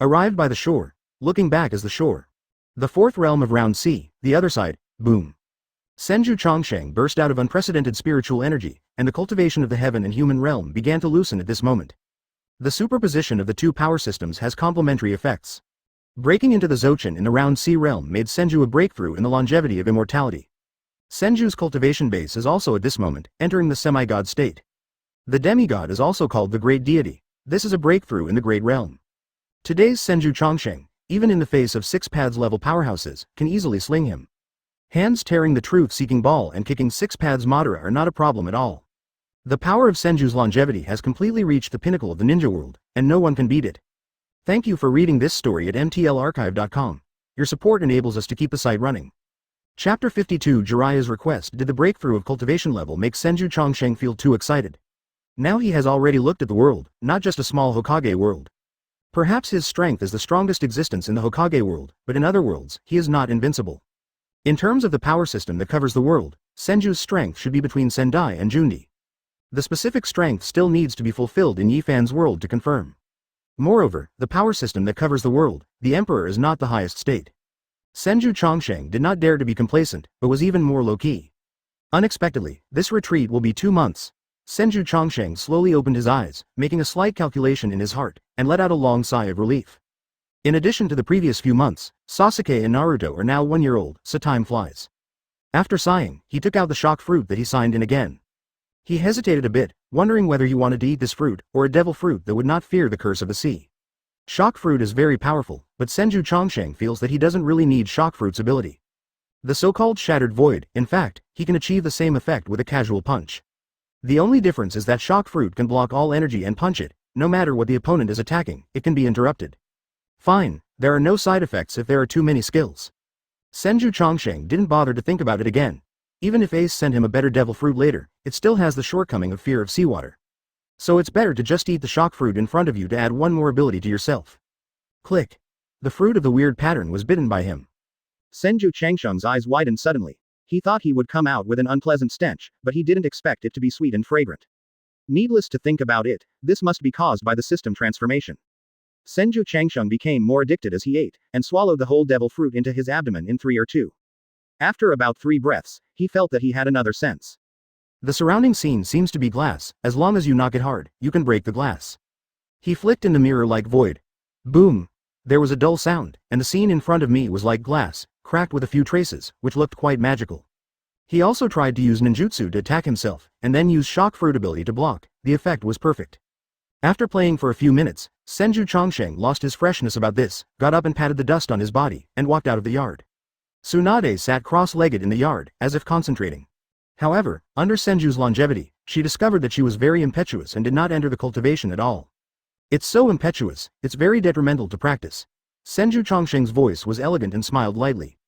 A: Arrived by the shore, looking back as the shore. The fourth realm of Round Sea, the other side, boom. Senju Zhongsheng burst out of unprecedented spiritual energy, and the cultivation of the heaven and human realm began to loosen at this moment. The superposition of the 2 power systems has complementary effects. Breaking into the Zochin in the Round Sea realm made Senju a breakthrough in the longevity of immortality. Senju's cultivation base is also at this moment entering the semi-god state. The demigod is also called the Great Deity. This is a breakthrough in the Great Realm. Today's Senju Chongsheng, even in the face of 6 paths level powerhouses, can easily sling him. Hands tearing the truth-seeking ball and kicking 6 paths Madara are not a problem at all. The power of Senju's longevity has completely reached the pinnacle of the ninja world, and no one can beat it. Thank you for reading this story at mtlarchive.com. Your support enables us to keep the site running. Chapter 52 Jiraiya's request. Did the breakthrough of cultivation level make Senju Chongsheng feel too excited? Now he has already looked at the world, not just a small Hokage world. Perhaps his strength is the strongest existence in the Hokage world, but in other worlds, he is not invincible. In terms of the power system that covers the world, Senju's strength should be between Sendai and Jundi. The specific strength still needs to be fulfilled in Yifan's world to confirm. Moreover, the power system that covers the world, the Emperor is not the highest state. Senju Chongsheng did not dare to be complacent, but was even more low-key. Unexpectedly, this retreat will be 2 months. Senju Chongsheng slowly opened his eyes, making a slight calculation in his heart, and let out a long sigh of relief. In addition to the previous few months, Sasuke and Naruto are now 1 year old, so time flies. After sighing, he took out the shock fruit that he signed in again. He hesitated a bit, wondering whether he wanted to eat this fruit, or a devil fruit that would not fear the curse of the sea. Shock fruit is very powerful, but Senju Chongsheng feels that he doesn't really need shock fruit's ability. The so-called shattered void, in fact, he can achieve the same effect with a casual punch. The only difference is that shock fruit can block all energy and punch it, no matter what the opponent is attacking, it can be interrupted. Fine, there are no side effects if there are too many skills. Senju Chongsheng didn't bother to think about it again. Even if Ace sent him a better devil fruit later, it still has the shortcoming of fear of seawater. So it's better to just eat the shock fruit in front of you to add one more ability to yourself. Click. The fruit of the weird pattern was bitten by him. Senju Changsheng's eyes widened suddenly. He thought he would come out with an unpleasant stench, but he didn't expect it to be sweet and fragrant. Needless to think about it, this must be caused by the system transformation. Senju Changsheng became more addicted as he ate, and swallowed the whole devil fruit into his abdomen in 3 or 2. After about 3 breaths, he felt that he had another sense. The surrounding scene seems to be glass. As long as you knock it hard, you can break the glass. He flicked in the mirror like void. Boom! There was a dull sound, and the scene in front of me was like glass, cracked with a few traces, which looked quite magical. He also tried to use ninjutsu to attack himself, and then use shock fruit ability to block. The effect was perfect. After playing for a few minutes, Senju Chongsheng lost his freshness about this, got up and patted the dust on his body, and walked out of the yard. Tsunade sat cross-legged in the yard, as if concentrating. However, under Senju's longevity, she discovered that she was very impetuous and did not enter the cultivation at all. It's so impetuous, it's very detrimental to practice. Senju Chongsheng's voice was elegant and smiled lightly.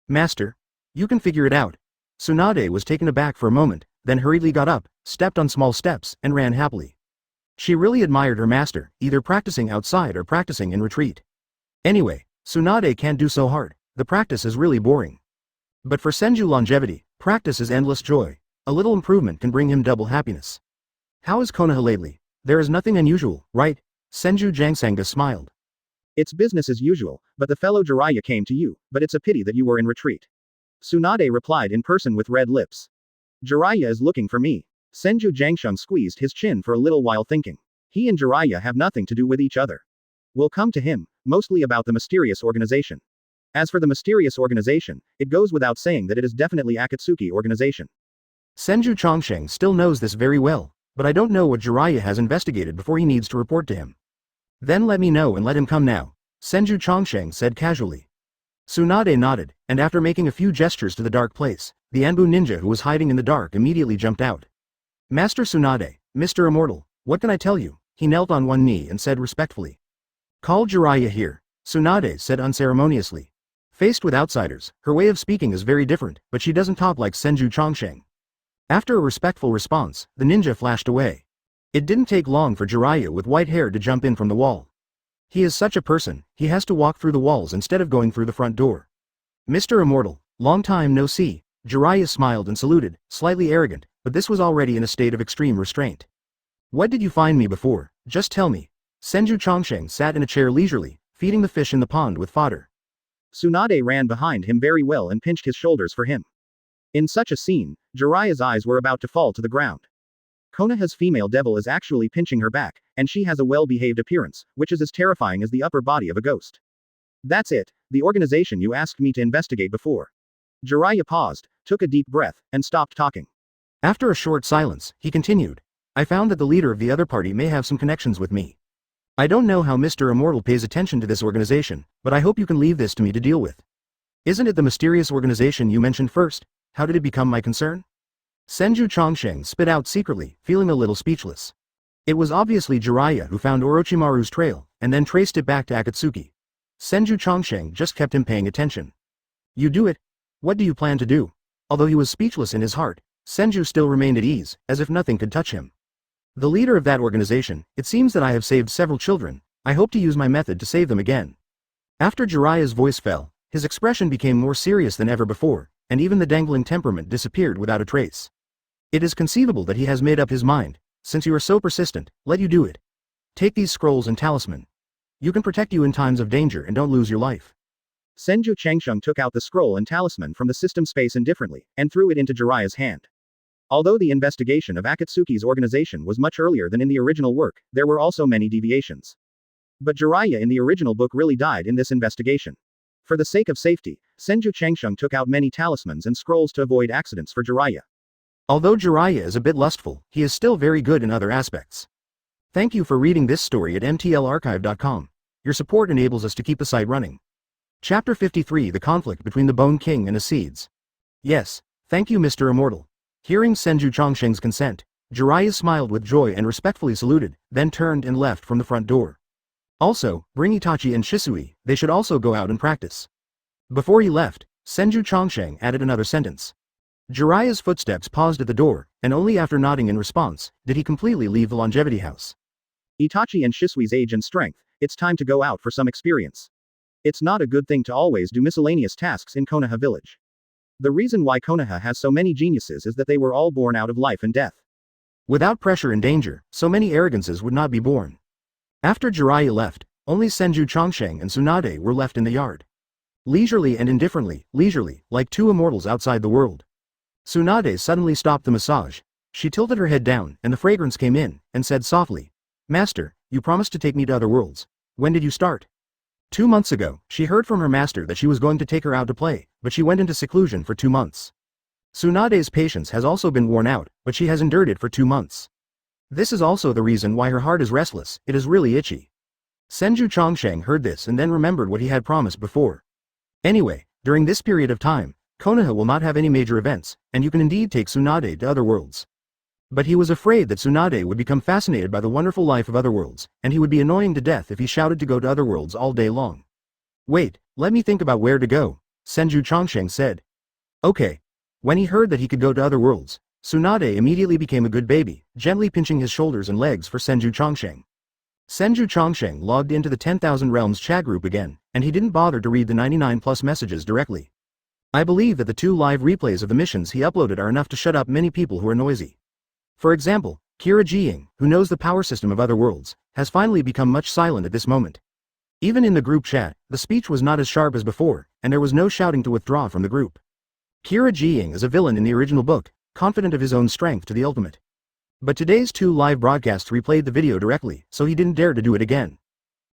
A: Master, you can figure it out. Tsunade was taken aback for a moment, then hurriedly got up, stepped on small steps, and ran happily. She really admired her master, either practicing outside or practicing in retreat. Anyway, Tsunade can't do so hard. The practice is really boring. But for Senju longevity, practice is endless joy. A little improvement can bring him double happiness. How is Konoha lately? There is nothing unusual, right? Senju Jangsanga smiled. It's business as usual, but the fellow Jiraiya came to you, but it's a pity that you were in retreat. Tsunade replied in person with red lips. Jiraiya is looking for me. Senju Jangsheng squeezed his chin for a little while thinking. He and Jiraiya have nothing to do with each other. We'll come to him, mostly about the mysterious organization. As for the mysterious organization, it goes without saying that it is definitely Akatsuki organization. Senju Chongsheng still knows this very well, but I don't know what Jiraiya has investigated before he needs to report to him. Then let me know and let him come now, Senju Chongsheng said casually. Tsunade nodded, and after making a few gestures to the dark place, the Anbu ninja who was hiding in the dark immediately jumped out. Master Tsunade, Mr. Immortal, what can I tell you? He knelt on one knee and said respectfully. Call Jiraiya here, Tsunade said unceremoniously. Faced with outsiders, her way of speaking is very different, but she doesn't talk like Senju Chongsheng. After a respectful response, the ninja flashed away. It didn't take long for Jiraiya with white hair to jump in from the wall. He is such a person, he has to walk through the walls instead of going through the front door. Mr. Immortal, long time no see, Jiraiya smiled and saluted, slightly arrogant, but this was already in a state of extreme restraint. What did you find me before? Just tell me. Senju Chongsheng sat in a chair leisurely, feeding the fish in the pond with fodder. Tsunade ran behind him very well and pinched his shoulders for him. In such a scene, Jiraiya's eyes were about to fall to the ground. Konoha's female devil is actually pinching her back, and she has a well-behaved appearance, which is as terrifying as the upper body of a ghost. That's it, the organization you asked me to investigate before. Jiraiya paused, took a deep breath, and stopped talking. After a short silence, he continued. I found that the leader of the other party may have some connections with me. I don't know how Mr. Immortal pays attention to this organization, but I hope you can leave this to me to deal with. Isn't it the mysterious organization you mentioned first? How did it become my concern? Senju Chongsheng spit out secretly, feeling a little speechless. It was obviously Jiraiya who found Orochimaru's trail, and then traced it back to Akatsuki. Senju Chongsheng just kept him paying attention. You do it? What do you plan to do? Although he was speechless in his heart, Senju still remained at ease, as if nothing could touch him. The leader of that organization, it seems that I have saved several children, I hope to use my method to save them again. After Jiraiya's voice fell, his expression became more serious than ever before, and even the dangling temperament disappeared without a trace. It is conceivable that he has made up his mind. Since you are so persistent, let you do it. Take these scrolls and talisman. You can protect you in times of danger and don't lose your life. Senju Changsheng took out the scroll and talisman from the system space indifferently, and threw it into Jiraiya's hand. Although the investigation of Akatsuki's organization was much earlier than in the original work, there were also many deviations. But Jiraiya in the original book really died in this investigation. For the sake of safety, Senju Changsheng took out many talismans and scrolls to avoid accidents for Jiraiya. Although Jiraiya is a bit lustful, he is still very good in other aspects. Thank you for reading this story at mtlarchive.com. Your support enables us to keep the site running. Chapter 53 The Conflict Between the Bone King and the Seeds. Yes, thank you Mr. Immortal. Hearing Senju Chongsheng's consent, Jiraiya smiled with joy and respectfully saluted, then turned and left from the front door. Also, bring Itachi and Shisui, they should also go out and practice. Before he left, Senju Chongsheng added another sentence. Jiraiya's footsteps paused at the door, and only after nodding in response, did he completely leave the longevity house. Itachi and Shisui's age and strength, it's time to go out for some experience. It's not a good thing to always do miscellaneous tasks in Konoha Village. The reason why Konoha has so many geniuses is that they were all born out of life and death. Without pressure and danger, so many arrogances would not be born. After Jiraiya left, only Senju Chongsheng and Tsunade were left in the yard. Leisurely and indifferently, like two immortals outside the world. Tsunade suddenly stopped the massage. She tilted her head down, and the fragrance came in, and said softly, Master, you promised to take me to other worlds. When did you start? 2 months ago, she heard from her master that she was going to take her out to play, but she went into seclusion for 2 months. Tsunade's patience has also been worn out, but she has endured it for 2 months. This is also the reason why her heart is restless, it is really itchy. Senju Chongsheng heard this and then remembered what he had promised before. Anyway, during this period of time, Konoha will not have any major events, and you can indeed take Tsunade to other worlds. But he was afraid that Tsunade would become fascinated by the wonderful life of other worlds, and he would be annoying to death if he shouted to go to other worlds all day long. Wait, let me think about where to go, Senju Chongsheng said. Okay. When he heard that he could go to other worlds, Tsunade immediately became a good baby, gently pinching his shoulders and legs for Senju Chongsheng. Senju Chongsheng logged into the 10,000 Realms chat group again, and he didn't bother to read the 99+ messages directly. I believe that the 2 live replays of the missions he uploaded are enough to shut up many people who are noisy. For example, Kira Jiying, who knows the power system of other worlds, has finally become much silent at this moment. Even in the group chat, the speech was not as sharp as before, and there was no shouting to withdraw from the group. Kira Jiying is a villain in the original book, confident of his own strength to the ultimate. But today's 2 live broadcasts replayed the video directly, so he didn't dare to do it again.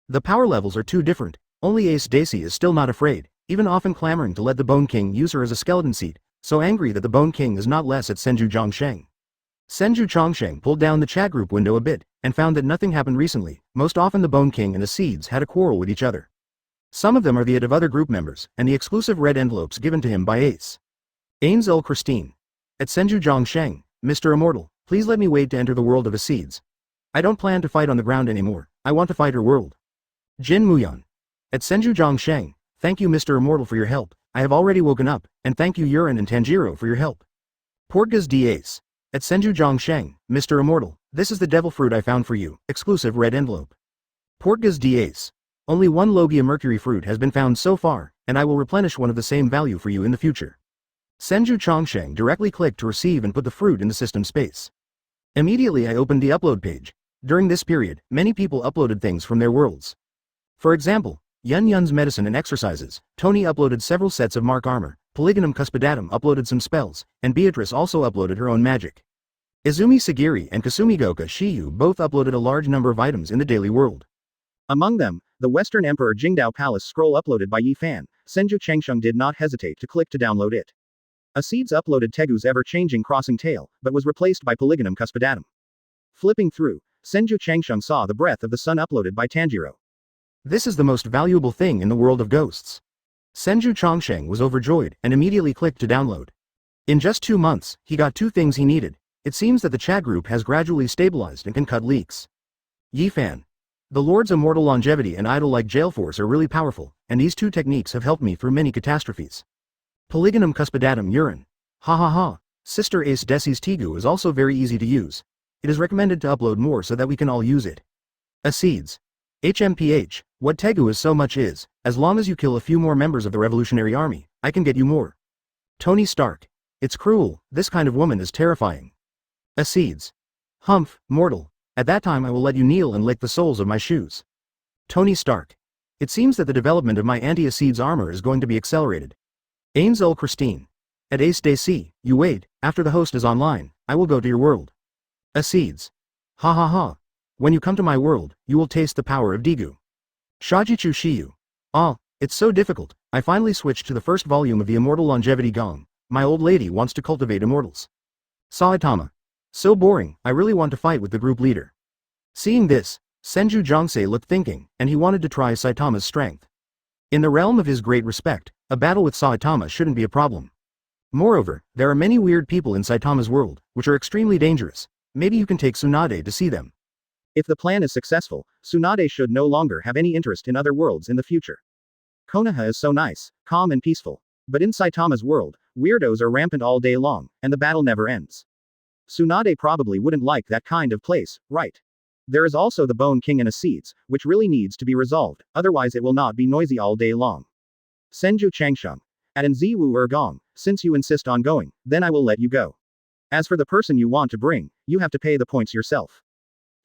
A: The power levels are too different. Only Ace Daisy is still not afraid, even often clamoring to let the Bone King use her as a skeleton seat, so angry that the Bone King is not less at Senju Chongsheng. Senju Chongsheng pulled down the chat group window a bit, and found that nothing happened recently. Most often the Bone King and the Seeds had a quarrel with each other. Some of them are the of other group members, and the exclusive red envelopes given to him by Ace. Ainzel Christine. At Senju Chongsheng, Mr. Immortal, please let me wait to enter the world of the Seeds. I don't plan to fight on the ground anymore, I want to fight her world. Jin Muyan. At Senju Chongsheng, thank you Mr. Immortal for your help, I have already woken up, and thank you Yurin and Tanjiro for your help. Portgas D. Ace. At Senju Chongsheng, Mr. Immortal, this is the devil fruit I found for you, exclusive red envelope. Portgas D. Ace. Only one Logia Mercury fruit has been found so far, and I will replenish one of the same value for you in the future. Senju Chongsheng directly clicked to receive and put the fruit in the system space. Immediately I opened the upload page. During this period, many people uploaded things from their worlds. For example, Yun Yun's medicine and exercises, Tony uploaded several sets of mark armor, Polygonum Cuspidatum uploaded some spells, and Beatrice also uploaded her own magic. Izumi Sagiri and Kasumigoka Shiyu both uploaded a large number of items in the daily world. Among them, the Western Emperor Jingdao Palace scroll uploaded by Yi Fan. Senju Changsheng did not hesitate to click to download it. Acedes uploaded Tegu's ever-changing crossing tale, but was replaced by Polygonum cuspidatum. Flipping through, Senju Changsheng saw the breath of the sun uploaded by Tanjiro. This is the most valuable thing in the world of ghosts. Senju Changsheng was overjoyed and immediately clicked to download. In just 2 months, he got 2 things he needed. It seems that the chat group has gradually stabilized and can cut leaks. Yifan. The Lord's immortal longevity and idol-like jail force are really powerful, and these 2 techniques have helped me through many catastrophes. Polygonum cuspidatum urine. Ha ha ha. Sister Ace Desi's Tegu is also very easy to use. It is recommended to upload more so that we can all use it. Acedes. HMPH, what Tegu is so much is, as long as you kill a few more members of the Revolutionary Army, I can get you more. Tony Stark. It's cruel, this kind of woman is terrifying. Acedes. Humph, mortal. At that time I will let you kneel and lick the soles of my shoes. Tony Stark. It seems that the development of my anti-Acedes armor is going to be accelerated. Ainzel Christine. At Ace Daisy, you wait, after the host is online, I will go to your world. Acedes. Ha ha ha. When you come to my world, you will taste the power of Degu. Shajichu Shiyu. Ah, it's so difficult, I finally switched to the first volume of the Immortal Longevity Gong. My old lady wants to cultivate immortals. Saitama. So boring, I really want to fight with the group leader. Seeing this, Senju Jongsei looked thinking, and he wanted to try Saitama's strength. In the realm of his great respect, a battle with Saitama shouldn't be a problem. Moreover, there are many weird people in Saitama's world, which are extremely dangerous. Maybe you can take Tsunade to see them. If the plan is successful, Tsunade should no longer have any interest in other worlds in the future. Konaha is so nice, calm and peaceful. But in Saitama's world, weirdos are rampant all day long, and the battle never ends. Tsunade probably wouldn't like that kind of place, right? There is also the Bone King and Acedes, which really needs to be resolved, otherwise it will not be noisy all day long. Senju Changsheng. At Nziwu Gong, since you insist on going, then I will let you go. As for the person you want to bring, you have to pay the points yourself.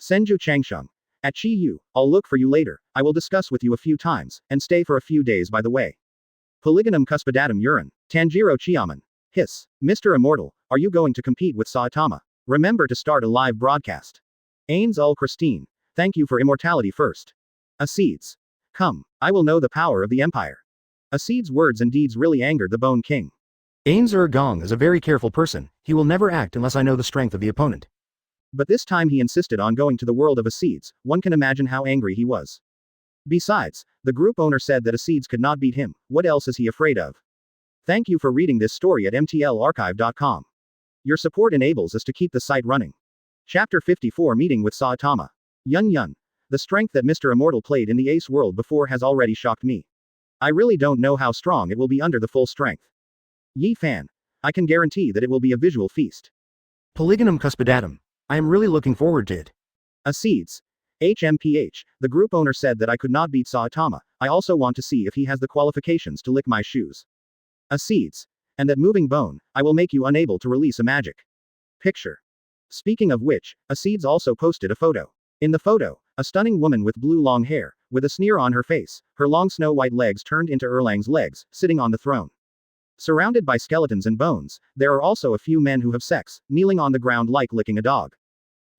A: Senju Changsheng. At Chi Yu, I'll look for you later, I will discuss with you a few times, and stay for a few days by the way. Polygonum cuspidatum urine. Tanjiro Chiaman. Hiss. Mr. Immortal, are you going to compete with Saitama? Remember to start a live broadcast. Ainzel Christine. Thank you for immortality first. Acedes. Come, I will know the power of the Empire. Acedes' words and deeds really angered the Bone King. Ainzel Gong is a very careful person, he will never act unless I know the strength of the opponent. But this time he insisted on going to the world of Acedes, one can imagine how angry he was. Besides, the group owner said that Acedes could not beat him, what else is he afraid of? Thank you for reading this story at mtlarchive.com. Your support enables us to keep the site running. Chapter 54 Meeting with Saitama. Yun Yun. The strength that Mr. Immortal played in the Ace world before has already shocked me. I really don't know how strong it will be under the full strength. Yi Fan. I can guarantee that it will be a visual feast. Polygonum cuspidatum. I am really looking forward to it. Acedes. HMPH, the group owner said that I could not beat Saitama, I also want to see if he has the qualifications to lick my shoes. Acedes. And that moving bone, I will make you unable to release a magic picture. Speaking of which, Acedes also posted a photo. In the photo, a stunning woman with blue long hair, with a sneer on her face, her long snow-white legs turned into Erlang's legs, sitting on the throne. Surrounded by skeletons and bones, there are also a few men who have sex, kneeling on the ground like licking a dog.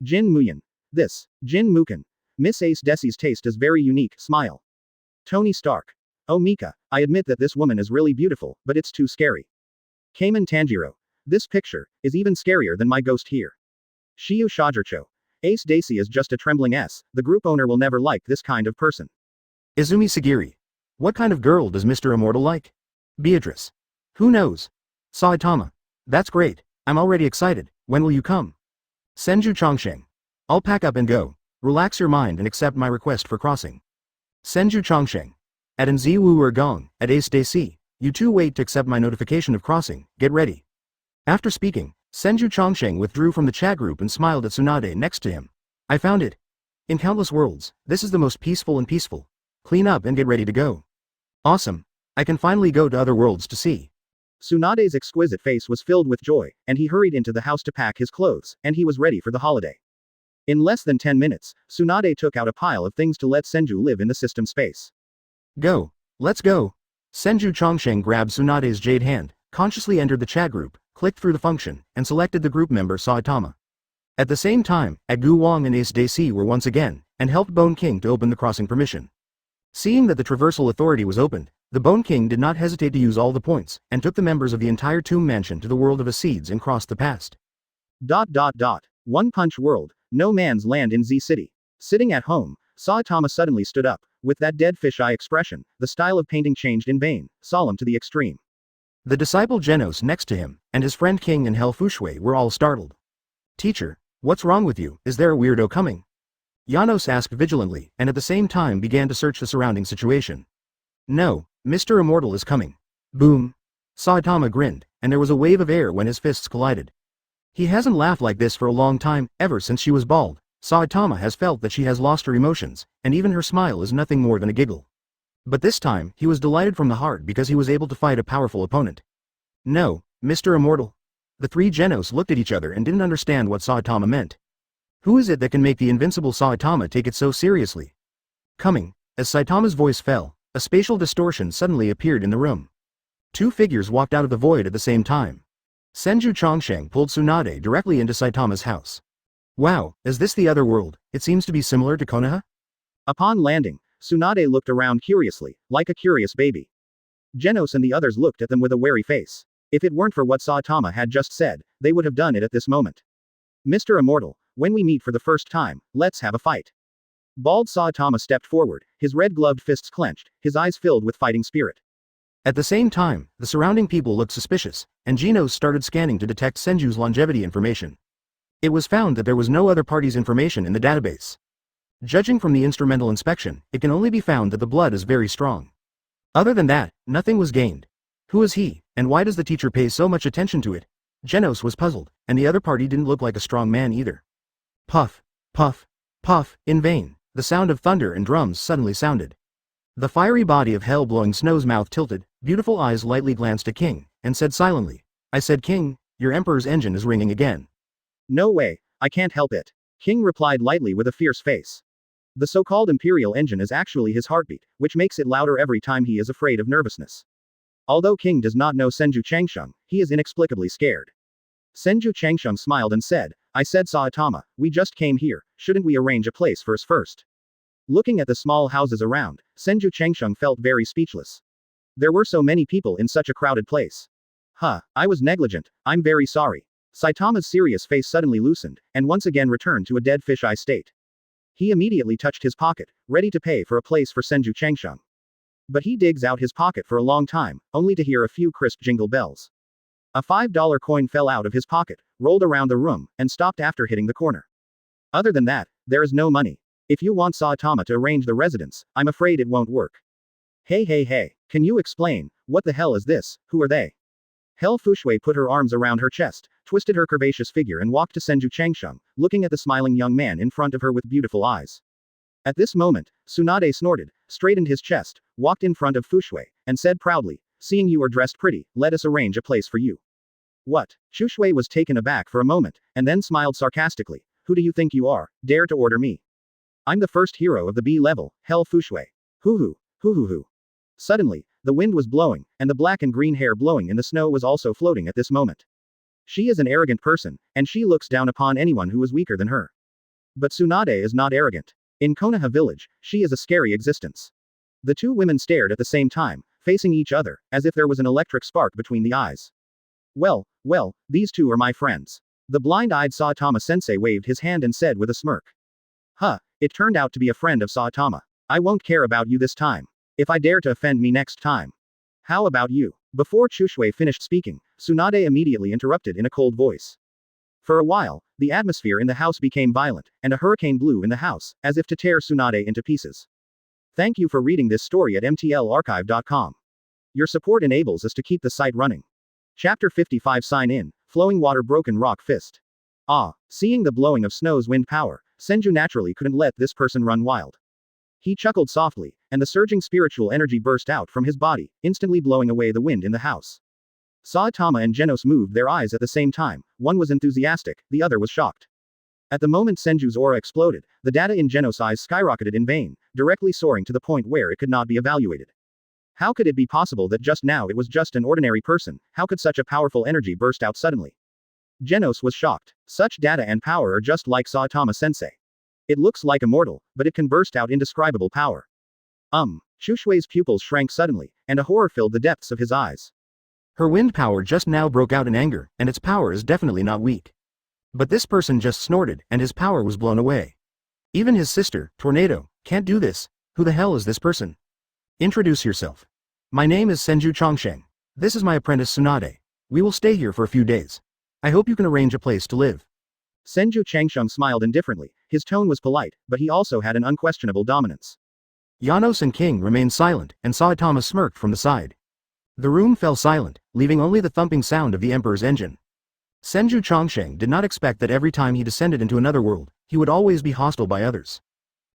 A: Jin Muyan. This, Jin Mukan. Miss Ace Desi's taste is very unique, smile. Tony Stark. Oh Mika, I admit that this woman is really beautiful, but it's too scary. Kamen Tanjiro. This picture is even scarier than my ghost here. Shiyu Shajircho. Ace Daisy is just a trembling S, the group owner will never like this kind of person. Izumi Sagiri. What kind of girl does Mr. Immortal like? Beatrice. Who knows? Saitama. That's great, I'm already excited, when will you come? Senju Changsheng. I'll pack up and go. Relax your mind and accept my request for crossing. Senju Changsheng. At Nziwu Gong, at Ace Daisy, you two wait to accept my notification of crossing, get ready. After speaking, Senju Changsheng withdrew from the chat group and smiled at Tsunade next to him. I found it. In countless worlds, this is the most peaceful and peaceful. Clean up and get ready to go. Awesome. I can finally go to other worlds to see. Tsunade's exquisite face was filled with joy, and he hurried into the house to pack his clothes, and he was ready for the holiday. In less than 10 minutes, Tsunade took out a pile of things to let Senju live in the system space. Go. Let's go. Senju Changsheng grabbed Tsunade's jade hand, consciously entered the chat group, clicked through the function, and selected the group member Saitama. At the same time, Gu Wang and Ace Daisy were once again, and helped Bone King to open the crossing permission. Seeing that the traversal authority was opened, The Bone King did not hesitate to use all the points, and took the members of the entire Tomb Mansion to the world of Seeds and crossed the past. ... One Punch World, no man's land in Z City. Sitting at home, Saitama suddenly stood up, with that dead fish-eye expression, the style of painting changed in vain, solemn to the extreme. The disciple Genos next to him, and his friend King and Hell Fushui were all startled. Teacher, what's wrong with you? Is there a weirdo coming? Janos asked vigilantly, and at the same time began to search the surrounding situation. No, Mr. Immortal is coming. Boom. Saitama grinned, and there was a wave of air when his fists collided. He hasn't laughed like this for a long time, ever since she was bald. Saitama has felt that she has lost her emotions, and even her smile is nothing more than a giggle. But this time, he was delighted from the heart because he was able to fight a powerful opponent. No, Mr. Immortal. The three Genos looked at each other and didn't understand what Saitama meant. Who is it that can make the invincible Saitama take it so seriously? Coming. As Saitama's voice fell, a spatial distortion suddenly appeared in the room. Two figures walked out of the void at the same time. Senju Chongsheng pulled Tsunade directly into Saitama's house. Wow, is this the other world? It seems to be similar to Konoha? Upon landing, Tsunade looked around curiously, like a curious baby. Genos and the others looked at them with a wary face. If it weren't for what Saitama had just said, they would have done it at this moment. Mr. Immortal, when we meet for the first time, let's have a fight. Bald Saitama stepped forward, his red-gloved fists clenched, his eyes filled with fighting spirit. At the same time, the surrounding people looked suspicious, and Genos started scanning to detect Senju's longevity information. It was found that there was no other party's information in the database. Judging from the instrumental inspection, it can only be found that the blood is very strong. Other than that, nothing was gained. Who is he, and why does the teacher pay so much attention to it? Genos was puzzled, and the other party didn't look like a strong man either. Puff, puff, puff, in vain, the sound of thunder and drums suddenly sounded. The fiery body of hell blowing snow's mouth tilted, beautiful eyes lightly glanced at King, and said silently, I said King, your emperor's engine is ringing again. No way, I can't help it. King replied lightly with a fierce face. The so-called imperial engine is actually his heartbeat, which makes it louder every time he is afraid of nervousness. Although King does not know Senju Changsheng, he is inexplicably scared. Senju Changsheng smiled and said, I said Saitama, we just came here, shouldn't we arrange a place for us first? Looking at the small houses around, Senju Changsheng felt very speechless. There were so many people in such a crowded place. I was negligent, I'm very sorry. Saitama's serious face suddenly loosened, and once again returned to a dead fish-eye state. He immediately touched his pocket, ready to pay for a place for Senju Changsheng. But he digs out his pocket for a long time, only to hear a few crisp jingle bells. A $5 coin fell out of his pocket, rolled around the room, and stopped after hitting the corner. Other than that, there is no money. If you want Saitama to arrange the residence, I'm afraid it won't work. Hey, can you explain, what the hell is this, who are they? Hell Fushui put her arms around her chest, twisted her curvaceous figure and walked to Senju Changsheng, looking at the smiling young man in front of her with beautiful eyes. At this moment, Tsunade snorted, straightened his chest, walked in front of Fushui, and said proudly, seeing you are dressed pretty, let us arrange a place for you. What? Fushui was taken aback for a moment, and then smiled sarcastically, who do you think you are, dare to order me? I'm the first hero of the B level, Hell Fushui. Hoo. Suddenly, the wind was blowing, and the black and green hair blowing in the snow was also floating at this moment. She is an arrogant person, and she looks down upon anyone who is weaker than her. But Tsunade is not arrogant. In Konoha Village, she is a scary existence. The two women stared at the same time, facing each other, as if there was an electric spark between the eyes. Well, these two are my friends. The blind-eyed Saitama-sensei waved his hand and said with a smirk. It turned out to be a friend of Saitama. I won't care about you this time. If I dare to offend me next time. How about you? Before Chushui finished speaking, Tsunade immediately interrupted in a cold voice. For a while, the atmosphere in the house became violent, and a hurricane blew in the house, as if to tear Tsunade into pieces. Thank you for reading this story at mtlarchive.com. Your support enables us to keep the site running. Chapter 55 Sign In, Flowing Water Broken Rock Fist. Seeing the blowing of snow's wind power, Senju naturally couldn't let this person run wild. He chuckled softly, and the surging spiritual energy burst out from his body, instantly blowing away the wind in the house. Saitama and Genos moved their eyes at the same time, one was enthusiastic, the other was shocked. At the moment Senju's aura exploded, the data in Genos' eyes skyrocketed in vain, directly soaring to the point where it could not be evaluated. How could it be possible that just now it was just an ordinary person, how could such a powerful energy burst out suddenly? Genos was shocked. Such data and power are just like Saitama-sensei. It looks like immortal, but it can burst out indescribable power. Chushui's pupils shrank suddenly, and a horror filled the depths of his eyes. Her wind power just now broke out in anger, and its power is definitely not weak. But this person just snorted, and his power was blown away. Even his sister, Tornado, can't do this. Who the hell is this person? Introduce yourself. My name is Senju Chongsheng. This is my apprentice Tsunade. We will stay here for a few days. I hope you can arrange a place to live. Senju Changsheng smiled indifferently. His tone was polite, but he also had an unquestionable dominance. Janos and King remained silent, and Saitama smirked from the side. The room fell silent, leaving only the thumping sound of the Emperor's engine. Senju Chongsheng did not expect that every time he descended into another world, he would always be hostile by others.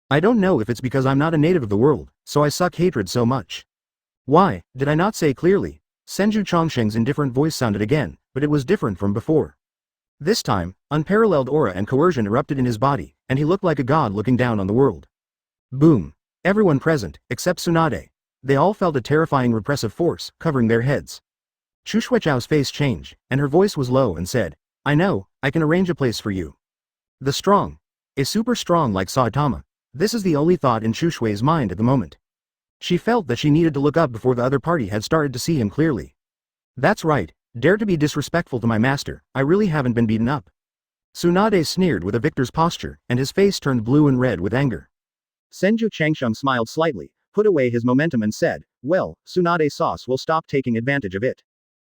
A: I don't know if it's because I'm not a native of the world, so I suck hatred so much. Why, did I not say clearly? Senju Chongsheng's indifferent voice sounded again, but it was different from before. This time, unparalleled aura and coercion erupted in his body, and he looked like a god looking down on the world. Boom. Everyone present, except Tsunade. They all felt a terrifying repressive force, covering their heads. Shushwechao's face changed, and her voice was low and said, I know, I can arrange a place for you. The strong. A super strong like Saitama. This is the only thought in Shushwe's mind at the moment. She felt that she needed to look up before the other party had started to see him clearly. That's right, dare to be disrespectful to my master, I really haven't been beaten up. Tsunade sneered with a victor's posture, and his face turned blue and red with anger. Senju Changsheng smiled slightly, put away his momentum and said, well, Tsunade sauce will stop taking advantage of it.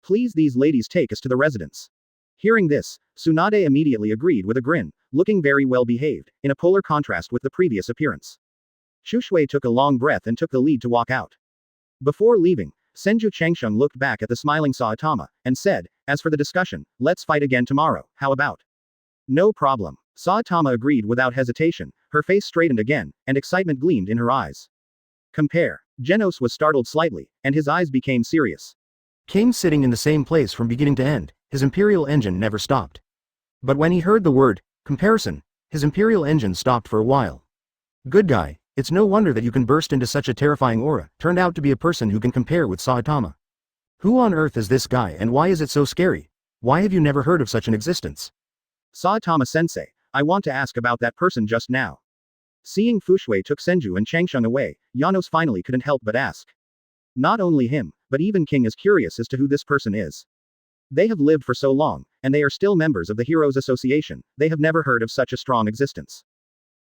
A: Please these ladies take us to the residence. Hearing this, Tsunade immediately agreed with a grin, looking very well behaved, in a polar contrast with the previous appearance. Shushwei took a long breath and took the lead to walk out. Before leaving, Senju Changsheng looked back at the smiling Saitama, and said, as for the discussion, let's fight again tomorrow, how about? No problem. Saitama agreed without hesitation, her face straightened again, and excitement gleamed in her eyes. Compare. Genos was startled slightly, and his eyes became serious. King sitting in the same place from beginning to end, his imperial engine never stopped. But when he heard the word, comparison, his imperial engine stopped for a while. Good guy. It's no wonder that you can burst into such a terrifying aura, turned out to be a person who can compare with Saitama. Who on earth is this guy and why is it so scary? Why have you never heard of such an existence? Saitama-sensei, I want to ask about that person just now. Seeing Fushui took Senju and Changsheng away, Janos finally couldn't help but ask. Not only him, but even King is curious as to who this person is. They have lived for so long, and they are still members of the Heroes Association, they have never heard of such a strong existence.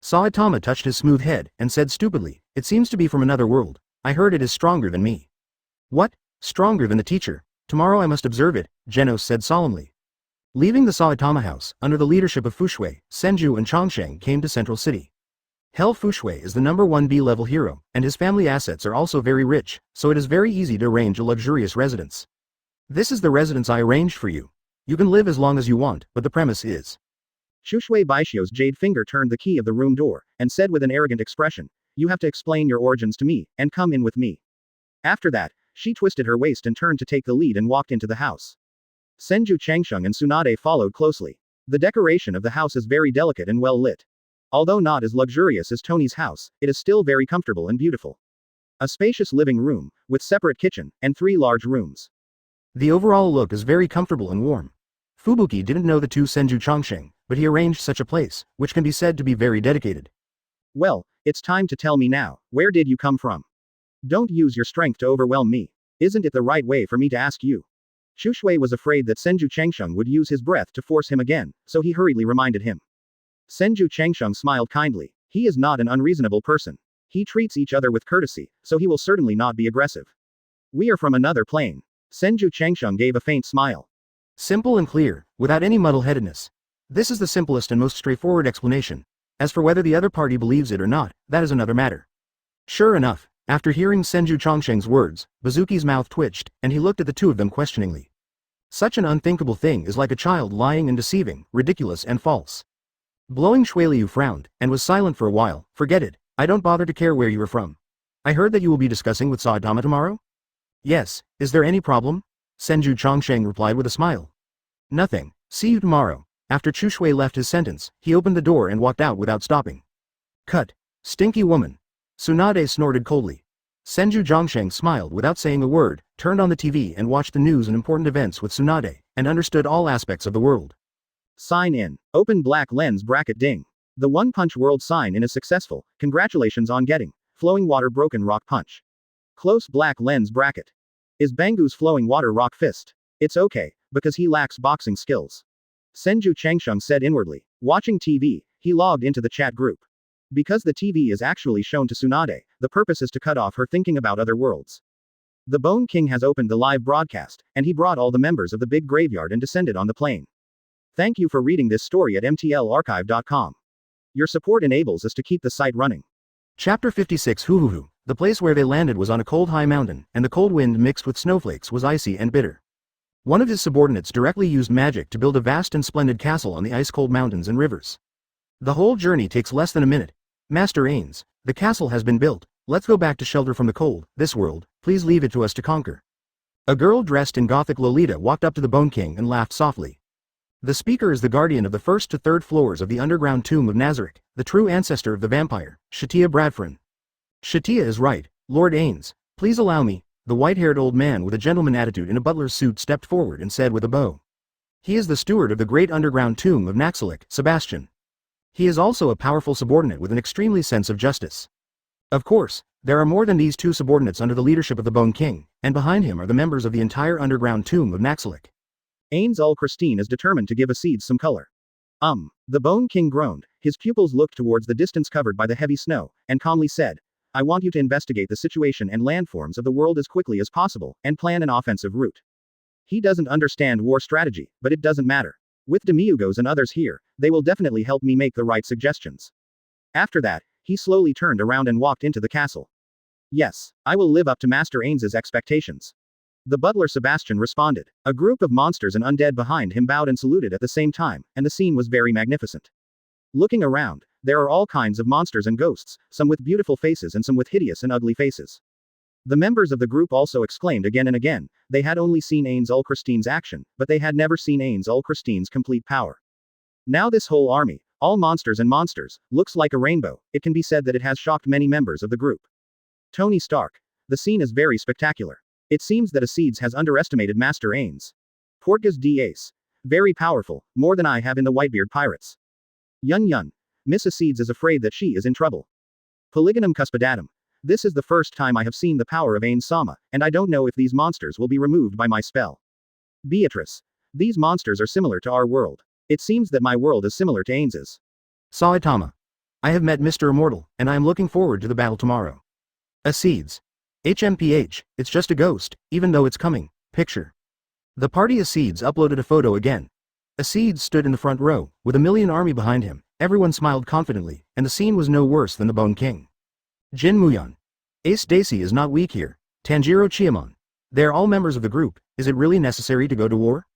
A: Saitama touched his smooth head, and said stupidly, it seems to be from another world. I heard it is stronger than me. What? Stronger than the teacher? Tomorrow I must observe it, Genos said solemnly. Leaving the Saitama house, under the leadership of Fushui, Senju and Chongsheng came to Central City. Hell Fushui is the number 1 B-level hero, and his family assets are also very rich, so it is very easy to arrange a luxurious residence. This is the residence I arranged for you. You can live as long as you want, but the premise is. Shushwei Baishio's jade finger turned the key of the room door, and said with an arrogant expression, you have to explain your origins to me, and come in with me. After that, she twisted her waist and turned to take the lead and walked into the house. Senju Changsheng and Tsunade followed closely. The decoration of the house is very delicate and well lit. Although not as luxurious as Tony's house, it is still very comfortable and beautiful. A spacious living room, with separate kitchen, and 3 large rooms. The overall look is very comfortable and warm. Fubuki didn't know the two Senju Chongsheng, but he arranged such a place, which can be said to be very dedicated. Well, it's time to tell me now, where did you come from? Don't use your strength to overwhelm me. Isn't it the right way for me to ask you? Shushwei was afraid that Senju Changsheng would use his breath to force him again, so he hurriedly reminded him. Senju Changsheng smiled kindly. He is not an unreasonable person. He treats each other with courtesy, so he will certainly not be aggressive. We are from another plane. Senju Changsheng gave a faint smile. Simple and clear, without any muddle-headedness. This is the simplest and most straightforward explanation. As for whether the other party believes it or not, that is another matter. Sure enough, after hearing Senju Chongsheng's words, Bazuki's mouth twitched, and he looked at the two of them questioningly. Such an unthinkable thing is like a child lying and deceiving, ridiculous and false. Blowing Shuiliu frowned, and was silent for a while. Forget it, I don't bother to care where you are from. I heard that you will be discussing with Saitama tomorrow? Yes, is there any problem? Senju Chongsheng replied with a smile. Nothing, see you tomorrow. After Shushwei left his sentence, he opened the door and walked out without stopping. Cut. Stinky woman. Tsunade snorted coldly. Senju Chongsheng smiled without saying a word, turned on the TV and watched the news and important events with Tsunade, and understood all aspects of the world. Sign in. Open black lens bracket ding. The One Punch World sign in is successful, congratulations on getting. Flowing water broken rock punch. Close black lens bracket. Is Bangu's flowing water rock fist? It's okay, because he lacks boxing skills. Senju Changsheng said inwardly. Watching TV, he logged into the chat group. Because the TV is actually shown to Tsunade, the purpose is to cut off her thinking about other worlds. The Bone King has opened the live broadcast, and he brought all the members of the big graveyard and descended on the plane. Thank you for reading this story at mtlarchive.com. Your support enables us to keep the site running. Chapter 56 Huhuhu. The place where they landed was on a cold high mountain, and the cold wind mixed with snowflakes was icy and bitter. One of his subordinates directly used magic to build a vast and splendid castle on the ice-cold mountains and rivers. The whole journey takes less than a minute. Master Ains, the castle has been built. Let's go back to shelter from the cold, this world, please leave it to us to conquer. A girl dressed in gothic Lolita walked up to the Bone King and laughed softly. The speaker is the guardian of the first to third floors of the underground tomb of Nazarick, the true ancestor of the vampire, Shatia Bradfrin. Shatia is right, Lord Ains, please allow me. The white-haired old man with a gentleman attitude in a butler's suit stepped forward and said with a bow. He is the steward of the great underground tomb of Naxalic, Sebastian. He is also a powerful subordinate with an extremely sense of justice. Of course, there are more than these two subordinates under the leadership of the Bone King, and behind him are the members of the entire underground tomb of Naxalic. Ains Christine is determined to give Acids some color. The Bone King groaned, his pupils looked towards the distance covered by the heavy snow, and calmly said, I want you to investigate the situation and landforms of the world as quickly as possible, and plan an offensive route. He doesn't understand war strategy, but it doesn't matter. With Demiurgos and others here, they will definitely help me make the right suggestions. After that, he slowly turned around and walked into the castle. Yes, I will live up to Master Ains's expectations. The butler Sebastian responded. A group of monsters and undead behind him bowed and saluted at the same time, and the scene was very magnificent. Looking around, there are all kinds of monsters and ghosts, some with beautiful faces and some with hideous and ugly faces. The members of the group also exclaimed again and again, they had only seen Ains Christine's action, but they had never seen Ains Christine's complete power. Now this whole army, all monsters and monsters, looks like a rainbow. It can be said that it has shocked many members of the group. Tony Stark. The scene is very spectacular. It seems that Acids has underestimated Master Ains. Portgas d'Ace. Very powerful, more than I have in the Whitebeard Pirates. Yun. Miss Acids is afraid that she is in trouble. Polygonum cuspidatum. This is the first time I have seen the power of Ains Sama, and I don't know if these monsters will be removed by my spell. Beatrice. These monsters are similar to our world. It seems that my world is similar to Ains's. Saitama. I have met Mr. Immortal, and I am looking forward to the battle tomorrow. Acids. HMPH, it's just a ghost, even though it's coming. Picture. The party Acids uploaded a photo again. Acids stood in the front row, with a million army behind him. Everyone smiled confidently, and the scene was no worse than the Bone King. Jin Muyan. Ace Daisy is not weak here. Tanjiro Chiamon. They are all members of the group. Is it really necessary to go to war?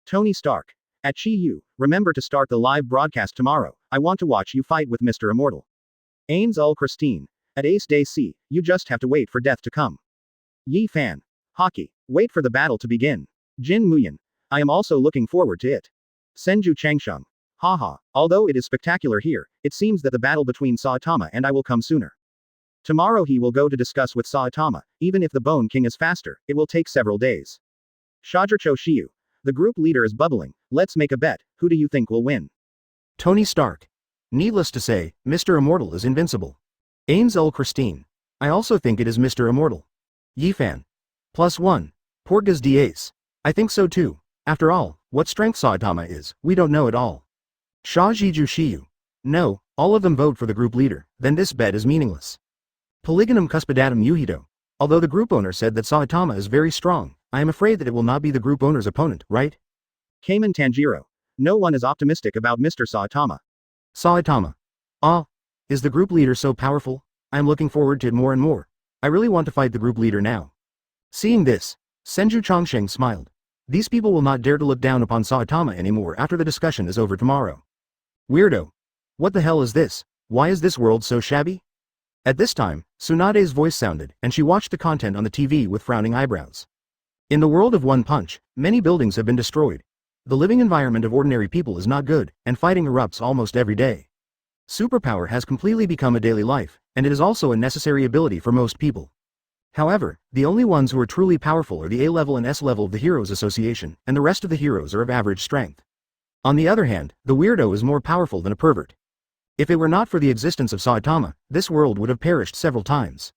A: Tony Stark. At Chi-Yu, remember to start the live broadcast tomorrow. I want to watch you fight with Mr. Immortal. Ains Christine. At Ace Daisy, you just have to wait for death to come. Yi Fan. Haki. Wait for the battle to begin. Jin Muyan. I am also looking forward to it. Senju Changsheng. Haha, although it is spectacular here, it seems that the battle between Saitama and I will come sooner. Tomorrow he will go to discuss with Saitama, even if the Bone King is faster, it will take several days. Shajircho Shiyu. The group leader is bubbling, let's make a bet, who do you think will win? Tony Stark. Needless to say, Mr. Immortal is invincible. Ains Christine. I also think it is Mr. Immortal. Yifan. +1. Portgas d'Ace. I think so too. After all, what strength Saitama is, we don't know at all. Shajiju Shiyu. No, all of them vote for the group leader, then this bet is meaningless. Polygonum cuspidatum Yuhito. Although the group owner said that Saitama is very strong, I am afraid that it will not be the group owner's opponent, right? Cayman Tanjiro. No one is optimistic about Mr. Saitama. Saitama. Is the group leader so powerful? I am looking forward to it more and more. I really want to fight the group leader now. Seeing this, Senju Changsheng smiled. These people will not dare to look down upon Saitama anymore after the discussion is over tomorrow. Weirdo. What the hell is this? Why is this world so shabby? At this time, Tsunade's voice sounded, and she watched the content on the TV with frowning eyebrows. In the world of One Punch, many buildings have been destroyed. The living environment of ordinary people is not good, and fighting erupts almost every day. Superpower has completely become a daily life, and it is also a necessary ability for most people. However, the only ones who are truly powerful are the A-level and S-level of the Heroes Association, and the rest of the heroes are of average strength. On the other hand, the weirdo is more powerful than a pervert. If it were not for the existence of Saitama, this world would have perished several times.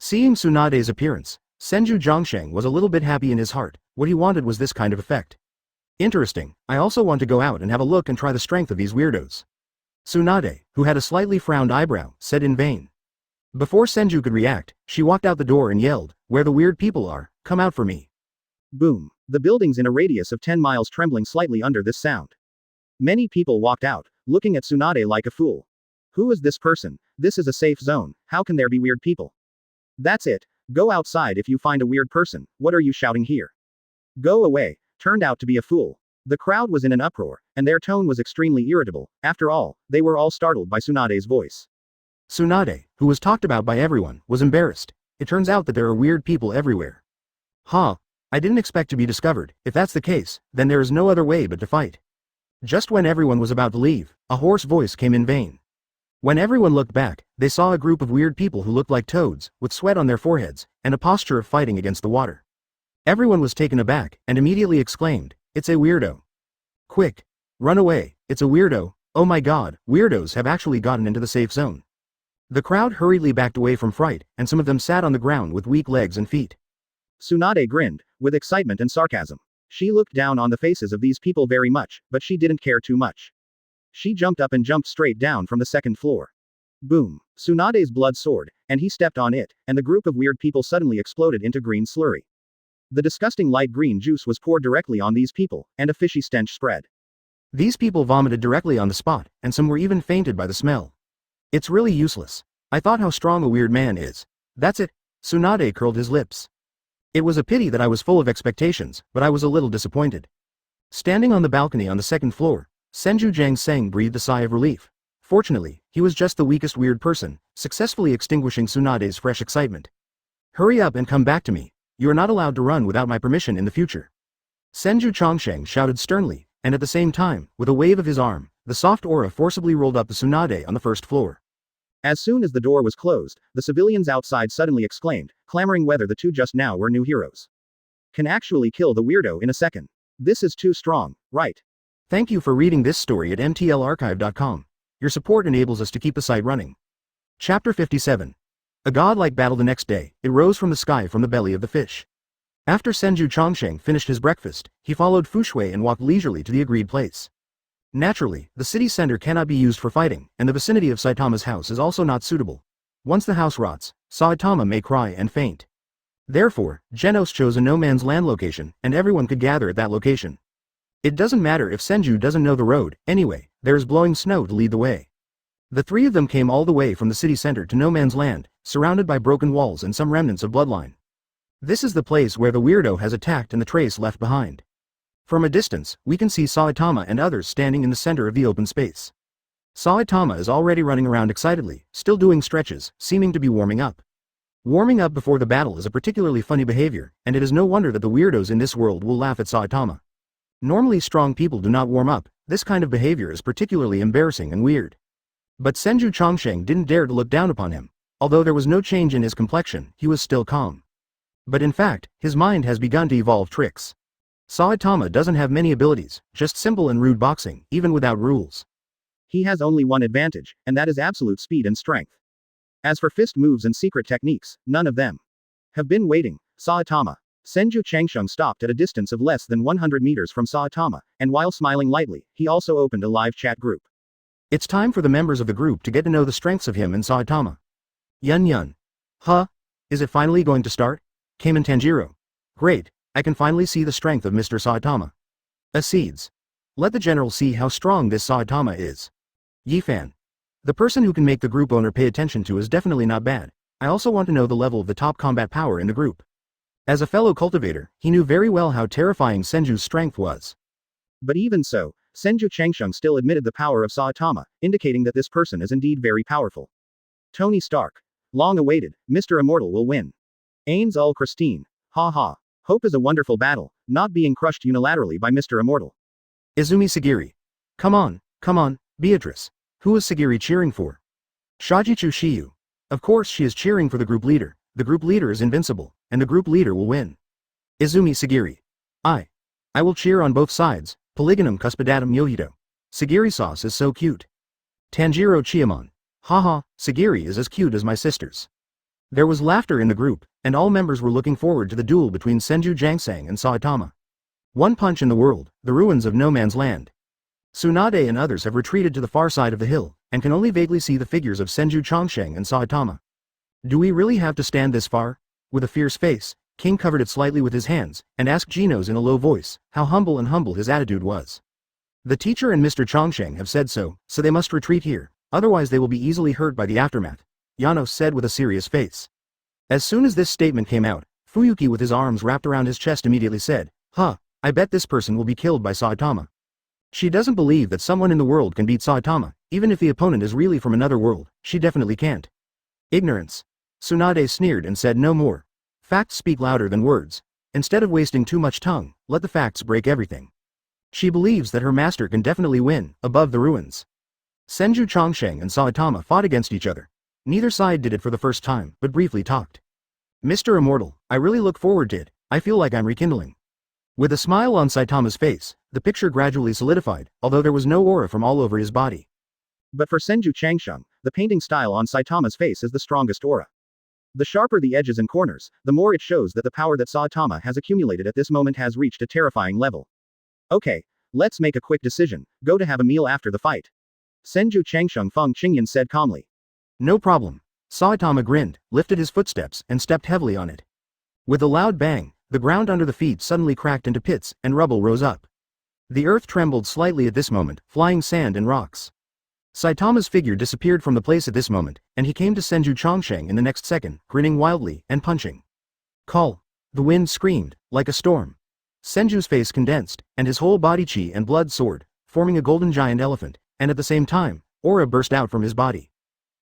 A: Seeing Tsunade's appearance, Senju Zhongsheng was a little bit happy in his heart. What he wanted was this kind of effect. Interesting, I also want to go out and have a look and try the strength of these weirdos. Tsunade, who had a slightly frowned eyebrow, said in vain. Before Senju could react, she walked out the door and yelled, "Where the weird people are, come out for me." Boom. The buildings in a radius of 10 miles trembling slightly under this sound. Many people walked out, looking at Tsunade like a fool. Who is this person? This is a safe zone, how can there be weird people? That's it, go outside if you find a weird person, what are you shouting here? Go away, turned out to be a fool. The crowd was in an uproar, and their tone was extremely irritable. After all, they were all startled by Tsunade's voice. Tsunade, who was talked about by everyone, was embarrassed. It turns out that there are weird people everywhere. Huh. I didn't expect to be discovered. If that's the case, then there is no other way but to fight. Just when everyone was about to leave, a hoarse voice came in vain. When everyone looked back, they saw a group of weird people who looked like toads, with sweat on their foreheads, and a posture of fighting against the water. Everyone was taken aback, and immediately exclaimed, "It's a weirdo. Quick! Run away, it's a weirdo, oh my god, weirdos have actually gotten into the safe zone." The crowd hurriedly backed away from fright, and some of them sat on the ground with weak legs and feet. Tsunade grinned, with excitement and sarcasm. She looked down on the faces of these people very much, but she didn't care too much. She jumped up and jumped straight down from the second floor. Boom. Tsunade's blood soared, and he stepped on it, and the group of weird people suddenly exploded into green slurry. The disgusting light green juice was poured directly on these people, and a fishy stench spread. These people vomited directly on the spot, and some were even fainted by the smell. It's really useless. I thought how strong a weird man is. That's it. Tsunade curled his lips. It was a pity that I was full of expectations, but I was a little disappointed. Standing on the balcony on the second floor, Senju Zhongsheng breathed a sigh of relief. Fortunately, he was just the weakest weird person, successfully extinguishing Tsunade's fresh excitement. Hurry up and come back to me. You are not allowed to run without my permission in the future. Senju Zhongsheng shouted sternly, and at the same time, with a wave of his arm, the soft aura forcibly rolled up the Tsunade on the first floor. As soon as the door was closed, the civilians outside suddenly exclaimed, clamoring whether the two just now were new heroes. Can actually kill the weirdo in a second. This is too strong, right? Thank you for reading this story at mtlarchive.com. Your support enables us to keep the site running. Chapter 57. A godlike battle. The next day, it rose from the sky from the belly of the fish. After Senju Zhongsheng finished his breakfast, he followed Fu Shui and walked leisurely to the agreed place. Naturally, the city center cannot be used for fighting, and the vicinity of Saitama's house is also not suitable. Once the house rots, Saitama may cry and faint. Therefore, Genos chose a no-man's land location, and everyone could gather at that location. It doesn't matter if Senju doesn't know the road, anyway, there is blowing snow to lead the way. The three of them came all the way from the city center to no man's land, surrounded by broken walls and some remnants of bloodline. This is the place where the weirdo has attacked and the trace left behind. From a distance, we can see Saitama and others standing in the center of the open space. Saitama is already running around excitedly, still doing stretches, seeming to be warming up. Warming up before the battle is a particularly funny behavior, and it is no wonder that the weirdos in this world will laugh at Saitama. Normally strong people do not warm up, this kind of behavior is particularly embarrassing and weird. But Senju Zhongsheng didn't dare to look down upon him. Although there was no change in his complexion, he was still calm. But in fact, his mind has begun to evolve tricks. Saitama doesn't have many abilities, just simple and rude boxing, even without rules. He has only one advantage, and that is absolute speed and strength. As for fist moves and secret techniques, none of them have been waiting. Saitama. Senju Zhongsheng stopped at a distance of less than 100 meters from Saitama, and while smiling lightly, he also opened a live chat group. It's time for the members of the group to get to know the strengths of him and Saitama. Yun Yun. Huh? Is it finally going to start? Came in Tanjiro. Great. I can finally see the strength of Mr. Saitama. Acedes. Let the general see how strong this Saitama is. Yifan. The person who can make the group owner pay attention to is definitely not bad. I also want to know the level of the top combat power in the group. As a fellow cultivator, he knew very well how terrifying Senju's strength was. But even so, Senju Zhongsheng still admitted the power of Saitama, indicating that this person is indeed very powerful. Tony Stark. Long awaited, Mr. Immortal will win. Ains ul Christine. Ha ha. Hope is a wonderful battle, not being crushed unilaterally by Mr. Immortal. Izumi Sagiri. Come on, Beatrice. Who is Sagiri cheering for? Shajichu Shiyu. Of course she is cheering for the group leader. The group leader is invincible, and the group leader will win. Izumi Sagiri. I will cheer on both sides. Polygonum cuspidatum yohito. Sagiri sauce is so cute. Tanjiro Chiamon. Haha, Sagiri is as cute as my sisters. There was laughter in the group, and all members were looking forward to the duel between Senju Jiangsang and Saitama. One punch in the world, the ruins of no man's land. Tsunade and others have retreated to the far side of the hill, and can only vaguely see the figures of Senju Chongsheng and Saitama. Do we really have to stand this far? With a fierce face, King covered it slightly with his hands, and asked Genos in a low voice, how humble his attitude was. The teacher and Mr. Chongsheng have said so they must retreat here, otherwise they will be easily hurt by the aftermath, Janos said with a serious face. As soon as this statement came out, Fuyuki with his arms wrapped around his chest immediately said, I bet this person will be killed by Saitama. She doesn't believe that someone in the world can beat Saitama, even if the opponent is really from another world, she definitely can't. Ignorance. Tsunade sneered and said no more. Facts speak louder than words. Instead of wasting too much tongue, let the facts break everything. She believes that her master can definitely win, above the ruins. Senju Chongsheng and Saitama fought against each other. Neither side did it for the first time, but briefly talked. Mr. Immortal, I really look forward to it, I feel like I'm rekindling. With a smile on Saitama's face, the picture gradually solidified, although there was no aura from all over his body. But for Senju Changsheng, the painting style on Saitama's face is the strongest aura. The sharper the edges and corners, the more it shows that the power that Saitama has accumulated at this moment has reached a terrifying level. Okay, let's make a quick decision, go to have a meal after the fight. Senju Changsheng Feng Qingyan said calmly. No problem. Saitama grinned, lifted his footsteps, and stepped heavily on it. With a loud bang, the ground under the feet suddenly cracked into pits, and rubble rose up. The earth trembled slightly at this moment, flying sand and rocks. Saitama's figure disappeared from the place at this moment, and he came to Senju Chongsheng in the next second, grinning wildly, and punching. Call! The wind screamed, like a storm. Senju's face condensed, and his whole body chi and blood soared, forming a golden giant elephant, and at the same time, aura burst out from his body.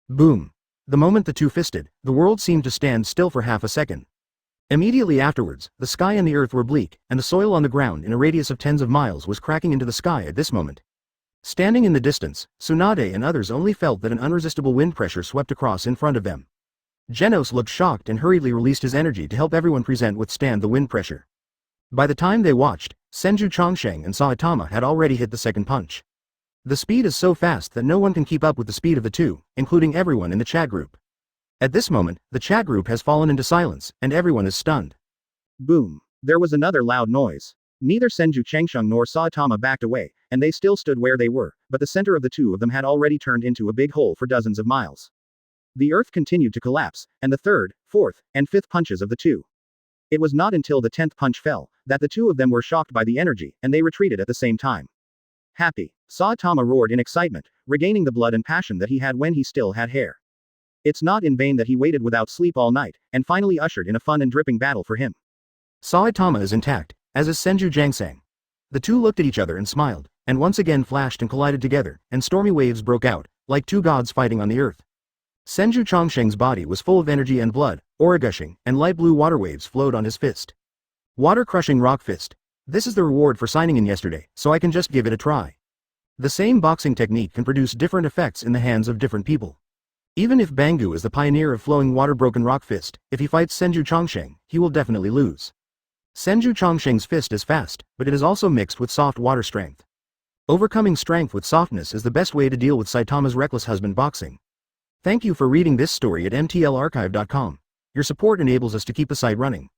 A: Boom! The moment the two fisted, the world seemed to stand still for half a second. Immediately afterwards, the sky and the earth were bleak, and the soil on the ground in a radius of tens of miles was cracking into the sky at this moment. Standing in the distance, Tsunade and others only felt that an unresistible wind pressure swept across in front of them. Genos looked shocked and hurriedly released his energy to help everyone withstand the wind pressure. By the time they watched, Senju Chongsheng and Saitama had already hit the second punch. The speed is so fast that no one can keep up with the speed of the two, including everyone in the chat group. At this moment, the chat group has fallen into silence, and everyone is stunned. Boom. There was another loud noise. Neither Senju Changsheng nor Saitama backed away, and they still stood where they were, but the center of the two of them had already turned into a big hole for dozens of miles. The earth continued to collapse, and the third, fourth, and fifth punches of the two. It was not until the 10th punch fell, that the two of them were shocked by the energy, and they retreated at the same time. Happy. Saitama roared in excitement, regaining the blood and passion that he had when he still had hair. It's not in vain that he waited without sleep all night, and finally ushered in a fun and dripping battle for him. Saitama is intact, as is Senju Jiangsang. The two looked at each other and smiled, and once again flashed and collided together, and stormy waves broke out, like two gods fighting on the earth. Senju Chongsheng's body was full of energy and blood, aura gushing, and light blue water waves flowed on his fist. Water-crushing rock fist. This is the reward for signing in yesterday, so I can just give it a try. The same boxing technique can produce different effects in the hands of different people. Even if Bangu is the pioneer of flowing water-broken rock fist, if he fights Senju Chongsheng, he will definitely lose. Senju Chongsheng's fist is fast, but it is also mixed with soft water strength. Overcoming strength with softness is the best way to deal with Saitama's reckless husband boxing. Thank you for reading this story at mtlarchive.com. Your support enables us to keep the site running.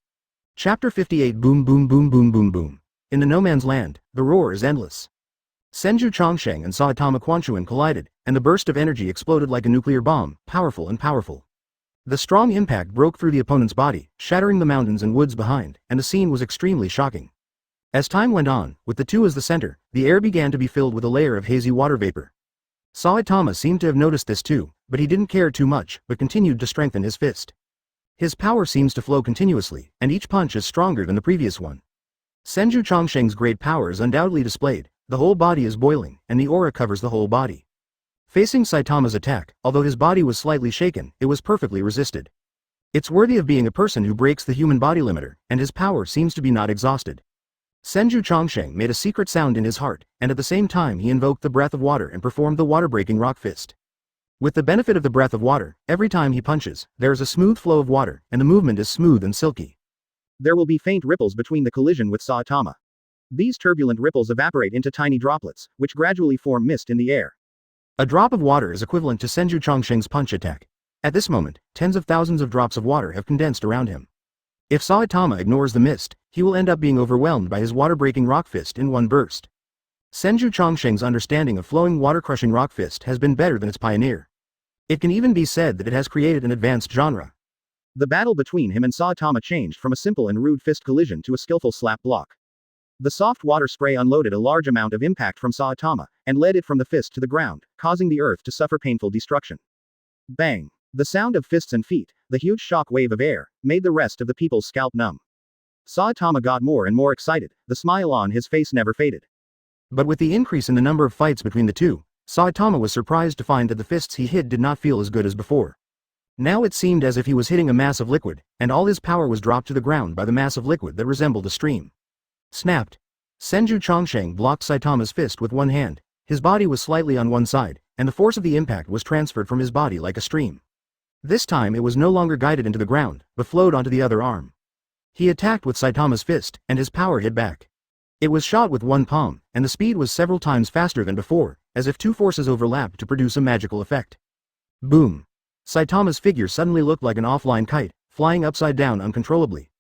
A: Chapter 58 Boom Boom Boom Boom Boom Boom. In the no man's land, the roar is endless. Senju Chongsheng and Saitama Quanchuan collided, and the burst of energy exploded like a nuclear bomb, powerful and powerful. The strong impact broke through the opponent's body, shattering the mountains and woods behind, and the scene was extremely shocking. As time went on, with the two as the center, the air began to be filled with a layer of hazy water vapor. Saitama seemed to have noticed this too, but he didn't care too much, but continued to strengthen his fist. His power seems to flow continuously, and each punch is stronger than the previous one. Senju Chongsheng's great power is undoubtedly displayed. The whole body is boiling, and the aura covers the whole body. Facing Saitama's attack, although his body was slightly shaken, it was perfectly resisted. It's worthy of being a person who breaks the human body limiter, and his power seems to be not exhausted. Senju Chongsheng made a secret sound in his heart, and at the same time he invoked the breath of water and performed the water-breaking rock fist. With the benefit of the breath of water, every time he punches, there is a smooth flow of water, and the movement is smooth and silky. There will be faint ripples between the collision with Saitama. These turbulent ripples evaporate into tiny droplets, which gradually form mist in the air. A drop of water is equivalent to Senju Chongsheng's punch attack. At this moment, tens of thousands of drops of water have condensed around him. If Saitama ignores the mist, he will end up being overwhelmed by his water-breaking rock fist in one burst. Senju Chongsheng's understanding of flowing water-crushing rock fist has been better than its pioneer. It can even be said that it has created an advanced genre. The battle between him and Saitama changed from a simple and rude fist collision to a skillful slap block. The soft water spray unloaded a large amount of impact from Saitama, and led it from the fist to the ground, causing the earth to suffer painful destruction. Bang! The sound of fists and feet, the huge shock wave of air, made the rest of the people's scalp numb. Saitama got more and more excited, the smile on his face never faded. But with the increase in the number of fights between the two, Saitama was surprised to find that the fists he hit did not feel as good as before. Now it seemed as if he was hitting a mass of liquid, and all his power was dropped to the ground by the mass of liquid that resembled a stream. Snapped. Senju Chongsheng blocked Saitama's fist with one hand, his body was slightly on one side, and the force of the impact was transferred from his body like a stream. This time it was no longer guided into the ground, but flowed onto the other arm. He attacked with Saitama's fist, and his power hit back. It was shot with one palm, and the speed was several times faster than before, as if two forces overlapped to produce a magical effect. Boom! Saitama's figure suddenly looked like an offline kite, flying upside down uncontrollably.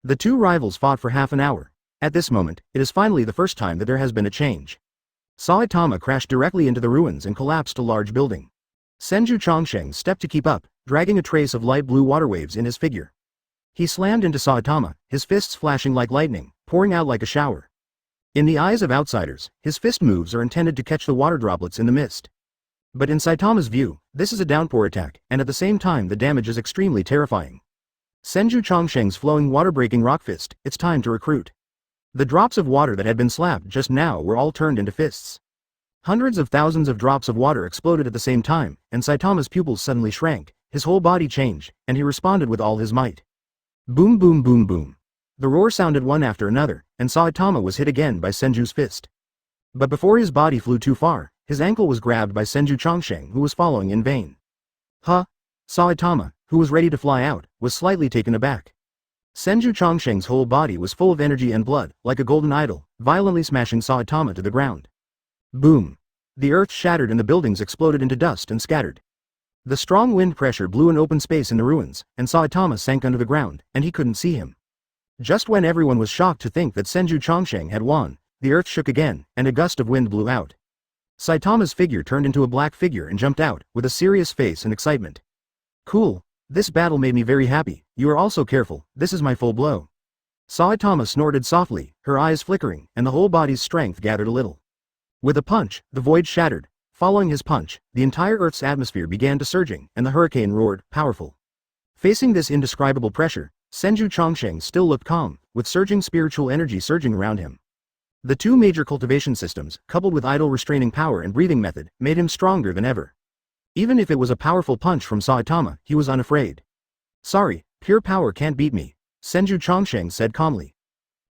A: The two rivals fought for half an hour. At this moment, it is finally the first time that there has been a change. Saitama crashed directly into the ruins and collapsed a large building. Senju Chongsheng stepped to keep up, dragging a trace of light blue water waves in his figure. He slammed into Saitama, his fists flashing like lightning, pouring out like a shower. In the eyes of outsiders, his fist moves are intended to catch the water droplets in the mist. But in Saitama's view, this is a downpour attack, and at the same time the damage is extremely terrifying. Senju Chongsheng's flowing water-breaking rock fist, it's time to recruit. The drops of water that had been slapped just now were all turned into fists. Hundreds of thousands of drops of water exploded at the same time, and Saitama's pupils suddenly shrank, his whole body changed, and he responded with all his might. Boom boom boom boom. The roar sounded one after another, and Saitama was hit again by Senju's fist. But before his body flew too far, his ankle was grabbed by Senju Chongsheng, who was following in vain. Huh? Saitama, who was ready to fly out, was slightly taken aback. Senju Chongsheng's whole body was full of energy and blood, like a golden idol, violently smashing Saitama to the ground. Boom! The earth shattered and the buildings exploded into dust and scattered. The strong wind pressure blew an open space in the ruins, and Saitama sank under the ground, and he couldn't see him. Just when everyone was shocked to think that Senju Chongsheng had won, the earth shook again, and a gust of wind blew out. Saitama's figure turned into a black figure and jumped out, with a serious face and excitement. Cool. This battle made me very happy. You are also careful, this is my full blow. Saitama snorted softly, her eyes flickering, and the whole body's strength gathered a little. With a punch, the void shattered. Following his punch, the entire Earth's atmosphere began to surging, and the hurricane roared, powerful. Facing this indescribable pressure, Senju Chongsheng still looked calm, with surging spiritual energy surging around him. The two major cultivation systems, coupled with idle restraining power and breathing method, made him stronger than ever. Even if it was a powerful punch from Saitama, he was unafraid. Sorry, pure power can't beat me, Senju Chongsheng said calmly.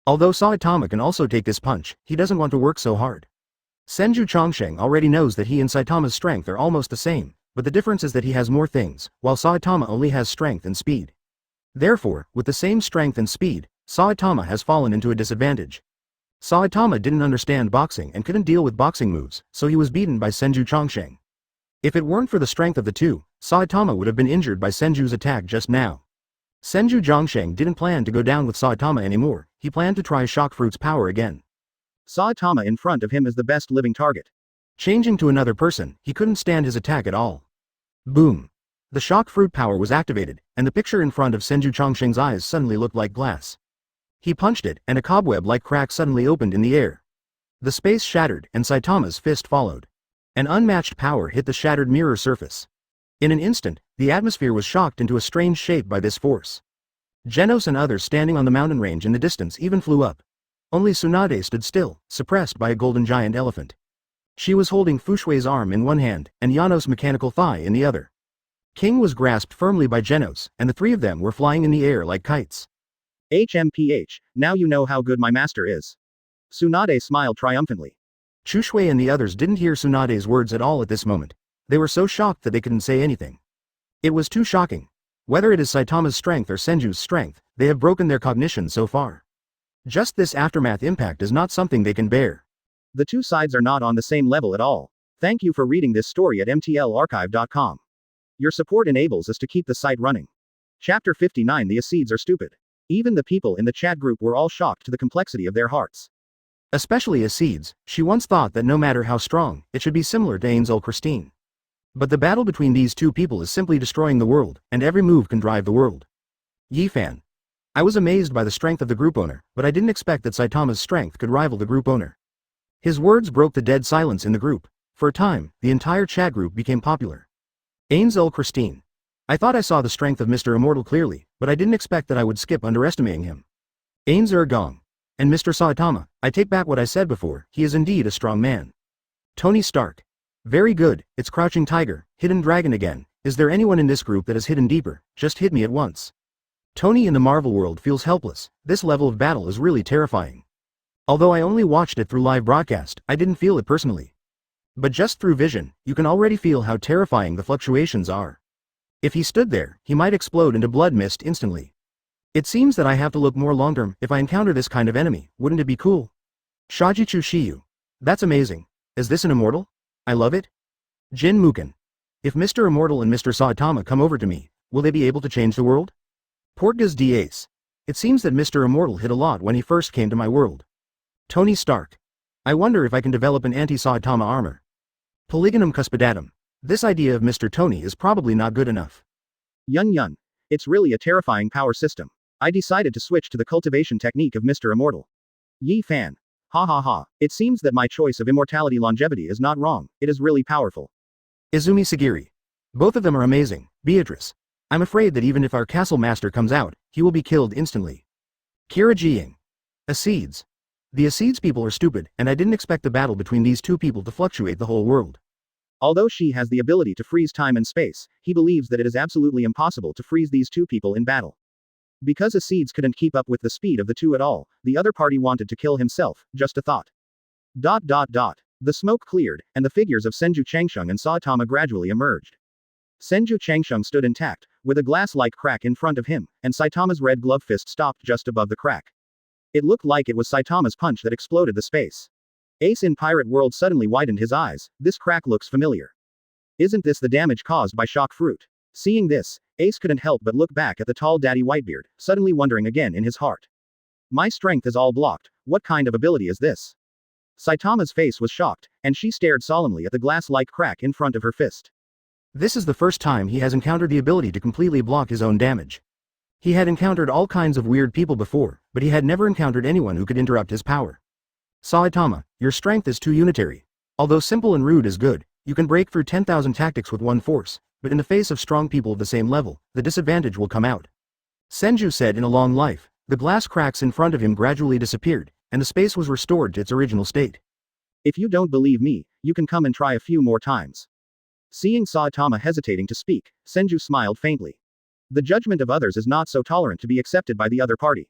A: Although Saitama can also take this punch, he doesn't want to work so hard. Senju Chongsheng already knows that he and Saitama's strength are almost the same, but the difference is that he has more things, while Saitama only has strength and speed. Therefore, with the same strength and speed, Saitama has fallen into a disadvantage. Saitama didn't understand boxing and couldn't deal with boxing moves, so he was beaten by Senju Chongsheng. If it weren't for the strength of the two, Saitama would have been injured by Senju's attack just now. Senju Chongsheng didn't plan to go down with Saitama anymore, he planned to try Shock Fruit's power again. Saitama in front of him is the best living target. Changing to another person, he couldn't stand his attack at all. Boom! The Shock Fruit power was activated, and the picture in front of Senju Chongsheng's eyes suddenly looked like glass. He punched it, and a cobweb-like crack suddenly opened in the air. The space shattered, and Saitama's fist followed. An unmatched power hit the shattered mirror surface. In an instant, the atmosphere was shocked into a strange shape by this force. Genos and others standing on the mountain range in the distance even flew up. Only Tsunade stood still, suppressed by a golden giant elephant. She was holding Fushui's arm in one hand, and Yano's mechanical thigh in the other. King was grasped firmly by Genos, and the three of them were flying in the air like kites. HMPH, now you know how good my master is. Tsunade smiled triumphantly. Chushui and the others didn't hear Tsunade's words at all at this moment. They were so shocked that they couldn't say anything. It was too shocking. Whether it is Saitama's strength or Senju's strength, they have broken their cognition so far. Just this aftermath impact is not something they can bear. The two sides are not on the same level at all. Thank you for reading this story at mtlarchive.com. Your support enables us to keep the site running. Chapter 59. The Acedes are stupid. Even the people in the chat group were all shocked to the complexity of their hearts. Especially Acedes, she once thought that no matter how strong, it should be similar to Ainzel Christine. But the battle between these two people is simply destroying the world, and every move can drive the world. Yi-fan. I was amazed by the strength of the group owner, but I didn't expect that Saitama's strength could rival the group owner. His words broke the dead silence in the group. For a time, the entire chat group became popular. Ainzel Christine. I thought I saw the strength of Mr. Immortal clearly, but I didn't expect that I would skip underestimating him. Ainzer Gong. And Mr. Saitama, I take back what I said before, he is indeed a strong man. Tony Stark. Very good, it's Crouching Tiger, Hidden Dragon again. Is there anyone in this group that is hidden deeper? Just hit me at once. Tony in the Marvel world feels helpless. This level of battle is really terrifying. Although I only watched it through live broadcast, I didn't feel it personally. But just through vision, you can already feel how terrifying the fluctuations are. If he stood there, he might explode into blood mist instantly. It seems that I have to look more long-term if I encounter this kind of enemy, wouldn't it be cool? Shajichu Shiyu. That's amazing. Is this an immortal? I love it. Jin Muken. If Mr. Immortal and Mr. Saitama come over to me, will they be able to change the world? Portgas D'Ace. It seems that Mr. Immortal hit a lot when he first came to my world. Tony Stark. I wonder if I can develop an anti-Saitama armor. Polygonum Cuspidatum. This idea of Mr. Tony is probably not good enough. Yun Yun. It's really a terrifying power system. I decided to switch to the cultivation technique of Mr. Immortal. Yi Fan. Ha ha ha. It seems that my choice of immortality longevity is not wrong, it is really powerful. Izumi Sagiri. Both of them are amazing. Beatrice. I'm afraid that even if our castle master comes out, he will be killed instantly. Kira Jiying. Acedes. The Acedes people are stupid, and I didn't expect the battle between these two people to fluctuate the whole world. Although she has the ability to freeze time and space, he believes that it is absolutely impossible to freeze these two people in battle. Because Acedes couldn't keep up with the speed of the two at all, the other party wanted to kill himself, just a thought. The smoke cleared, and the figures of Senju Changsheng and Saitama gradually emerged. Senju Changsheng stood intact, with a glass-like crack in front of him, and Saitama's red glove fist stopped just above the crack. It looked like it was Saitama's punch that exploded the space. Ace in Pirate World suddenly widened his eyes. This crack looks familiar. Isn't this the damage caused by shock fruit? Seeing this, Ace couldn't help but look back at the tall daddy Whitebeard, suddenly wondering again in his heart. My strength is all blocked. What kind of ability is this? Saitama's face was shocked, and she stared solemnly at the glass-like crack in front of her fist. This is the first time he has encountered the ability to completely block his own damage. He had encountered all kinds of weird people before, but he had never encountered anyone who could interrupt his power. Saitama, your strength is too unitary. Although simple and rude is good, you can break through 10,000 tactics with one force, but in the face of strong people of the same level, the disadvantage will come out. Senju said in A Long Life. The glass cracks in front of him gradually disappeared, and the space was restored to its original state. If you don't believe me, you can come and try a few more times. Seeing Saitama hesitating to speak, Senju smiled faintly. The judgment of others is not so tolerant to be accepted by the other party.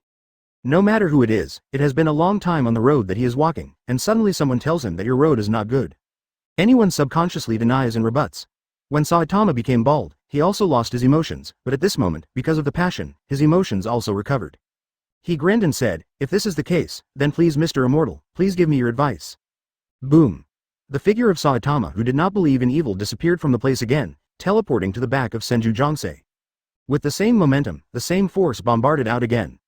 A: No matter who it is, it has been a long time on the road that he is walking, and suddenly someone tells him that your road is not good. Anyone subconsciously denies and rebuts. When Saitama became bald, he also lost his emotions, but at this moment, because of the passion, his emotions also recovered. He grinned and said, if this is the case, then please Mr. Immortal, please give me your advice. Boom. The figure of Saitama who did not believe in evil disappeared from the place again, teleporting to the back of Senju Jongsei. With the same momentum, the same force bombarded out again.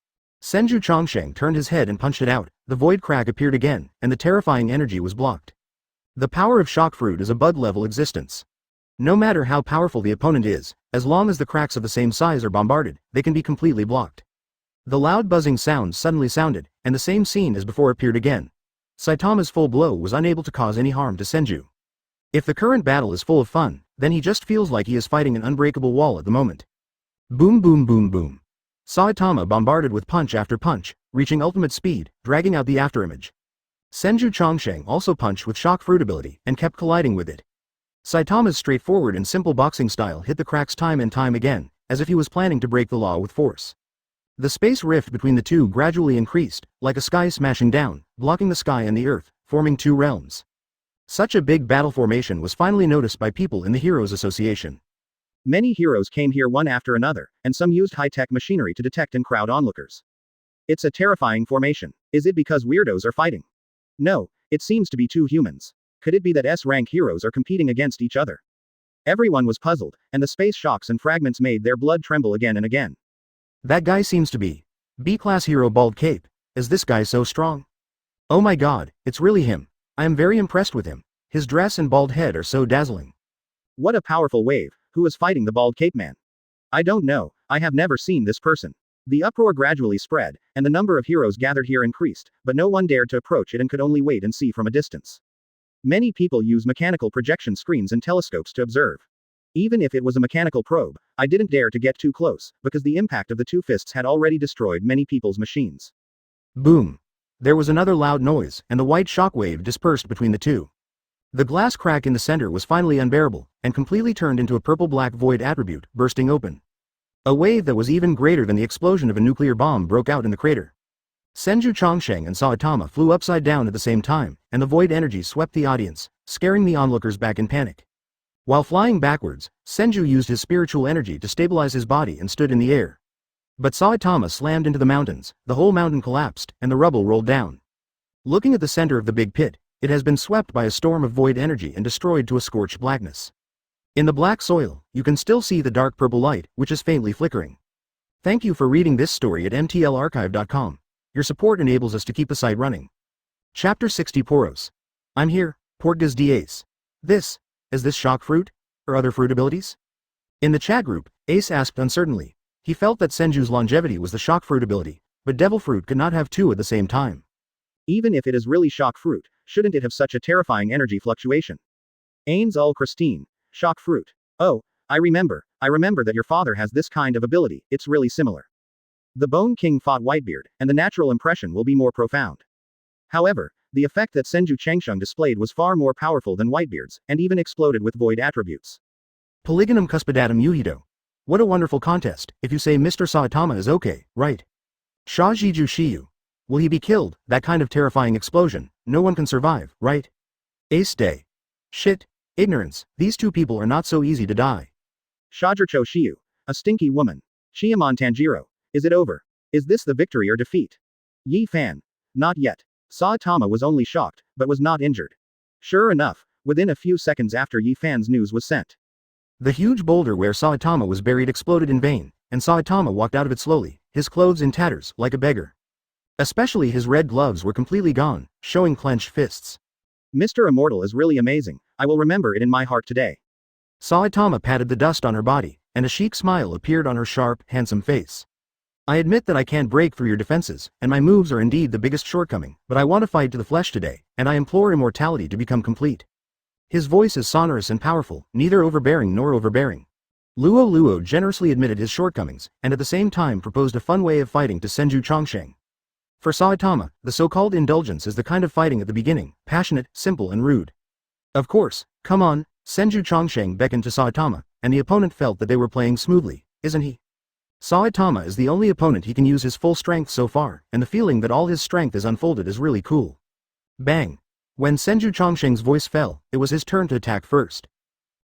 A: Senju Chongsheng turned his head and punched it out, the void crack appeared again, and the terrifying energy was blocked. The power of shock fruit is a bug-level existence. No matter how powerful the opponent is, as long as the cracks of the same size are bombarded, they can be completely blocked. The loud buzzing sounds suddenly sounded, and the same scene as before appeared again. Saitama's full blow was unable to cause any harm to Senju. If the current battle is full of fun, then he just feels like he is fighting an unbreakable wall at the moment. Boom boom boom boom. Saitama bombarded with punch after punch, reaching ultimate speed, dragging out the afterimage. Senju Chongsheng also punched with shock fruit ability, and kept colliding with it. Saitama's straightforward and simple boxing style hit the cracks time and time again, as if he was planning to break the law with force. The space rift between the two gradually increased, like a sky smashing down, blocking the sky and the earth, forming two realms. Such a big battle formation was finally noticed by people in the Heroes Association. Many heroes came here one after another, and some used high-tech machinery to detect and crowd onlookers. It's a terrifying formation. Is it because weirdos are fighting? No, it seems to be two humans. Could it be that S-rank heroes are competing against each other? Everyone was puzzled, and the space shocks and fragments made their blood tremble again and again. That guy seems to be B-class hero Bald Cape. Is this guy so strong? Oh my god, it's really him. I am very impressed with him. His dress and bald head are so dazzling. What a powerful wave. Who is fighting the Bald Cape Man? I don't know, I have never seen this person. The uproar gradually spread, and the number of heroes gathered here increased, but no one dared to approach it and could only wait and see from a distance. Many people use mechanical projection screens and telescopes to observe. Even if it was a mechanical probe, I didn't dare to get too close, because the impact of the two fists had already destroyed many people's machines. Boom. There was another loud noise, and the white shockwave dispersed between the two. The glass crack in the center was finally unbearable, and completely turned into a purple-black void attribute, bursting open. A wave that was even greater than the explosion of a nuclear bomb broke out in the crater. Senju Chongsheng and Saitama flew upside down at the same time, and the void energy swept the audience, scaring the onlookers back in panic. While flying backwards, Senju used his spiritual energy to stabilize his body and stood in the air. But Saitama slammed into the mountains, the whole mountain collapsed, and the rubble rolled down. Looking at the center of the big pit, it has been swept by a storm of void energy and destroyed to a scorched blackness. In the black soil, you can still see the dark purple light, which is faintly flickering. Thank you for reading this story at mtlarchive.com. Your support enables us to keep the site running. Chapter 60 Poros. I'm here, Portgas d'Ace. Is this shock fruit? Or other fruit abilities? In the chat group, Ace asked uncertainly. He felt that Senju's longevity was the shock fruit ability, but devil fruit could not have two at the same time. Even if it is really shock fruit, shouldn't it have such a terrifying energy fluctuation? Ains ul Christine. Shock fruit. Oh, I remember that your father has this kind of ability, it's really similar. The Bone King fought Whitebeard, and the natural impression will be more profound. However, the effect that Senju Changsheng displayed was far more powerful than Whitebeard's, and even exploded with void attributes. Polygonum cuspidatum Yuhido. What a wonderful contest, if you say Mr. Saitama is okay, right? Shajiju Shiyu. Will he be killed? That kind of terrifying explosion, no one can survive, right? Ace Day. Shit. Ignorance, these two people are not so easy to die. Shajircho Shiyu. A stinky woman. Chiamon Tanjiro. Is it over? Is this the victory or defeat? Yi Fan. Not yet. Saitama was only shocked, but was not injured. Sure enough, within a few seconds after Yi Fan's news was sent, the huge boulder where Saitama was buried exploded in vain, and Saitama walked out of it slowly, his clothes in tatters, like a beggar. Especially his red gloves were completely gone, showing clenched fists. Mr. Immortal is really amazing, I will remember it in my heart today. Saitama patted the dust on her body, and a chic smile appeared on her sharp, handsome face. I admit that I can't break through your defenses, and my moves are indeed the biggest shortcoming, but I want to fight to the flesh today, and I implore immortality to become complete. His voice is sonorous and powerful, neither overbearing nor overbearing. Luo generously admitted his shortcomings, and at the same time proposed a fun way of fighting to Senju Chongsheng. For Saitama, the so-called indulgence is the kind of fighting at the beginning, passionate, simple and rude. Of course, come on, Senju Chongsheng beckoned to Saitama, and the opponent felt that they were playing smoothly, isn't he? Saitama is the only opponent he can use his full strength so far, and the feeling that all his strength is unfolded is really cool. Bang! When Senju Chongsheng's voice fell, it was his turn to attack first.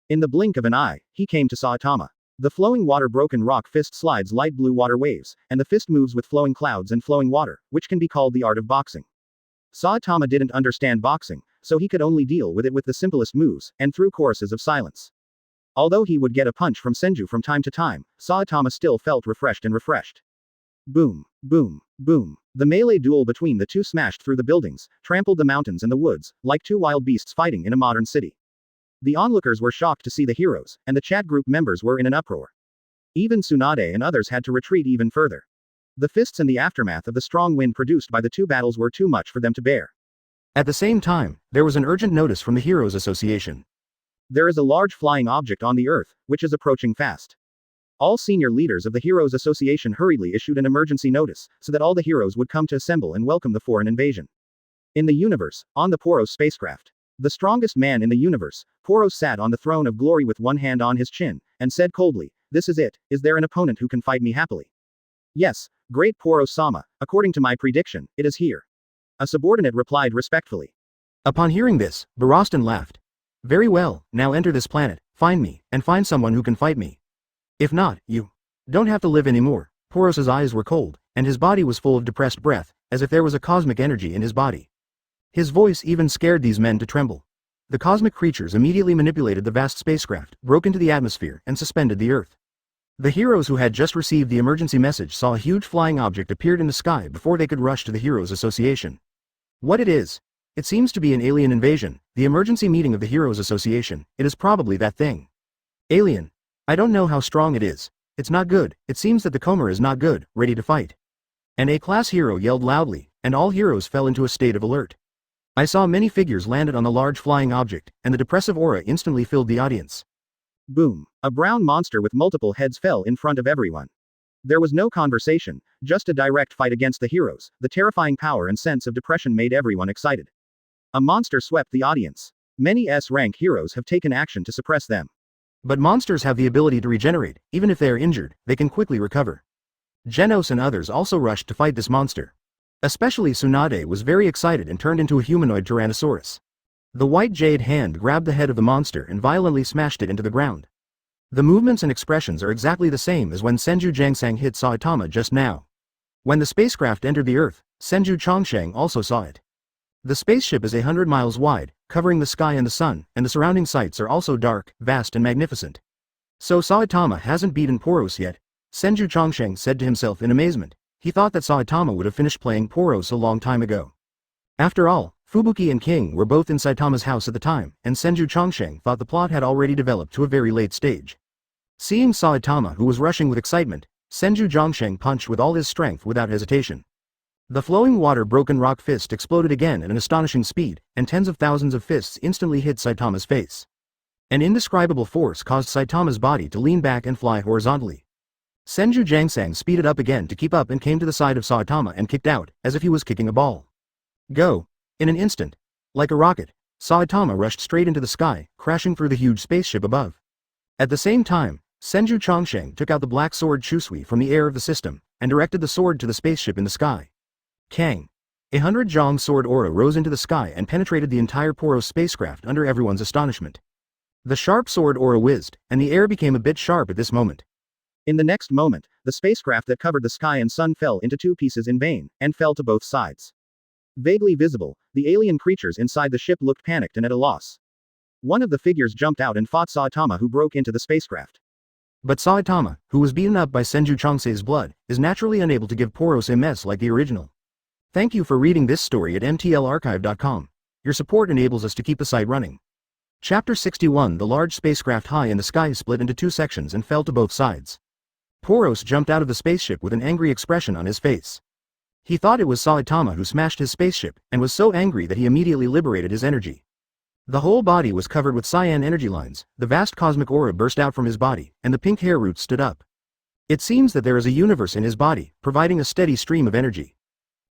A: In the blink of an eye, he came to Saitama. The flowing water broken rock fist slides light blue water waves, and the fist moves with flowing clouds and flowing water, which can be called the art of boxing. Saitama didn't understand boxing, so he could only deal with it with the simplest moves, and through choruses of silence. Although he would get a punch from Senju from time to time, Saitama still felt refreshed and refreshed. Boom, boom, boom. The melee duel between the two smashed through the buildings, trampled the mountains and the woods, like two wild beasts fighting in a modern city. The onlookers were shocked to see the heroes, and the chat group members were in an uproar. Even Tsunade and others had to retreat even further. The fists and the aftermath of the strong wind produced by the two battles were too much for them to bear. At the same time, there was an urgent notice from the Heroes Association. There is a large flying object on the Earth, which is approaching fast. All senior leaders of the Heroes Association hurriedly issued an emergency notice, so that all the heroes would come to assemble and welcome the foreign invasion. In the universe, on the Poros spacecraft, the strongest man in the universe, Poros sat on the throne of glory with one hand on his chin, and said coldly, "This is it, is there an opponent who can fight me happily?" "Yes, great Poros-sama, according to my prediction, it is here." A subordinate replied respectfully. Upon hearing this, Borostan laughed. "Very well, now enter this planet, find me, and find someone who can fight me. If not, you don't have to live anymore." Poros's eyes were cold, and his body was full of depressed breath, as if there was a cosmic energy in his body. His voice even scared these men to tremble. The cosmic creatures immediately manipulated the vast spacecraft, broke into the atmosphere, and suspended the Earth. The heroes who had just received the emergency message saw a huge flying object appeared in the sky before they could rush to the Heroes Association. What it is? It seems to be an alien invasion, the emergency meeting of the Heroes Association. It is probably that thing. Alien. I don't know how strong it is. It's not good. It seems that the Komer is not good, ready to fight. An A-class hero yelled loudly, and all heroes fell into a state of alert. I saw many figures landed on the large flying object, and the depressive aura instantly filled the audience. Boom. A brown monster with multiple heads fell in front of everyone. There was no conversation, just a direct fight against the heroes. The terrifying power and sense of depression made everyone excited. A monster swept the audience. Many S-rank heroes have taken action to suppress them. But monsters have the ability to regenerate. Even if they are injured, they can quickly recover. Genos and others also rushed to fight this monster. Especially Tsunade was very excited and turned into a humanoid Tyrannosaurus. The white jade hand grabbed the head of the monster and violently smashed it into the ground. The movements and expressions are exactly the same as when Senju Jiangsang hit Saitama just now. When the spacecraft entered the Earth, Senju Chongsheng also saw it. The spaceship is 100 miles wide, covering the sky and the sun, and the surrounding sights are also dark, vast and magnificent. So Saitama hasn't beaten Poros yet, Senju Chongsheng said to himself in amazement. He thought that Saitama would have finished playing Poros a long time ago. After all, Fubuki and King were both in Saitama's house at the time, and Senju Chongsheng thought the plot had already developed to a very late stage. Seeing Saitama, who was rushing with excitement, Senju Chongsheng punched with all his strength without hesitation. The flowing water broken rock fist exploded again at an astonishing speed, and tens of thousands of fists instantly hit Saitama's face. An indescribable force caused Saitama's body to lean back and fly horizontally. Senju Jiangsang speeded up again to keep up and came to the side of Saitama and kicked out, as if he was kicking a ball. Go! In an instant. Like a rocket, Saitama rushed straight into the sky, crashing through the huge spaceship above. At the same time, Senju Chongsheng took out the black sword Chusui from the air of the system, and directed the sword to the spaceship in the sky. Kang! 100 Zhong sword aura rose into the sky and penetrated the entire Poros spacecraft under everyone's astonishment. The sharp sword aura whizzed, and the air became a bit sharp at this moment. In the next moment, the spacecraft that covered the sky and sun fell into two pieces in vain, and fell to both sides. Vaguely visible, the alien creatures inside the ship looked panicked and at a loss. One of the figures jumped out and fought Saitama, who broke into the spacecraft. But Saitama, who was beaten up by Senju Chongsei's blood, is naturally unable to give Poros a mess like the original. Thank you for reading this story at mtlarchive.com. Your support enables us to keep the site running. Chapter 61. The large spacecraft high in the sky split into two sections and fell to both sides. Poros jumped out of the spaceship with an angry expression on his face. He thought it was Saitama who smashed his spaceship, and was so angry that he immediately liberated his energy. The whole body was covered with cyan energy lines, the vast cosmic aura burst out from his body, and the pink hair roots stood up. It seems that there is a universe in his body, providing a steady stream of energy.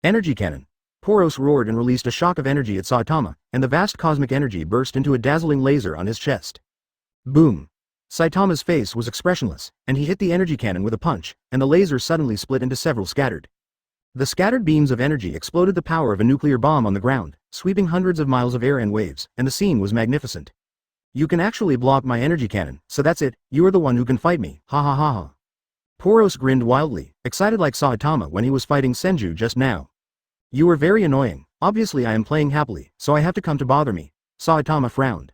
A: Energy cannon. Poros roared and released a shock of energy at Saitama, and the vast cosmic energy burst into a dazzling laser on his chest. Boom! Saitama's face was expressionless, and he hit the energy cannon with a punch, and the laser suddenly split into several scattered. The scattered beams of energy exploded the power of a nuclear bomb on the ground, sweeping hundreds of miles of air and waves, and the scene was magnificent. You can actually block my energy cannon, so that's it, you are the one who can fight me, ha ha ha ha. Poros grinned wildly, excited like Saitama when he was fighting Senju just now. You are very annoying, obviously I am playing happily, so I have to come to bother me. Saitama frowned.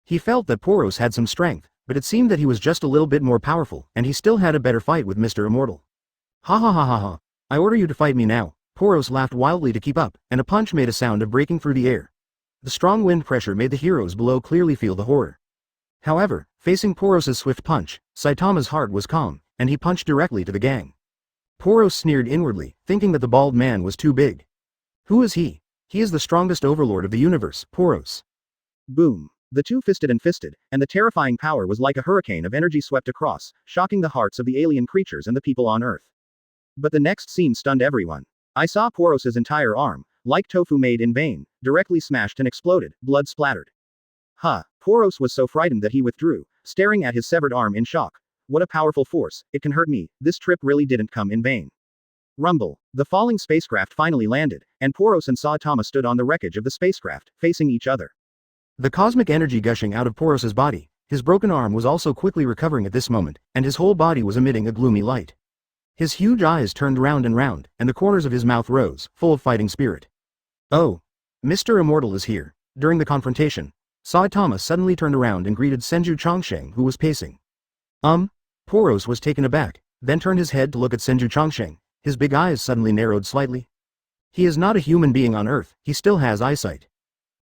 A: He felt that Poros had some strength, but it seemed that he was just a little bit more powerful, and he still had a better fight with Mr. Immortal. Ha ha ha ha ha. I order you to fight me now. Poros laughed wildly to keep up, and a punch made a sound of breaking through the air. The strong wind pressure made the heroes below clearly feel the horror. However, facing Poros's swift punch, Saitama's heart was calm, and he punched directly to the gang. Poros sneered inwardly, thinking that the bald man was too big. Who is he? He is the strongest overlord of the universe, Poros. Boom. The two fisted and fisted, and the terrifying power was like a hurricane of energy swept across, shocking the hearts of the alien creatures and the people on Earth. But the next scene stunned everyone. I saw Poros's entire arm, like tofu made in vain, directly smashed and exploded, blood splattered. Poros was so frightened that he withdrew, staring at his severed arm in shock. What a powerful force, it can hurt me, this trip really didn't come in vain. Rumble. The falling spacecraft finally landed, and Poros and Saitama stood on the wreckage of the spacecraft, facing each other. The cosmic energy gushing out of Poros's body, his broken arm was also quickly recovering at this moment, and his whole body was emitting a gloomy light. His huge eyes turned round and round, and the corners of his mouth rose, full of fighting spirit. Oh! Mr. Immortal is here. During the confrontation, Saitama suddenly turned around and greeted Senju Chongsheng, who was pacing. Poros was taken aback, then turned his head to look at Senju Chongsheng. His big eyes suddenly narrowed slightly. He is not a human being on Earth, he still has eyesight.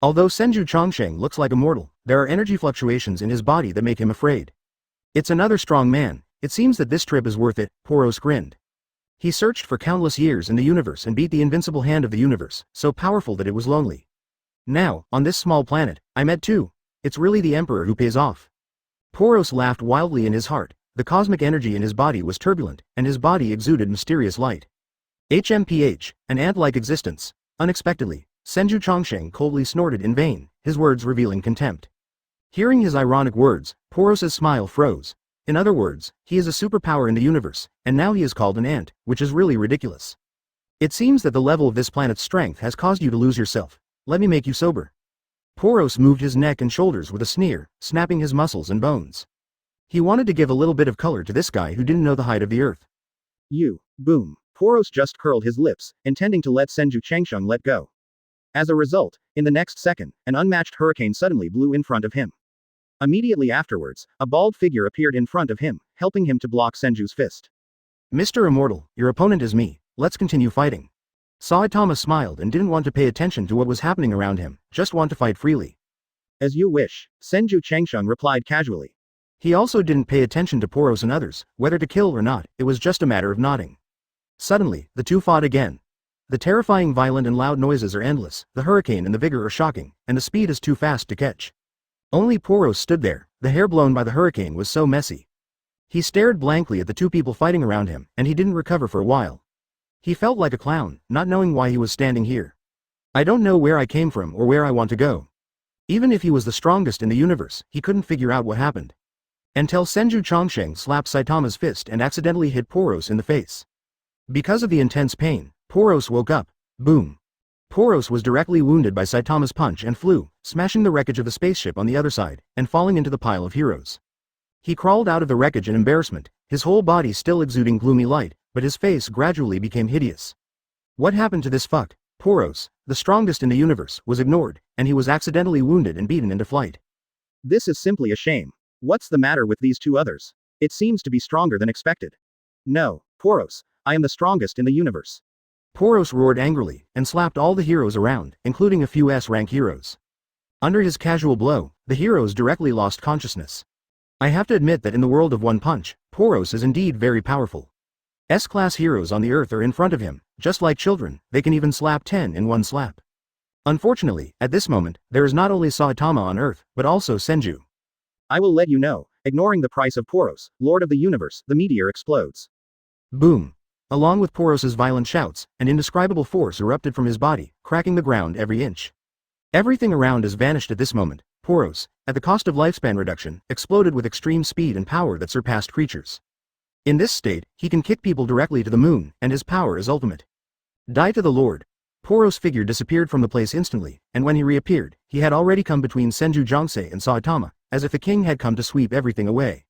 A: Although Senju Chongsheng looks like a mortal, there are energy fluctuations in his body that make him afraid. It's another strong man, it seems that this trip is worth it, Poros grinned. He searched for countless years in the universe and beat the invincible hand of the universe, so powerful that it was lonely. Now, on this small planet, I met two. It's really the Emperor who pays off. Poros laughed wildly in his heart, the cosmic energy in his body was turbulent, and his body exuded mysterious light. HMPH, an ant-like existence. Unexpectedly, Senju Chongsheng coldly snorted in vain, his words revealing contempt. Hearing his ironic words, Poros's smile froze. In other words, he is a superpower in the universe, and now he is called an ant, which is really ridiculous. It seems that the level of this planet's strength has caused you to lose yourself. Let me make you sober. Poros moved his neck and shoulders with a sneer, snapping his muscles and bones. He wanted to give a little bit of color to this guy who didn't know the height of the earth. You, boom. Poros just curled his lips, intending to let Senju Changsheng let go. As a result, in the next second, an unmatched hurricane suddenly blew in front of him. Immediately afterwards, a bald figure appeared in front of him, helping him to block Senju's fist. Mr. Immortal, your opponent is me, let's continue fighting. Saitama smiled and didn't want to pay attention to what was happening around him, just want to fight freely. As you wish, Senju Changsheng replied casually. He also didn't pay attention to Poros and others, whether to kill or not, it was just a matter of nodding. Suddenly, the two fought again. The terrifying violent and loud noises are endless, the hurricane and the vigor are shocking, and the speed is too fast to catch. Only Poros stood there, the hair blown by the hurricane was so messy. He stared blankly at the two people fighting around him, and he didn't recover for a while. He felt like a clown, not knowing why he was standing here. I don't know where I came from or where I want to go. Even if he was the strongest in the universe, he couldn't figure out what happened. Until Senju Chongsheng slapped Saitama's fist and accidentally hit Poros in the face. Because of the intense pain, Poros woke up. Boom. Poros was directly wounded by Saitama's punch and flew, smashing the wreckage of the spaceship on the other side, and falling into the pile of heroes. He crawled out of the wreckage in embarrassment, his whole body still exuding gloomy light, but his face gradually became hideous. What happened to this fuck? Poros, the strongest in the universe, was ignored, and he was accidentally wounded and beaten into flight. This is simply a shame. What's the matter with these two others? It seems to be stronger than expected. No, Poros, I am the strongest in the universe. Poros roared angrily, and slapped all the heroes around, including a few S-rank heroes. Under his casual blow, the heroes directly lost consciousness. I have to admit that in the world of One Punch, Poros is indeed very powerful. S-class heroes on the earth are in front of him, just like children, they can even slap 10 in one slap. Unfortunately, at this moment, there is not only Saitama on earth, but also Senju. I will let you know, ignoring the price of Poros, Lord of the Universe, the meteor explodes. Boom. Along with Poros's violent shouts, an indescribable force erupted from his body, cracking the ground every inch. Everything around has vanished at this moment. Poros, at the cost of lifespan reduction, exploded with extreme speed and power that surpassed creatures. In this state, he can kick people directly to the moon, and his power is ultimate. Die to the Lord. Poros' figure disappeared from the place instantly, and when he reappeared, he had already come between Senju Jongsei and Saitama, as if the king had come to sweep everything away.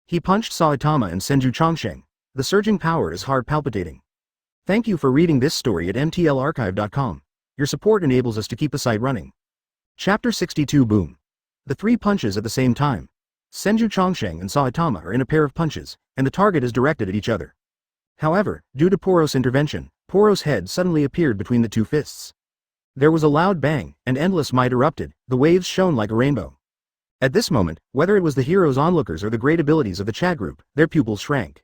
A: He punched Saitama and Senju Chongsheng. The surging power is heart palpitating. Thank you for reading this story at mtlarchive.com. Your support enables us to keep the site running. Chapter 62 Boom. The three punches at the same time. Senju Chongsheng and Saitama are in a pair of punches, and the target is directed at each other. However, due to Poros' intervention, Poros' head suddenly appeared between the two fists. There was a loud bang, and endless might erupted, the waves shone like a rainbow. At this moment, whether it was the heroes' onlookers or the great abilities of the chat group, their pupils shrank.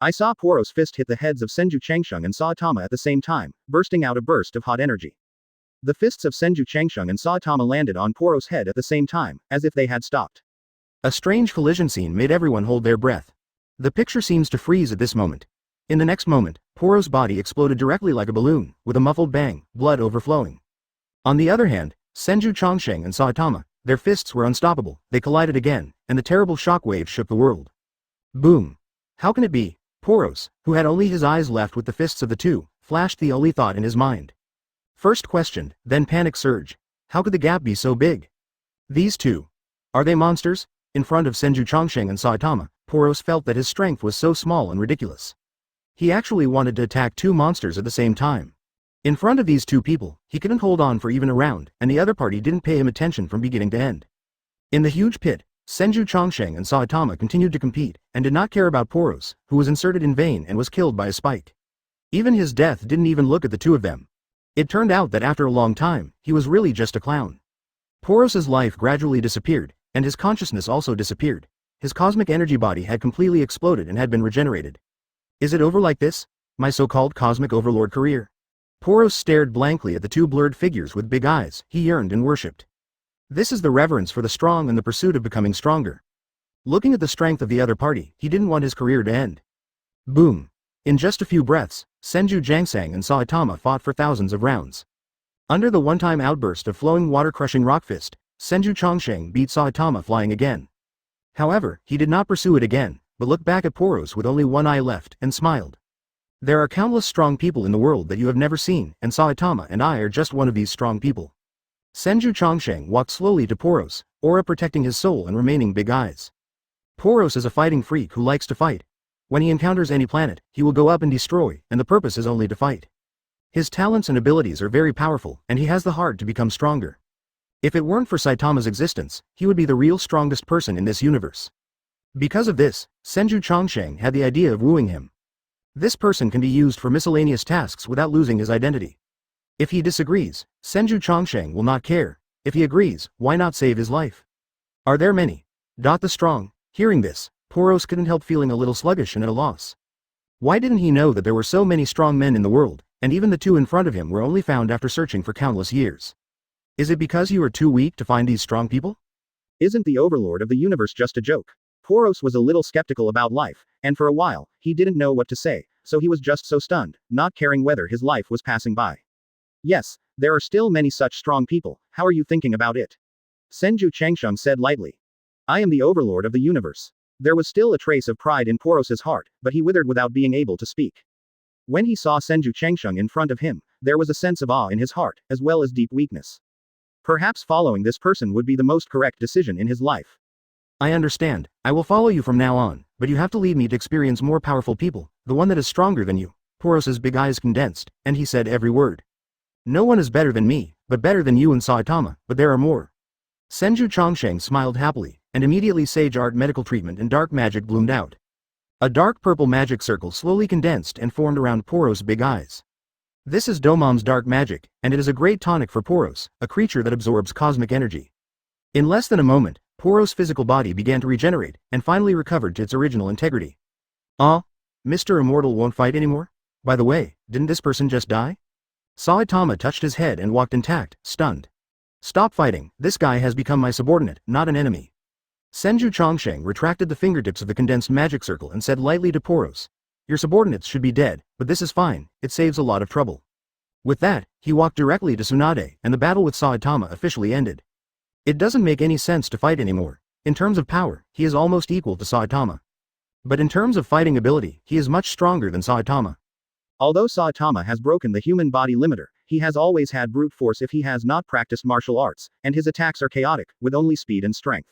A: I saw Poros' fist hit the heads of Senju Changsheng and Saitama at the same time, bursting out a burst of hot energy. The fists of Senju Changsheng and Saitama landed on Poros' head at the same time, as if they had stopped. A strange collision scene made everyone hold their breath. The picture seems to freeze at this moment. In the next moment, Poros' body exploded directly like a balloon, with a muffled bang, blood overflowing. On the other hand, Senju Changsheng and Saitama, their fists were unstoppable, they collided again, and the terrible shockwave shook the world. Boom. How can it be? Poros, who had only his eyes left with the fists of the two, flashed the only thought in his mind. First questioned, then panic surged. How could the gap be so big? These two. Are they monsters? In front of Senju Chongsheng and Saitama, Poros felt that his strength was so small and ridiculous. He actually wanted to attack two monsters at the same time. In front of these two people, he couldn't hold on for even a round, and the other party didn't pay him attention from beginning to end. In the huge pit, Senju Chongsheng and Saitama continued to compete, and did not care about Boros, who was inserted in vain and was killed by a spike. Even his death didn't even look at the two of them. It turned out that after a long time, he was really just a clown. Poros's life gradually disappeared, and his consciousness also disappeared. His cosmic energy body had completely exploded and had been regenerated. Is it over like this? My so-called cosmic overlord career? Boros stared blankly at the two blurred figures with big eyes he yearned and worshipped. This is the reverence for the strong and the pursuit of becoming stronger. Looking at the strength of the other party, he didn't want his career to end. Boom. In just a few breaths, Senju Jangsang and Saitama fought for thousands of rounds. Under the one-time outburst of flowing water-crushing rock fist, Senju Chongsheng beat Saitama flying again. However, he did not pursue it again, but looked back at Boros with only one eye left and smiled. There are countless strong people in the world that you have never seen, and Saitama and I are just one of these strong people. Senju Chongsheng walked slowly to Boros, aura protecting his soul and remaining big eyes. Boros is a fighting freak who likes to fight. When he encounters any planet, he will go up and destroy, and the purpose is only to fight. His talents and abilities are very powerful, and he has the heart to become stronger. If it weren't for Saitama's existence, he would be the real strongest person in this universe. Because of this, Senju Chongsheng had the idea of wooing him. This person can be used for miscellaneous tasks without losing his identity. If he disagrees, Senju Chongsheng will not care. If he agrees, why not save his life? Are there many? The strong. Hearing this, Boros couldn't help feeling a little sluggish and at a loss. Why didn't he know that there were so many strong men in the world, and even the two in front of him were only found after searching for countless years? Is it because you are too weak to find these strong people? Isn't the overlord of the universe just a joke? Boros was a little skeptical about life, and for a while, he didn't know what to say, so he was just so stunned, not caring whether his life was passing by. Yes, there are still many such strong people, how are you thinking about it? Senju Changsheng said lightly. I am the overlord of the universe. There was still a trace of pride in Boros's heart, but he withered without being able to speak. When he saw Senju Changsheng in front of him, there was a sense of awe in his heart, as well as deep weakness. Perhaps following this person would be the most correct decision in his life. I understand, I will follow you from now on, but you have to lead me to experience more powerful people, the one that is stronger than you. Boros's big eyes condensed, and he said every word. No one is better than me, but better than you and Saitama, but there are more. Senju Chongsheng smiled happily, and immediately sage art medical treatment and dark magic bloomed out. A dark purple magic circle slowly condensed and formed around Boros's big eyes. This is Domom's dark magic, and it is a great tonic for Boros, a creature that absorbs cosmic energy. In less than a moment, Boros's physical body began to regenerate, and finally recovered to its original integrity. Mr. Immortal won't fight anymore? By the way, didn't this person just die? Saitama touched his head and walked intact, stunned. Stop fighting, this guy has become my subordinate, not an enemy. Senju Chongsheng retracted the fingertips of the condensed magic circle and said lightly to Boros. Your subordinates should be dead, but this is fine, it saves a lot of trouble. With that, he walked directly to Tsunade, and the battle with Saitama officially ended. It doesn't make any sense to fight anymore. In terms of power, he is almost equal to Saitama. But in terms of fighting ability, he is much stronger than Saitama. Although Saitama has broken the human body limiter, he has always had brute force if he has not practiced martial arts, and his attacks are chaotic, with only speed and strength.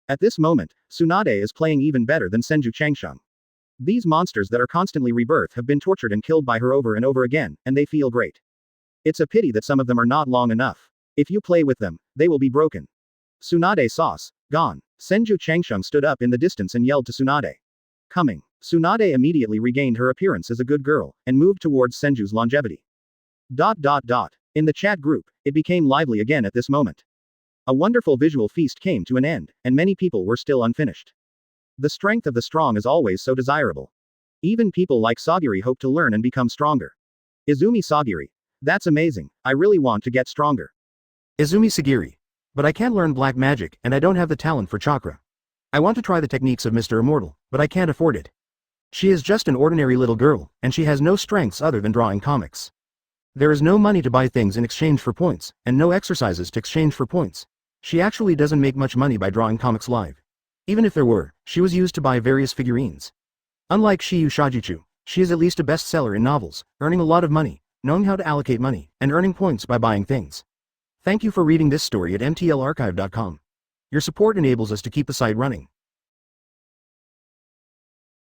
A: At this moment, Tsunade is playing even better than Senju Changsheng. These monsters that are constantly rebirth have been tortured and killed by her over and over again, and they feel great. It's a pity that some of them are not long enough. If you play with them, they will be broken. Tsunade sauce, gone. Senju Changsheng stood up in the distance and yelled to Tsunade. Coming. Tsunade immediately regained her appearance as a good girl, and moved towards Senju's longevity. In the chat group, it became lively again at this moment. A wonderful visual feast came to an end, and many people were still unfinished. The strength of the strong is always so desirable. Even people like Sagiri hope to learn and become stronger. Izumi Sagiri. That's amazing, I really want to get stronger. Izumi Sagiri. But I can't learn black magic, and I don't have the talent for chakra. I want to try the techniques of Mr. Immortal, but I can't afford it. She is just an ordinary little girl, and she has no strengths other than drawing comics. There is no money to buy things in exchange for points, and no exercises to exchange for points. She actually doesn't make much money by drawing comics live. Even if there were, she was used to buy various figurines. Unlike Shiyu Shajichu, she is at least a bestseller in novels, earning a lot of money, knowing how to allocate money, and earning points by buying things. Thank you for reading this story at mtlarchive.com. Your support enables us to keep the site running.